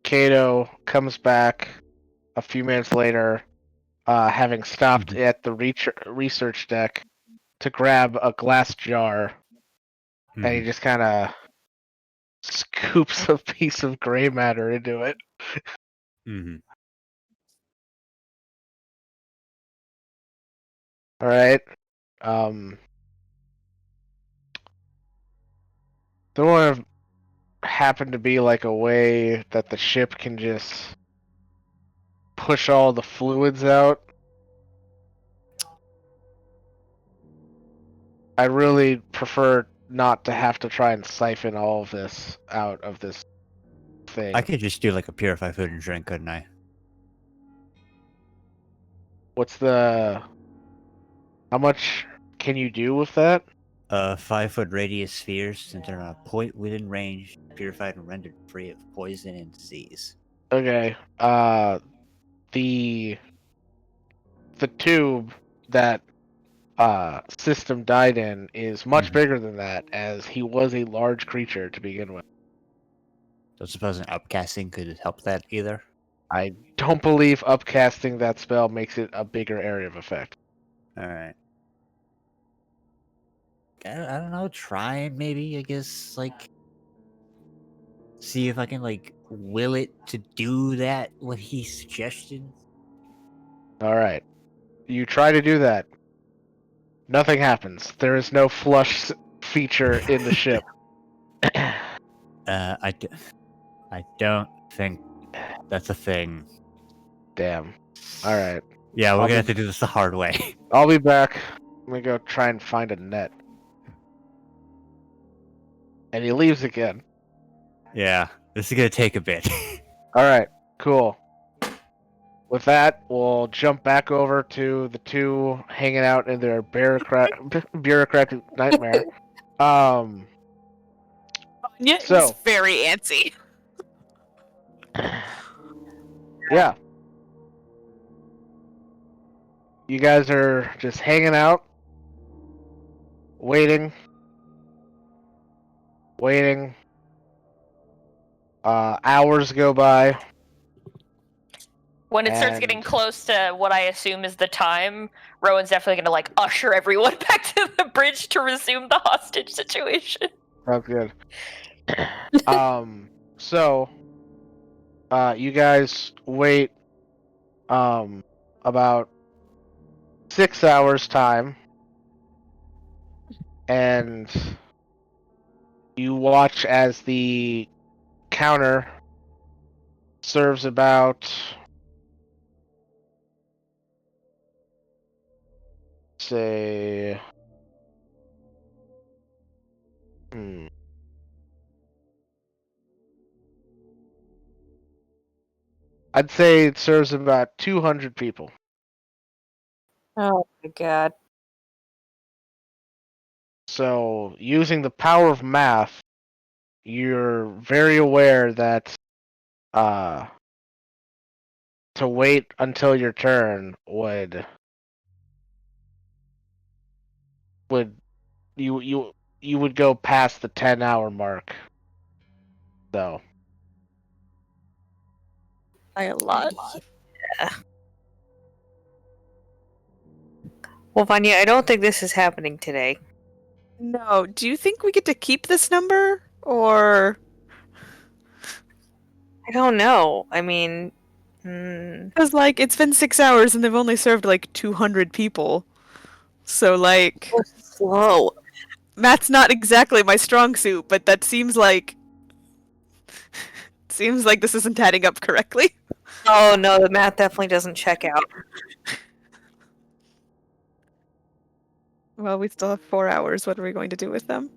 Kato comes back a few minutes later, having stopped at the research deck to grab a glass jar, and he just kind of scoops a piece of gray matter into it.
Mm-hmm.
All right. There would have happened to be like a way that the ship can just push all the fluids out. I really prefer not to have to try and siphon all of this out of this thing.
I could just do like a purify food and drink, couldn't I?
What's the... How much can you do with that?
5-foot radius spheres centered on a point within range, purified and rendered free of poison and disease.
Okay. The tube that System died in is much bigger than that, as he was a large creature to begin with.
Don't suppose an upcasting could help that either?
I don't believe upcasting that spell makes it a bigger area of effect.
Alright. I don't know, try maybe, I guess, like... see if I can like will it to do that what he suggested.
All right. You try to do that. Nothing happens. There is no flush feature in the ship.
I don't think that's a thing.
Damn. All right.
Yeah, we're
I'll
gonna have to do this the hard way.
I'll be back. Let me go try and find a net. And he leaves again.
Yeah, this is gonna take a bit.
All right. Cool. With that, we'll jump back over to the two hanging out in their bureaucratic nightmare.
Anya is
So-
very antsy.
Yeah. You guys are just hanging out, waiting. Hours go by.
When it starts
And-
getting close to what I assume is the time, Rowan's definitely gonna like usher everyone back to the bridge to resume the hostage situation.
Sounds good. So, you guys wait, about 6 hours time, and you watch as the counter serves about, say, I'd say it serves about 200 people.
Oh my god.
So, using the power of math, you're very aware that to wait until your turn would you would go past the 10-hour mark. So,
By a lot.
Well, Vanya, I don't think this is happening today.
No, do you think we get to keep this number? Or
I don't know. I mean,
because like it's been 6 hours and they've only served like 200 people. So like
slow.
math's not exactly my strong suit, but that seems like this isn't adding up correctly.
Oh no, the math definitely doesn't check out.
Well, we still have 4 hours. What are we going to do with them?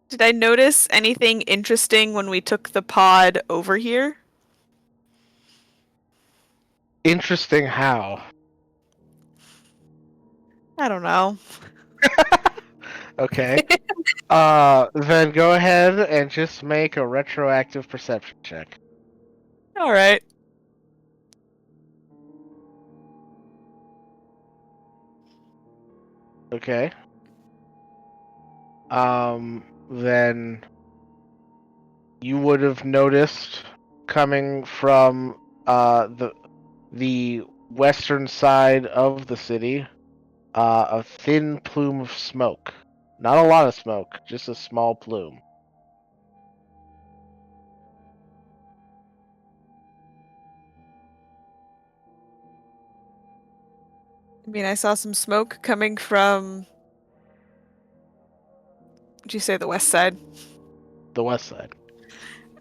Did I notice anything interesting when we took the pod over here?
interesting how.
I don't know.
Okay. Then go ahead and just make a retroactive perception check.
All right.
Okay. Then you would have noticed coming from the western side of the city, a thin plume of smoke. Not a lot of smoke, just a small plume.
I mean, I saw some smoke coming from. Did you say the west side?
The west side.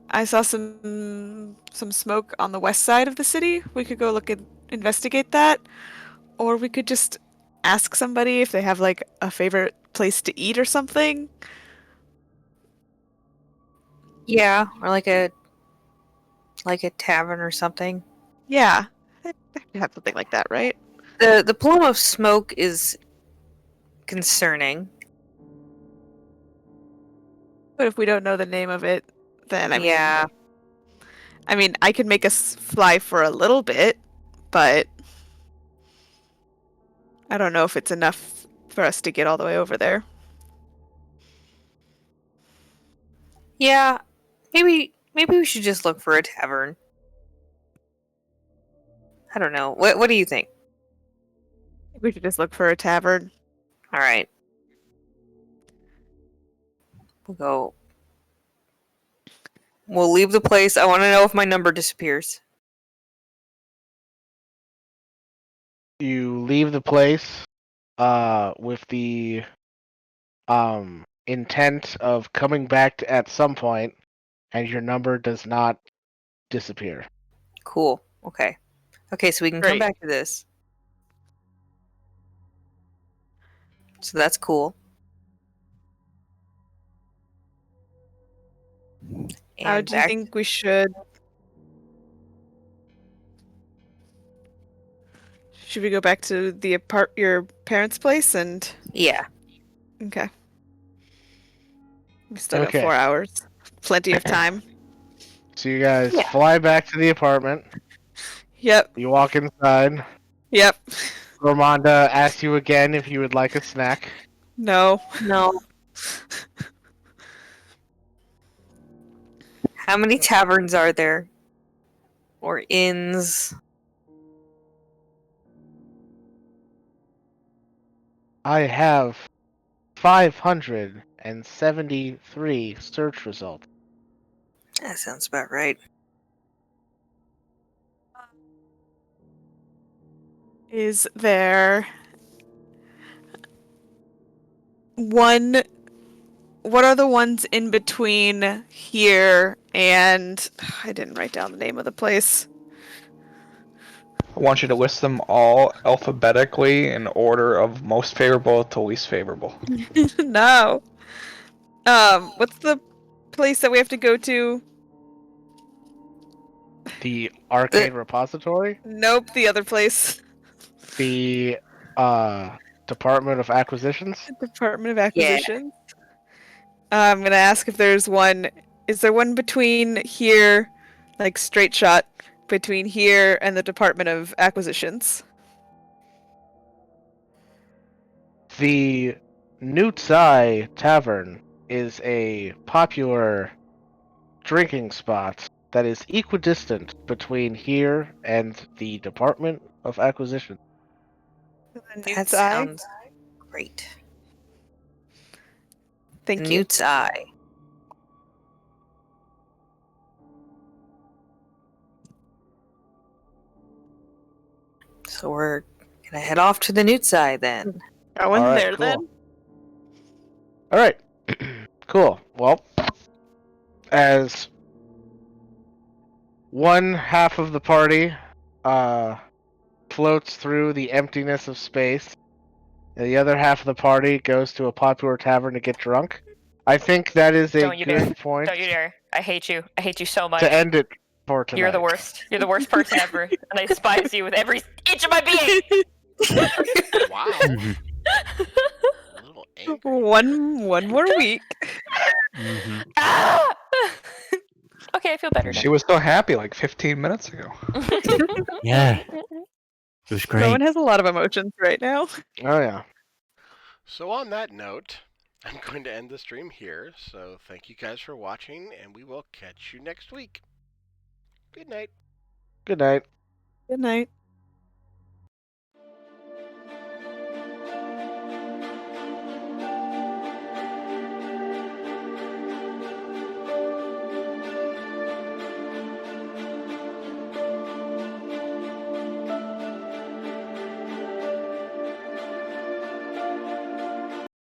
I saw some smoke on the west side of the city. We could go look and investigate that, or we could just ask somebody if they have like a favorite place to eat or something.
Yeah, or like a tavern or something.
Yeah, I have something like that, right?
The plume of smoke is concerning.
But if we don't know the name of it, then
Yeah.
I mean, I could make us fly for a little bit, but I don't know if it's enough for us to get all the way over there.
Yeah. Maybe we should just look for a tavern. I don't know. What do you think?
We should just look for a tavern.
All right. We'll leave the place. I want to know if my number disappears.
You leave the place with the intent of coming back at some point, and your number does not disappear.
Cool. Okay. Okay, so we can come
Great.
back to this. So that's cool.
How
And
do you
back-
think we should? Should we go back to your parents' place and?
Yeah.
Okay. We still got
Okay.
4 hours. Plenty of time.
So you guys
Yeah.
fly back to the apartment.
Yep.
You walk inside.
Yep.
Ramonda asks you again if you would like a snack.
No.
No. How many taverns are there? Or inns?
I have 573 search results.
That sounds about right.
Is there one? What are the ones in between here and? I didn't write down the name of the place.
I want you to list them all alphabetically in order of most favorable to least favorable.
No. What's the place that we have to go to?
The arcade repository,
Nope, the other place.
the Department of Acquisitions.
Department of Acquisition. I'm gonna ask if there's one. Is there one between here, like straight shot, between here and the Department of Acquisitions?
The Nutsai Tavern is a popular drinking spot that is equidistant between here and the Department of Acquisition.
That sounds great.
Thank you.
Newt's Eye. So we're gonna head off to the Newt's Eye then.
Going
All right,
there
cool.
then.
All right, cool. Well, as one half of the party floats through the emptiness of space, and the other half of the party goes to a popular tavern to get drunk, I think that is a
Don't you dare.
good point
Don't you dare. I hate you. I hate you so much.
to end it for tonight.
You're the worst. You're the worst person ever. And I despise you with every inch of my being.
Wow. A little angry.
One more week.
Ah! Okay, I feel better now.
She was so happy like 15 minutes ago.
Yeah. It was great.
Rowan has a lot of emotions right now.
Oh yeah.
So on that note, I'm going to end the stream here. So thank you guys for watching, and we will catch you next week. Good night.
Good night.
Good night.